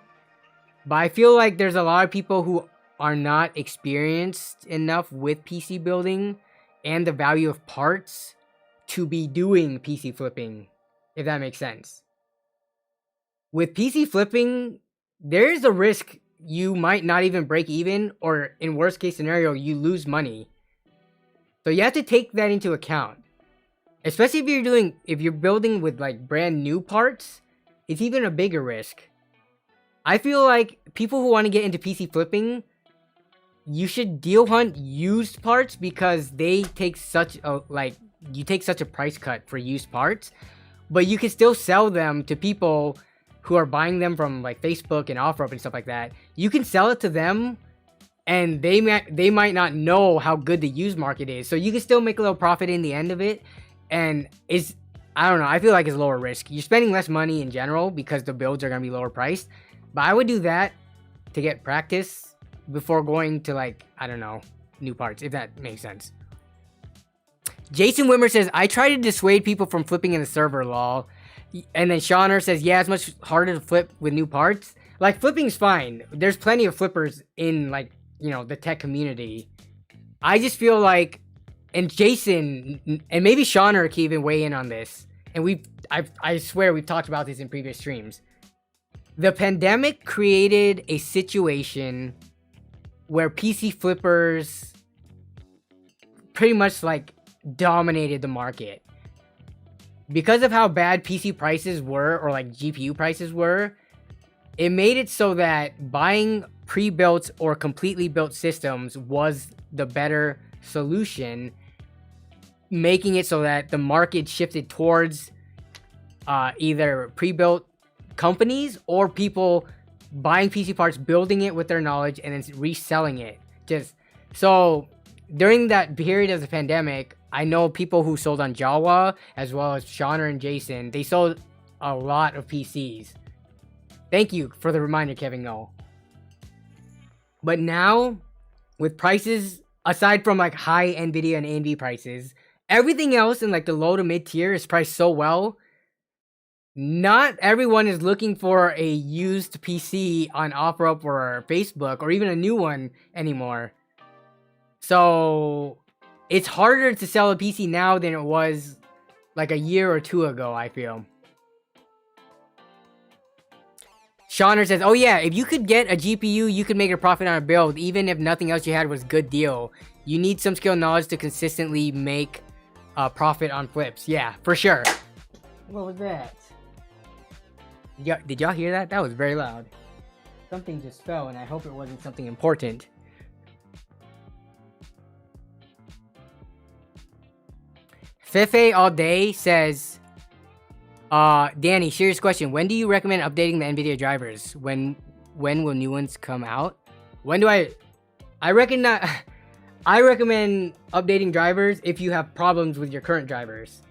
but I feel like there's a lot of people who are not experienced enough with PC building and the value of parts to be doing PC flipping, if that makes sense. With PC flipping, there is a risk you might not even break even, or in worst case scenario, you lose money. So you have to take that into account. Especially if you're building with like brand new parts, it's even a bigger risk. I feel like people who want to get into PC flipping, you should deal hunt used parts, because they take such a, like, you take such a price cut for used parts, but you can still sell them to people who are buying them from like Facebook and OfferUp and stuff like that. You can sell it to them, and they might not know how good the used market is. So you can still make a little profit in the end of it. And I don't know, I feel like it's lower risk. You're spending less money in general because the builds are going to be lower priced. But I would do that to get practice before going to, like, I don't know, new parts, if that makes sense. Jason Wimmer says, I try to dissuade people from flipping in the server, lol. And then Shauner says, yeah, it's much harder to flip with new parts. Like, flipping's fine. There's plenty of flippers in, like, you know, the tech community. I just feel like, and Jason, and maybe Shauner can even weigh in on this, and I swear we've talked about this in previous streams. The pandemic created a situation where PC flippers pretty much like dominated the market. Because of how bad PC prices were, or like GPU prices were, it made it so that buying pre-built or completely built systems was the better solution, making it so that the market shifted towards either pre-built companies or people buying PC parts, building it with their knowledge, and then reselling it. Just so during that period of the pandemic, I know people who sold on Jawa, as well as Shauner and Jason. They sold a lot of PCs. Thank you for the reminder, Kevin No. But now, with prices, aside from like high NVIDIA and AMD prices, everything else in like the low to mid tier is priced so well. Not everyone is looking for a used PC on OfferUp or Facebook, or even a new one anymore. So it's harder to sell a PC now than it was like a year or two ago, I feel. Shauner says, oh yeah, if you could get a GPU, you could make a profit on a build, even if nothing else you had was good deal. You need some skill and knowledge to consistently make a profit on flips. Yeah, for sure. What was that? Did y'all hear that? That was very loud. Something just fell, and I hope it wasn't something important. Fefe all day says, Danny, serious question. When do you recommend updating the NVIDIA drivers? When will new ones come out? When do I recommend updating drivers if you have problems with your current drivers.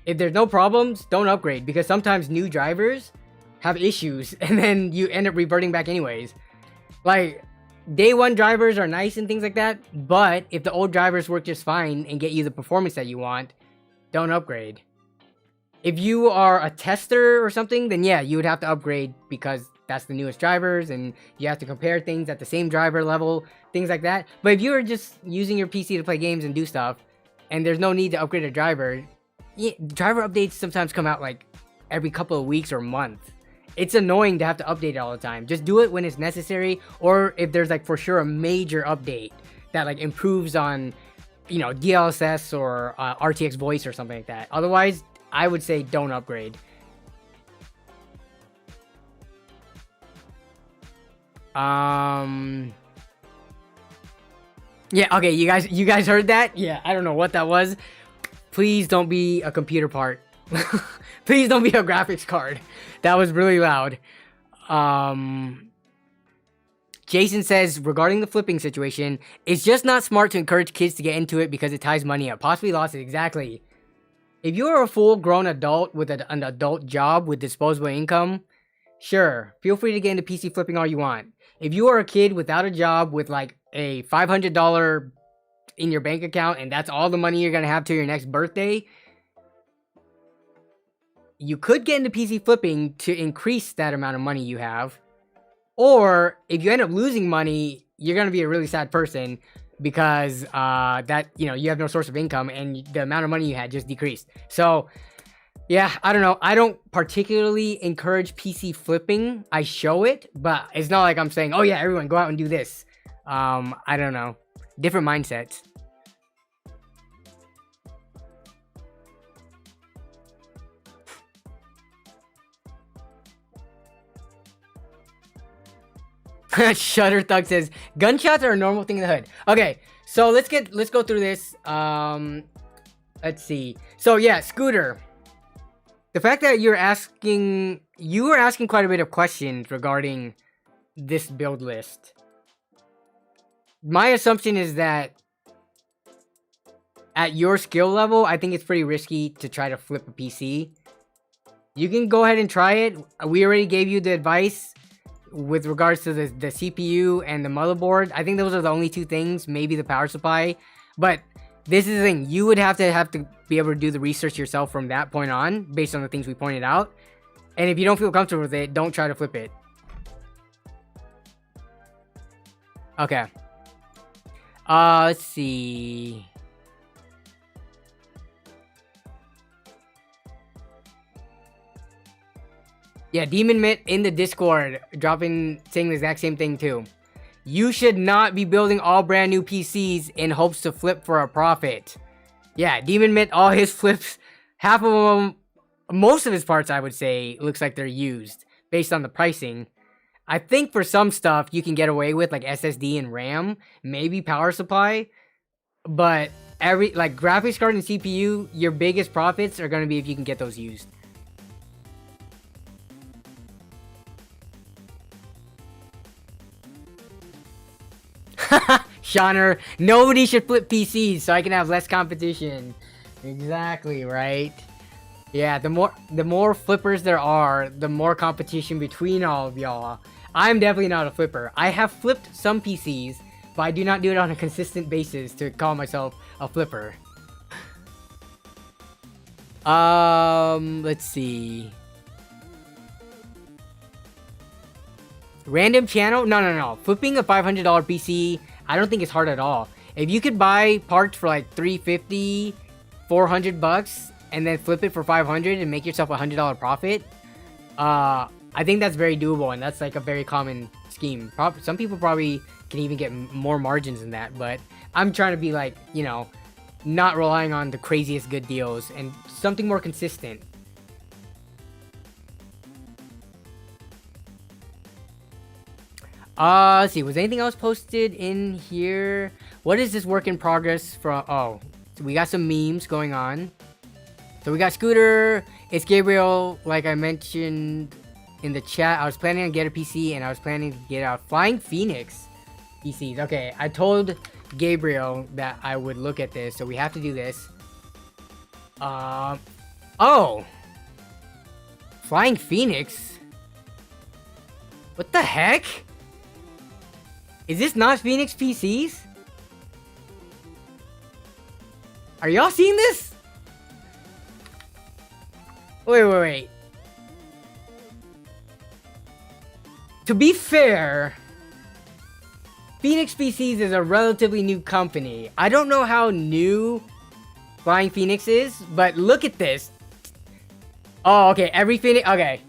If there's no problems, don't upgrade, because sometimes new drivers have issues and then you end up reverting back anyways. Like, day one drivers are nice and things like that, but if the old drivers work just fine and get you the performance that you want, don't upgrade. If you are a tester or something, then yeah, you would have to upgrade because that's the newest drivers and you have to compare things at the same driver level, things like that. But if you're just using your PC to play games and do stuff, and there's no need to upgrade a driver, driver updates sometimes come out like every couple of weeks or month. It's annoying to have to update it all the time. Just do it when it's necessary, or if there's like for sure a major update that like improves on, you know, DLSS or RTX voice or something like that. Otherwise, I would say don't upgrade. Yeah, okay, you guys heard that? Yeah, I don't know what that was. Please don't be a computer part. Please don't be a graphics card. That was really loud. Jason says, regarding the flipping situation, it's just not smart to encourage kids to get into it because it ties money up. Possibly losses, exactly. If you're a full-grown adult with an adult job with disposable income, sure, feel free to get into PC flipping all you want. If you are a kid without a job with like a $500 in your bank account and that's all the money you're going to have till your next birthday, you could get into PC flipping to increase that amount of money you have. Or if you end up losing money, you're going to be a really sad person because that, you know, you have no source of income and the amount of money you had just decreased. So yeah, I don't know. I don't particularly encourage PC flipping. I show it, but it's not like I'm saying, oh yeah, everyone go out and do this. I don't know. Different mindsets. Shutter Thug says gunshots are a normal thing in the hood. Okay, so let's go through this. Let's see. So yeah, Scooter. The fact that you were asking quite a bit of questions regarding this build list. My assumption is that at your skill level, I think it's pretty risky to try to flip a PC. You can go ahead and try it. We already gave you the advice with regards to the CPU and the motherboard. I think those are the only two things, maybe the power supply. But this is the thing, you would have to be able to do the research yourself from that point on, based on the things we pointed out. And if you don't feel comfortable with it, don't try to flip it. Okay. Let's see. Yeah, Demon Mitt in the Discord saying the exact same thing too. You should not be building all brand new PCs in hopes to flip for a profit. Yeah, Demon Mitt, all his flips, half of them, most of his parts I would say, looks like they're used based on the pricing. I think for some stuff you can get away with like SSD and RAM, maybe power supply, but like graphics card and CPU, your biggest profits are going to be if you can get those used. Shauner, nobody should flip PCs so I can have less competition. Exactly, right? Yeah, the more flippers there are, the more competition between all of y'all. I'm definitely not a flipper. I have flipped some PCs, but I do not do it on a consistent basis to call myself a flipper. Let's see. Random channel? No. Flipping a $500 PC, I don't think it's hard at all. If you could buy parts for like $350, $400 and then flip it for $500 and make yourself a $100 profit, I think that's very doable, and that's like a very common scheme. Some people probably can even get more margins than that, but I'm trying to be like, you know, not relying on the craziest good deals and something more consistent. Let's see. Was anything else posted in here? What is this work in progress from? Oh, so we got some memes going on. So we got Scooter. It's Gabriel. Like I mentioned in the chat, I was planning on get a PC and I was planning to get a Flying Phoenix PCs. Okay, I told Gabriel that I would look at this, so we have to do this. Oh, Flying Phoenix. What the heck? Is this not Phoenix PCs? Are y'all seeing this? Wait. To be fair, Phoenix PCs is a relatively new company. I don't know how new Flying Phoenix is, but look at this. Oh, okay. Every Phoenix. Okay.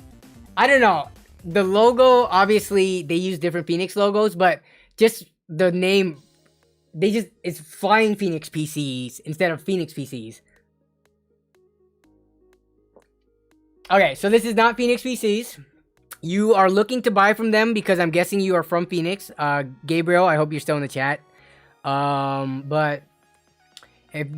I don't know. The logo, obviously, they use different Phoenix logos, but just the name, it's Flying Phoenix PCs instead of Phoenix PCs. Okay, so this is not Phoenix PCs. You are looking to buy from them because I'm guessing you are from Phoenix. Gabriel, I hope you're still in the chat. But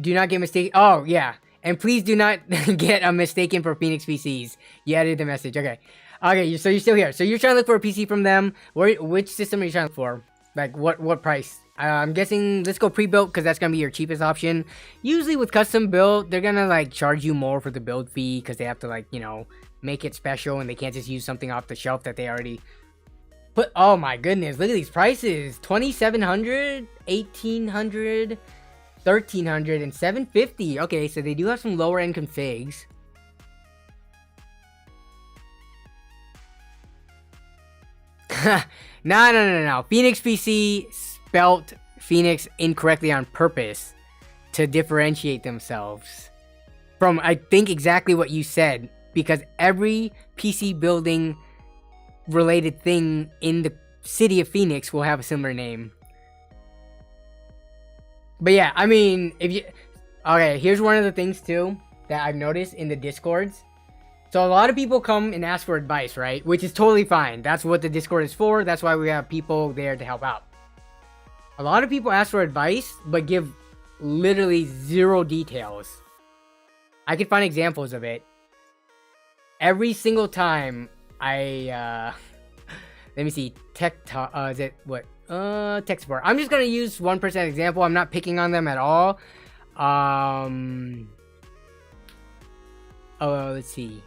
do not get mistaken. Oh, yeah. And please do not get mistaken for Phoenix PCs. You added the message. Okay. Okay, so you're still here. So you're trying to look for a PC from them. Which system are you trying to look for? Like, what price? I'm guessing, let's go pre-built because that's going to be your cheapest option. Usually with custom build, they're going to, like, charge you more for the build fee because they have to, like, you know, make it special and they can't just use something off the shelf that they already put. Oh, my goodness. Look at these prices. $2,700, $1,800, $1,300, and $750. Okay, so they do have some lower-end configs. No. Phoenix PC spelt Phoenix incorrectly on purpose to differentiate themselves from, I think, exactly what you said, because every PC building related thing in the city of Phoenix will have a similar name. But yeah, I mean, okay, here's one of the things too that I've noticed in the Discords. So a lot of people come and ask for advice, right? Which is totally fine. That's what the Discord is for. That's why we have people there to help out. A lot of people ask for advice, but give literally zero details. I could find examples of it. Every single time I, let me see, is it what? TechSpot. I'm just gonna use 1% example. I'm not picking on them at all. Oh, let's see.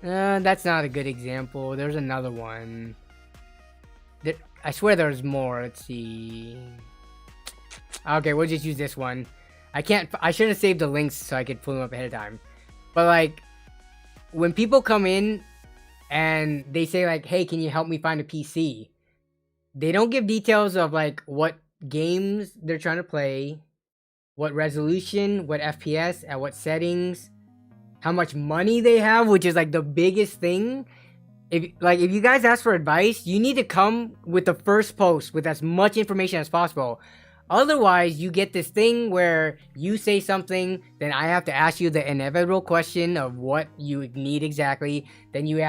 That's not a good example. There's another one. I swear there's more. Let's see. Okay, we'll just use this one. I should have saved the links so I could pull them up ahead of time. But like, when people come in and they say like, hey, can you help me find a PC? They don't give details of like what games they're trying to play, what resolution, what FPS, at what settings, how much money they have, which is like the biggest thing. If you guys ask for advice, you need to come with the first post with as much information as possible. Otherwise, you get this thing where you say something, then I have to ask you the inevitable question of what you need exactly. Then you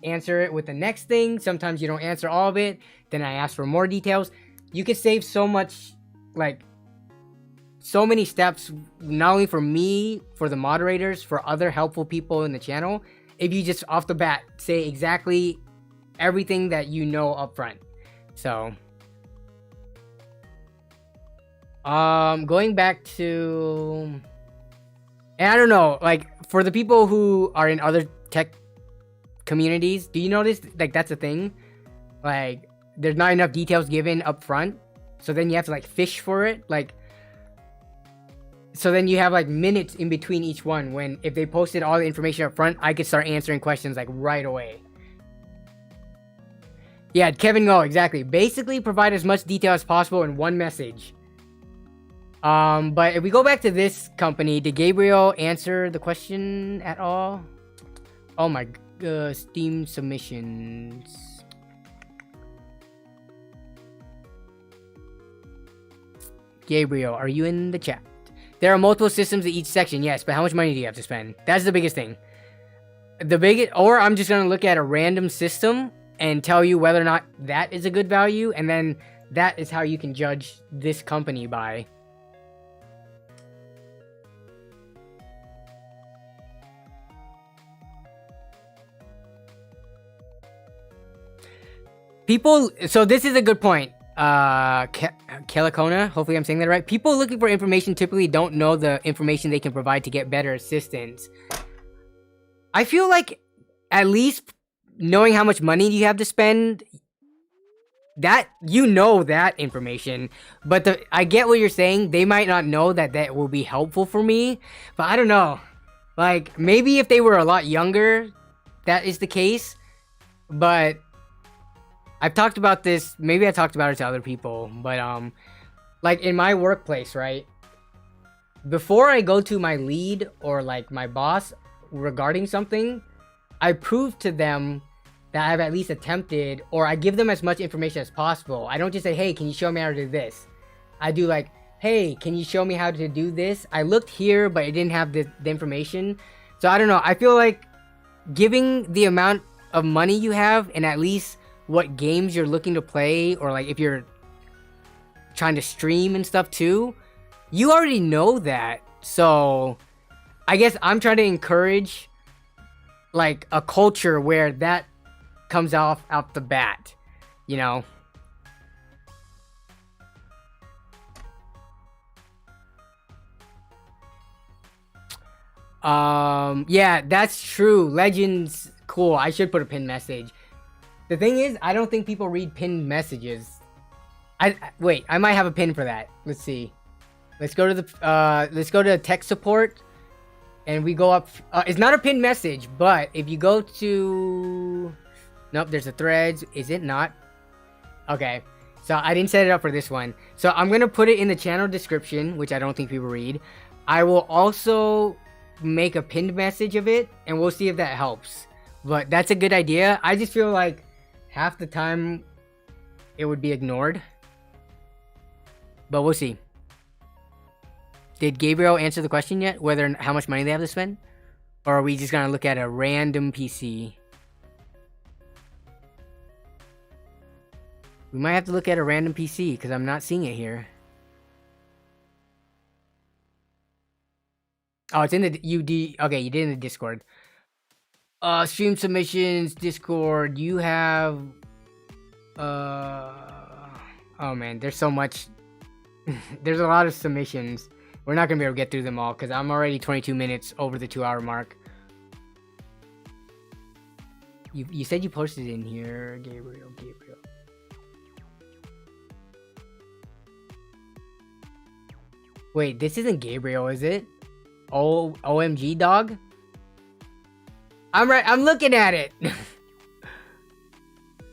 answer it with the next thing. Sometimes you don't answer all of it. Then I ask for more details. You could save so much, like, so many steps, not only for me, for the moderators, for other helpful people in the channel, if you just off the bat say exactly everything that you know up front. So going back to, and I don't know, like for the people who are in other tech communities, do you notice like that's a thing? Like there's not enough details given up front, so then you have to like fish for it, like. So then you have like minutes in between each one, when if they posted all the information up front, I could start answering questions like right away. Yeah, Kevin Go, exactly. Basically provide as much detail as possible in one message. But if we go back to this company, did Gabriel answer the question at all? Oh my, Steam submissions. Gabriel, are you in the chat? There are multiple systems in each section, yes, but how much money do you have to spend? That's the biggest thing. Or I'm just gonna look at a random system and tell you whether or not that is a good value, and then that is how you can judge this company by. People, so this is a good point. Kelikona, hopefully I'm saying that right. People looking for information typically don't know the information they can provide to get better assistance. I feel like at least knowing how much money you have to spend, that you know that information. But I get what you're saying. They might not know that that will be helpful for me, but I don't know. Like maybe if they were a lot younger, that is the case. But I've talked about this, maybe I talked about it to other people, but like in my workplace, right? Before I go to my lead or like my boss regarding something, I prove to them that I've at least attempted, or I give them as much information as possible. I don't just say, hey, can you show me how to do this? I do like, hey, can you show me how to do this? I looked here, but it didn't have the information. So I don't know, I feel like giving the amount of money you have and at least what games you're looking to play, or like if you're trying to stream and stuff too, you already know that. So I guess I'm trying to encourage like a culture where that comes off out the bat, you know. Yeah, that's true. Legends, cool. I should put a pinned message. The thing is, I don't think people read pinned messages. Wait, I might have a pin for that. Let's see. Let's go to the let's go to tech support, and we go up. It's not a pinned message, but if you go to, nope, there's a threads. Is it not? Okay, so I didn't set it up for this one. So I'm gonna put it in the channel description, which I don't think people read. I will also make a pinned message of it, and we'll see if that helps. But that's a good idea. I just feel like half the time it would be ignored, but we'll see. Did Gabriel answer the question yet? Whether how much money they have to spend? Or are we just gonna look at a random PC? We might have to look at a random PC because I'm not seeing it here. Oh, it's in the UD. Okay, you did in the Discord. Stream submissions, Discord. You have. Oh man, there's so much. There's a lot of submissions. We're not gonna be able to get through them all because I'm already 22 minutes over the 2-hour mark. You said you posted it in here, Gabriel. Wait, this isn't Gabriel, is it? Oh, OMG dog? I'm right, I'm looking at it.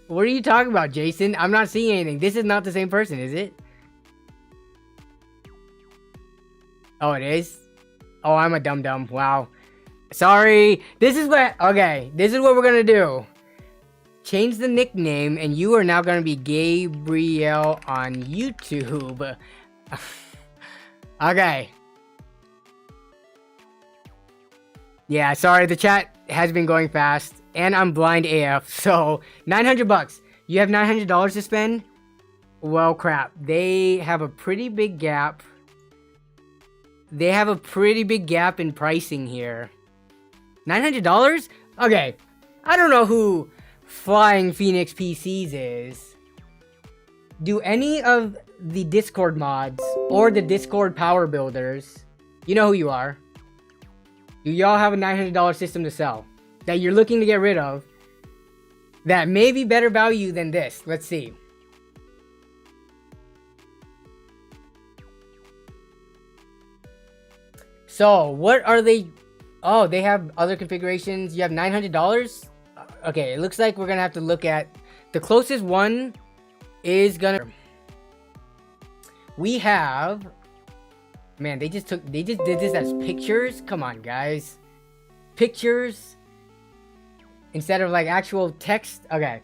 What are you talking about, Jason? I'm not seeing anything. This is not the same person, is it? Oh, it is? Oh, I'm a dum-dum. Wow. Sorry. This is what... Okay, this is what we're gonna do. Change the nickname, and you are now gonna be Gabriel on YouTube. Okay. Yeah, sorry, the chat has been going fast, and I'm blind AF, so $900. You have $900 to spend? Well, crap. They have a pretty big gap. They have a pretty big gap in pricing here. $900? Okay. I don't know who FlyingPhoenixPCs is. Do any of the Discord mods or the Discord power builders, you know who you are, do y'all have a $900 system to sell that you're looking to get rid of that may be better value than this? Let's see. So, what are they? Oh, they have other configurations. You have $900? Okay, it looks like we're gonna have to look at the closest one is gonna... We have... Man, they just did this as pictures? Come on, guys. Pictures instead of like actual text. Okay.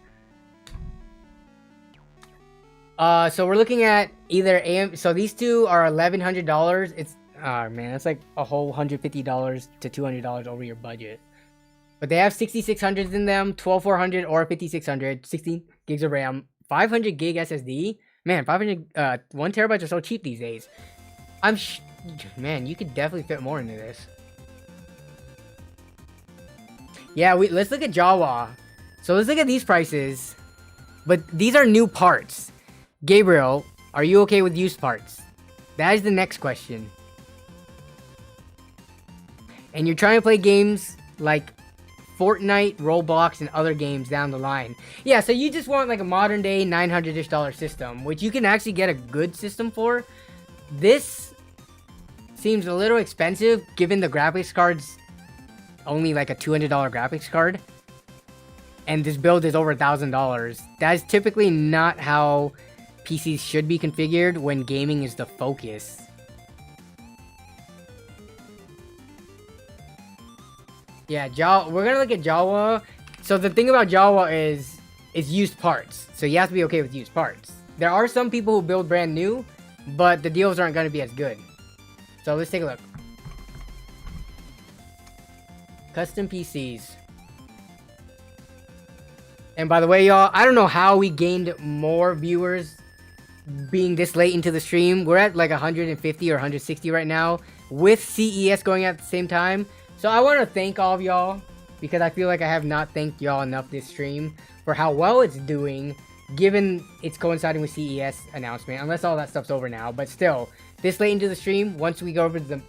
So we're looking at either AM. So these two are $1,100. It's man, that's like a whole $150 to $200 over your budget. But they have 6600s in them, 12400 or 5600, 16 gigs of RAM, 500 gig SSD. Man, 1 terabytes are so cheap these days. Man, you could definitely fit more into this. Yeah, let's look at Jawa. So let's look at these prices. But these are new parts. Gabriel, are you okay with used parts? That is the next question. And you're trying to play games like Fortnite, Roblox, and other games down the line. Yeah, so you just want like a modern day $900-ish system, which you can actually get a good system for. This seems a little expensive given the graphics card's only like a $200 graphics card. And this build is over $1,000. That is typically not how PCs should be configured when gaming is the focus. Yeah, we're gonna look at Jawa. So the thing about Jawa is used parts. So you have to be okay with used parts. There are some people who build brand new, but the deals aren't gonna be as good. So let's take a look. Custom PCs. And by the way, y'all, I don't know how we gained more viewers being this late into the stream. We're at like 150 or 160 right now with CES going at the same time. So I want to thank all of y'all because I feel like I have not thanked y'all enough this stream for how well it's doing given it's coinciding with CES announcement, unless all that stuff's over now. But still, this late into the stream, once we go over to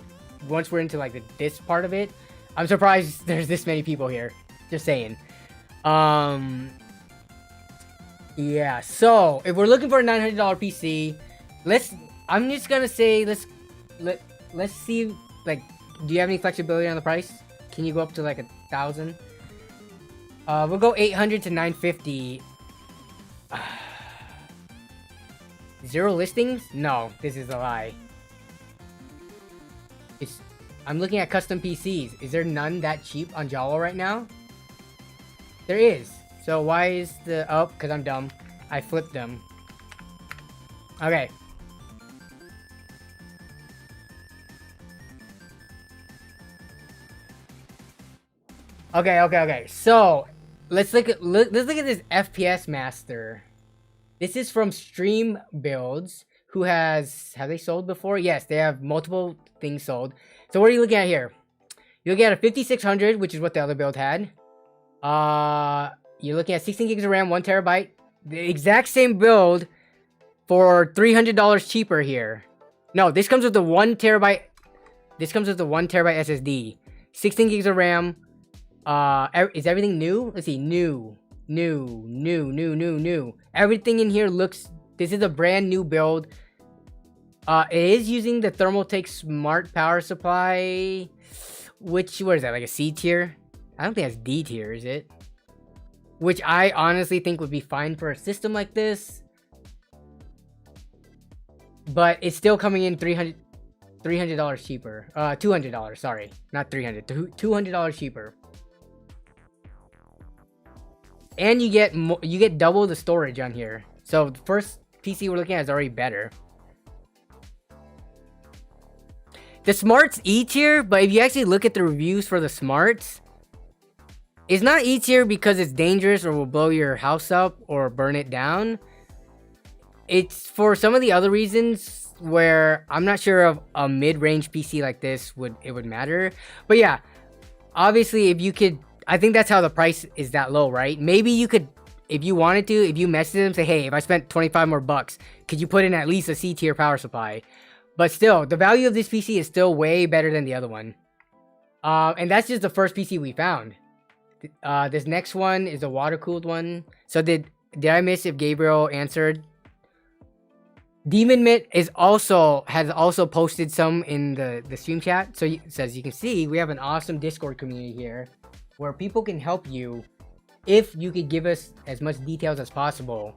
once we're into like this part of it, I'm surprised there's this many people here. Just saying. Yeah, so if we're looking for a $900 PC, I'm just gonna say let's see, like, do you have any flexibility on the price? Can you go up to like 1,000? We'll go 800 to 950. 0 listings? No, this is a lie. I'm looking at custom PCs. Is there none that cheap on Jawa right now? There is. So why is the... Oh, because I'm dumb. I flipped them. Okay. Okay. So let's look at this FPS Master. This is from Stream Builds, who have they sold before? Yes, they have multiple things sold. So what are you looking at here? You're looking at a 5600, which is what the other build had. You're looking at 16 gigs of RAM, 1 terabyte. The exact same build for $300 cheaper here. No, this comes with the 1 terabyte. This comes with the 1 terabyte SSD. 16 gigs of RAM. Is everything new? Let's see. New. Everything in here looks... This is a brand new build. It is using the Thermaltake Smart Power Supply. What is that? Like a C tier? I don't think that's D tier, is it? Which I honestly think would be fine for a system like this. But it's still coming in $300 cheaper. $200, sorry. Not $300. $200 cheaper. And you get double the storage on here. So the first PC we're looking at is already better. The Smart's E tier, but if you actually look at the reviews for the Smarts, it's not E tier because it's dangerous or will blow your house up or burn it down. It's for some of the other reasons where I'm not sure of a mid-range PC like this would matter. But yeah, obviously if you could, I think that's how the price is that low, right? Maybe you could, if you wanted to, if you message them, say, hey, if I spent 25 more bucks, could you put in at least a C tier power supply? But still, the value of this PC is still way better than the other one. And that's just the first PC we found. This next one is a water-cooled one. So did I miss if Gabriel answered? Demon Mitt has also posted some in the stream chat. So as you can see, we have an awesome Discord community here where people can help you if you could give us as much details as possible.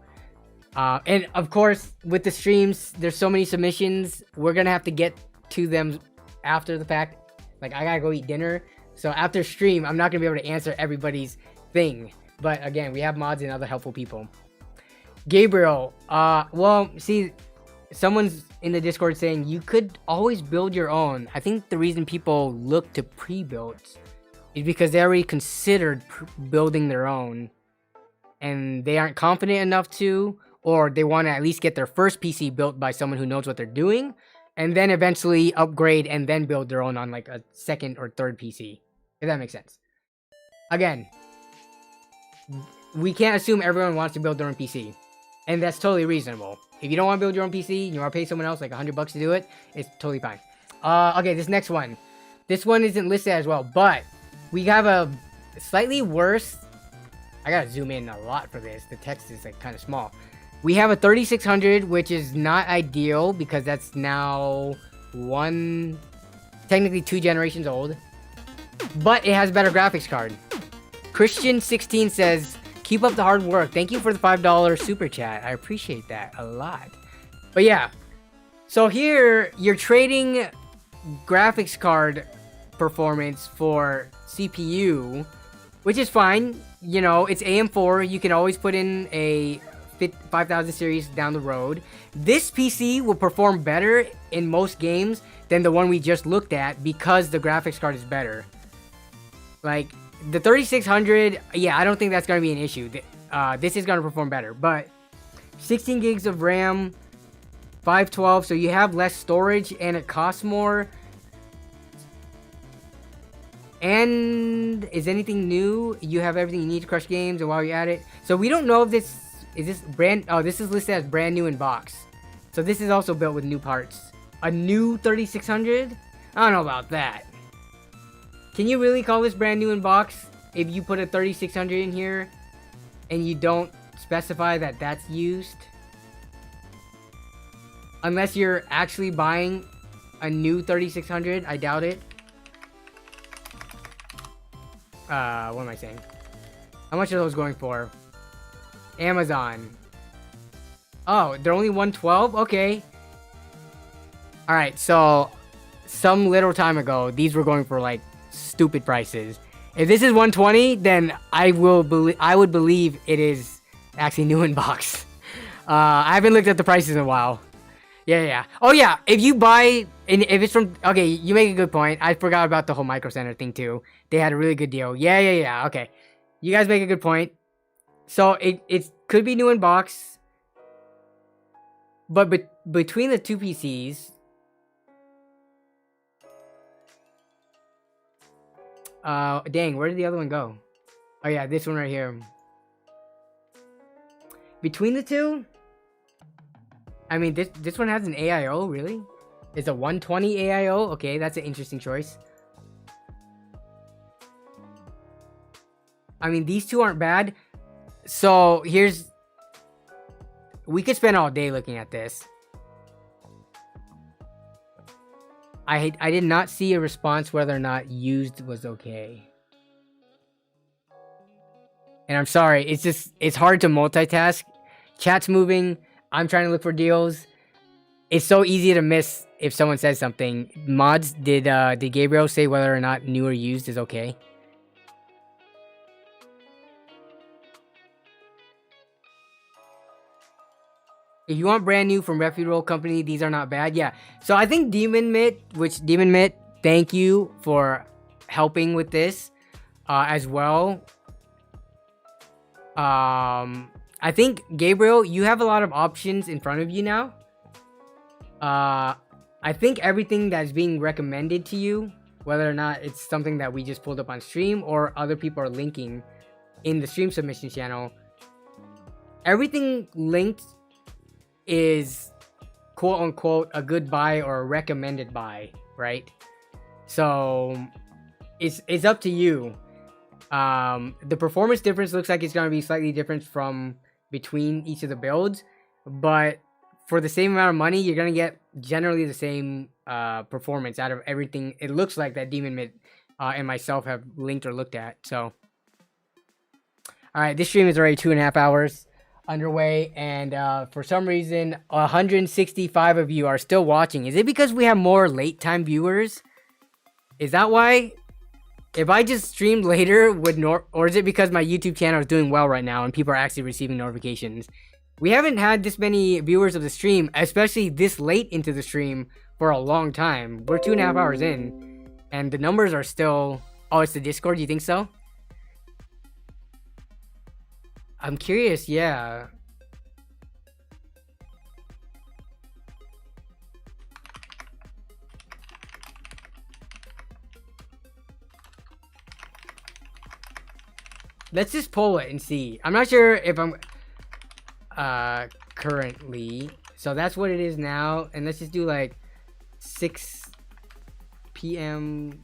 And of course, with the streams, there's so many submissions. We're gonna have to get to them after the fact. Like, I gotta go eat dinner. So after stream, I'm not gonna be able to answer everybody's thing. But again, we have mods and other helpful people. Gabriel, well, see, someone's in the Discord saying you could always build your own. I think the reason people look to pre-built is because they already considered building their own, and they aren't confident enough to, or they want to at least get their first PC built by someone who knows what they're doing, and then eventually upgrade and then build their own on like a second or third PC. If that makes sense. Again, we can't assume everyone wants to build their own PC, and that's totally reasonable. If you don't want to build your own PC, you want to pay someone else like $100 to do it, it's totally fine. Okay, this next one. This one isn't listed as well, but we have a slightly worse... I gotta zoom in a lot for this. The text is like kind of small. We have a 3600, which is not ideal because that's now technically 2 generations old. But it has a better graphics card. Christian16 says, keep up the hard work. Thank you for the $5 super chat. I appreciate that a lot. But yeah. So here, you're trading graphics card performance for CPU, which is fine. You know, it's AM4. You can always put in a 5000 series down the road. This PC will perform better in most games than the one we just looked at because the graphics card is better. Like, the 3600, yeah, I don't think that's going to be an issue. This is going to perform better, but 16 gigs of RAM, 512, so you have less storage and it costs more. And is anything new? You have everything you need to crush games, and while you're at it. So we don't know if this this is listed as brand new in box. So this is also built with new parts. A new 3600? I don't know about that. Can you really call this brand new in box if you put a 3600 in here and you don't specify that that's used? Unless you're actually buying a new 3600, I doubt it. What am I saying? How much are those going for? Amazon. Oh, they're only 112? Okay. Alright, so some little time ago, these were going for like stupid prices. If this is 120, then I would believe it is actually new in box. I haven't looked at the prices in a while. Yeah. Oh yeah, if you buy, and if it's from, okay, you make a good point. I forgot about the whole Micro Center thing too. They had a really good deal. Yeah, okay. You guys make a good point. So it could be new in box. But between the two PCs, dang, where did the other one go? Oh yeah, this one right here. Between the two, I mean, this one has an AIO, really? It's a 120 AIO? Okay, that's an interesting choice. I mean, these two aren't bad. So, we could spend all day looking at this. I did not see a response whether or not used was okay. And I'm sorry, it's hard to multitask. Chat's moving. I'm trying to look for deals. It's so easy to miss if someone says something. Mods, did Gabriel say whether or not new or used is okay? If you want brand new from reputable company, these are not bad. Yeah. So I think Demon Mitt, thank you for helping with this as well. I think, Gabriel, you have a lot of options in front of you now. I think everything that's being recommended to you, whether or not it's something that we just pulled up on stream or other people are linking in the stream submission channel, everything linked is quote unquote a good buy or a recommended buy, right? So it's up to you. The performance difference looks like it's going to be slightly different from between each of the builds, but for the same amount of money, you're going to get generally the same performance out of everything. It looks like that Demon Mid and myself have linked or looked at. So, all right, this stream is already 2.5 hours underway, and for some reason 165 of you are still watching. Is it because we have more late time viewers? Is that why? If I just streamed later, or is it because my YouTube channel is doing well right now and people are actually receiving notifications? We haven't had this many viewers of the stream, especially this late into the stream, for a long time. We're 2.5 hours in, and the numbers are still Oh, it's the Discord? You think so? I'm curious, yeah. Let's just pull it and see. I'm not sure if I'm currently. So that's what it is now. And let's just do like 6 p.m.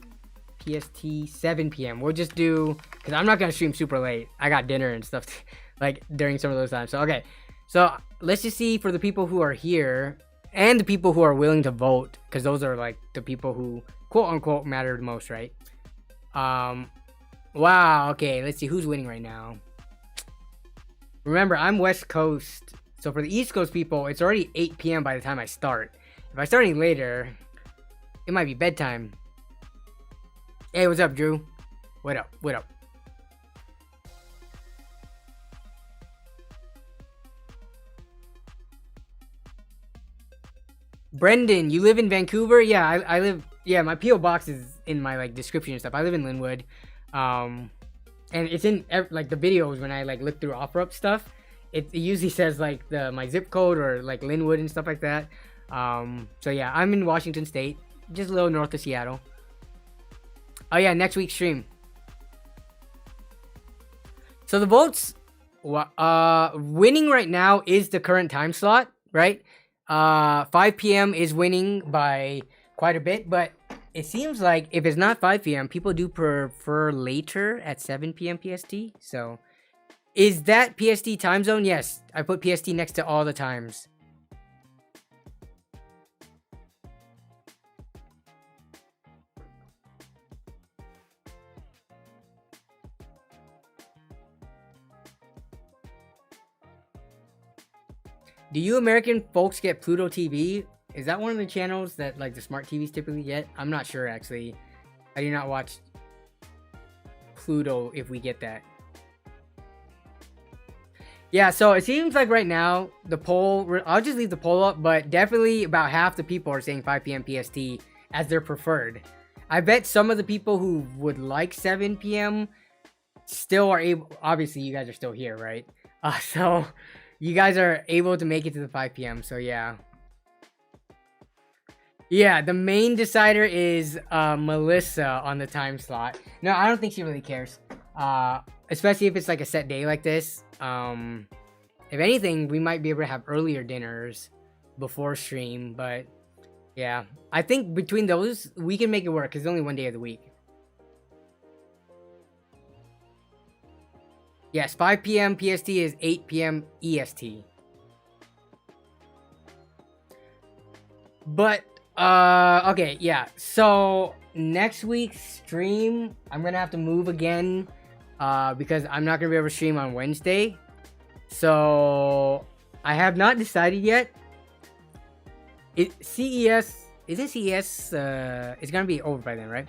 PST, 7 p.m. We'll just do, because I'm not going to stream super late. I got dinner and stuff like during some of those times. So, okay. So let's just see for the people who are here and the people who are willing to vote, because those are like the people who quote unquote matter the most, right? Wow. Okay. Let's see who's winning right now. Remember, I'm West Coast. So for the East Coast people, it's already 8 p.m. by the time I start. If I start any later, it might be bedtime. Hey, what's up, Drew? What up? What up? Brendan, you live in Vancouver? Yeah, I live. Yeah, my PO box is in my like description and stuff. I live in Linwood, and it's in like the videos when I like look through OfferUp stuff. It usually says like my zip code or like Linwood and stuff like that. So yeah, I'm in Washington State, just a little north of Seattle. Oh yeah, next week's stream. So the votes, winning right now is the current time slot, right? 5 p.m. is winning by quite a bit, but it seems like if it's not 5 p.m., people do prefer later at 7 p.m. PST. So, is that PST time zone? Yes, I put PST next to all the times. Do you American folks get Pluto TV? Is that one of the channels that like the smart TVs typically get? I'm not sure actually. I do not watch Pluto if we get that. Yeah, so it seems like right now the poll, I'll just leave the poll up, but definitely about half the people are saying 5 p.m. PST as their preferred. I bet some of the people who would like 7 p.m. still are able, obviously you guys are still here, right? So you guys are able to make it to the 5 p.m. So yeah. Yeah, the main decider is Melissa on the time slot. No, I don't think she really cares. Especially if it's like a set day like this. If anything, we might be able to have earlier dinners before stream. But yeah, I think between those, we can make it work. Because it's only one day of the week. Yes, 5 p.m. PST is 8 p.m. EST. But, okay, yeah. So, next week's stream, I'm going to have to move again. Because I'm not going to be able to stream on Wednesday. So, I have not decided yet. CES, is it CES? It's going to be over by then, right?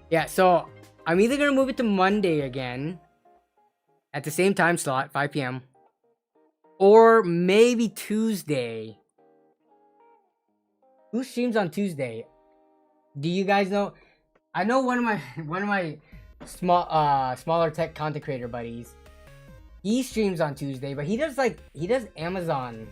Yeah, so, I'm either going to move it to Monday again. At the same time slot, 5 p.m. Or maybe Tuesday. Who streams on Tuesday? Do you guys know? I know one of my smaller tech content creator buddies. He streams on Tuesday, but he does Amazon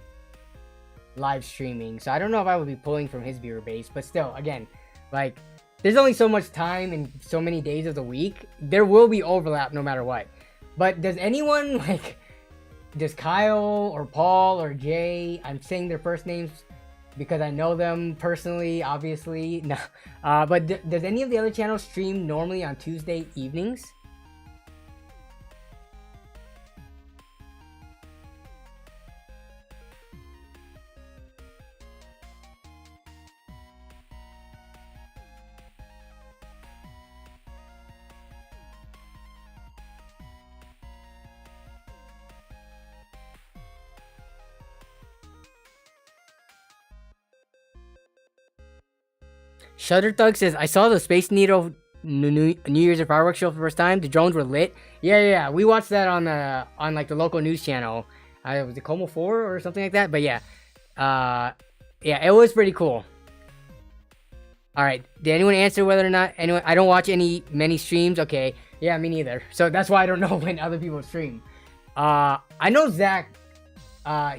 live streaming. So I don't know if I would be pulling from his viewer base, but still, again, like there's only so much time and so many days of the week. There will be overlap no matter what. But does anyone, like, does Kyle or Paul or Jay, I'm saying their first names because I know them personally, obviously. No. But does any of the other channels stream normally on Tuesday evenings? Shutterthug says, I saw the Space Needle New Year's fireworks show for the first time. The drones were lit. Yeah. We watched that on like the local news channel. Was it Como 4 or something like that? But yeah. Yeah, it was pretty cool. All right. Did anyone answer whether or not anyone? I don't watch many streams. Okay. Yeah, me neither. So that's why I don't know when other people stream. I know Zach.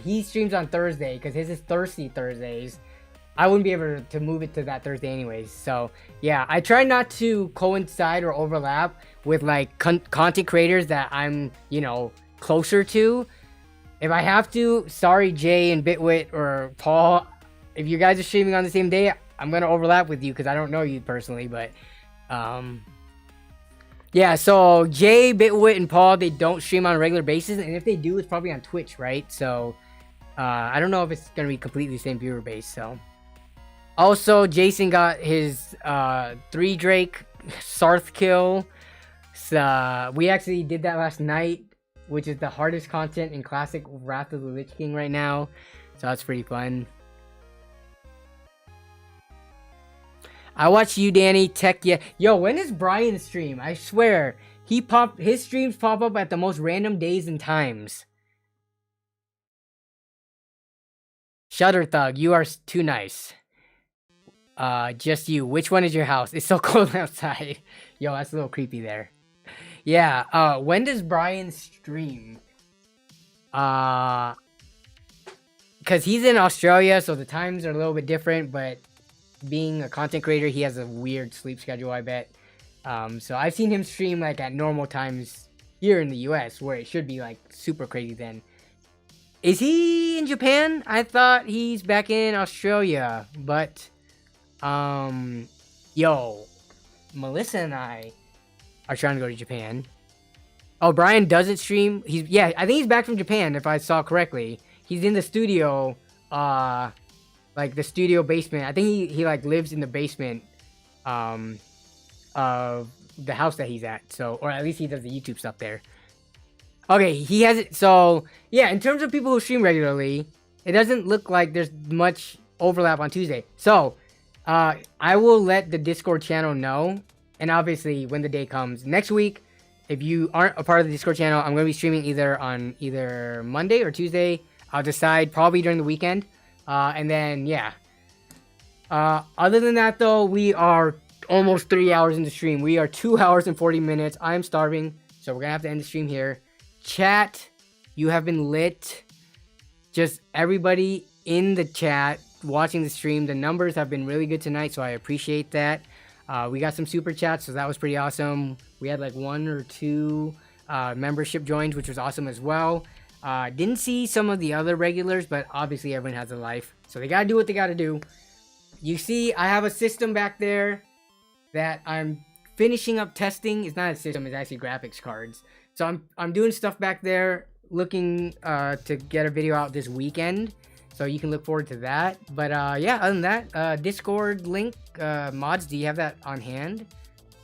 He streams on Thursday because his is Thirsty Thursdays. I wouldn't be able to move it to that Thursday anyways. So yeah, I try not to coincide or overlap with like content creators that I'm, you know, closer to. If I have to, sorry Jay and Bitwit or Paul, if you guys are streaming on the same day, I'm gonna overlap with you because I don't know you personally. But yeah, so Jay, Bitwit, and Paul, they don't stream on a regular basis, and if they do, it's probably on Twitch, right? So I don't know if it's gonna be completely the same viewer base. So also, Jason got his 3 Drake Sarth kill. So we actually did that last night, which is the hardest content in classic Wrath of the Lich King right now. So that's pretty fun. I watch you, Danny. Tech, yeah. Yo, when is Brian's stream? I swear, his streams pop up at the most random days and times. Shutter Thug, you are too nice. Just you. Which one is your house? It's so cold outside. Yo, that's a little creepy there. Yeah, when does Brian stream? Because he's in Australia, so the times are a little bit different, but being a content creator, he has a weird sleep schedule, I bet. So I've seen him stream like at normal times here in the US, where it should be like super crazy then. Is he in Japan? I thought he's back in Australia, but yo, Melissa and I are trying to go to Japan. Oh, Brian doesn't stream. Yeah, I think he's back from Japan if I saw correctly. He's in the studio, like the studio basement. I think he like lives in the basement of the house that he's at. So, or at least he does the YouTube stuff there. Okay, he has it. So yeah, in terms of people who stream regularly, it doesn't look like there's much overlap on Tuesday. So I will let the Discord channel know, and obviously when the day comes next week, if you aren't a part of the Discord channel, I'm going to be streaming either Monday or Tuesday. I'll decide, probably during the weekend. And then yeah, other than that though, we are almost 3 hours into stream. We are 2 hours and 40 minutes. I'm starving, so we're gonna have to end the stream here. Chat, you have been lit. Just everybody in the chat watching the stream, the numbers have been really good tonight, so I appreciate that. We got some super chats, so that was pretty awesome. We had like 1 or 2 membership joins, which was awesome as well. Didn't see some of the other regulars, but obviously everyone has a life, so they gotta do what they gotta do. You see, I have a system back there that I'm finishing up testing. It's not a system, it's actually graphics cards. So I'm doing stuff back there, looking to get a video out this weekend, so you can look forward to that. But yeah, other than that, Discord link, mods, do you have that on hand?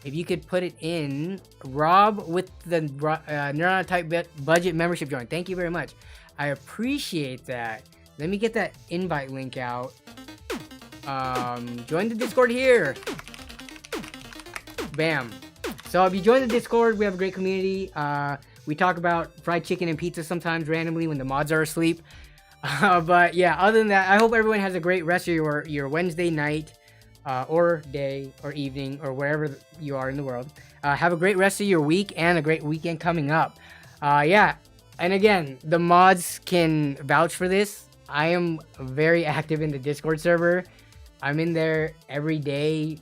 If you could put it in, Rob with the Neuron Type budget membership join. Thank you very much. I appreciate that. Let me get that invite link out. Join the Discord here. Bam. So if you join the Discord, we have a great community. We talk about fried chicken and pizza sometimes randomly when the mods are asleep. But yeah, other than that, I hope everyone has a great rest of your Wednesday night. Or day, or evening, or wherever you are in the world. Have a great rest of your week, and a great weekend coming up. Yeah, and again, the mods can vouch for this. I am very active in the Discord server. I'm in there every day.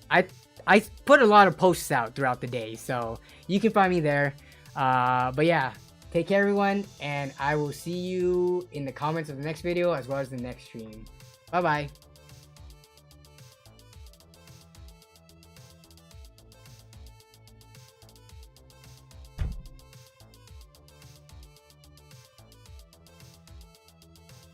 I put a lot of posts out throughout the day, so you can find me there. But yeah, take care everyone, and I will see you in the comments of the next video, as well as the next stream. Bye-bye.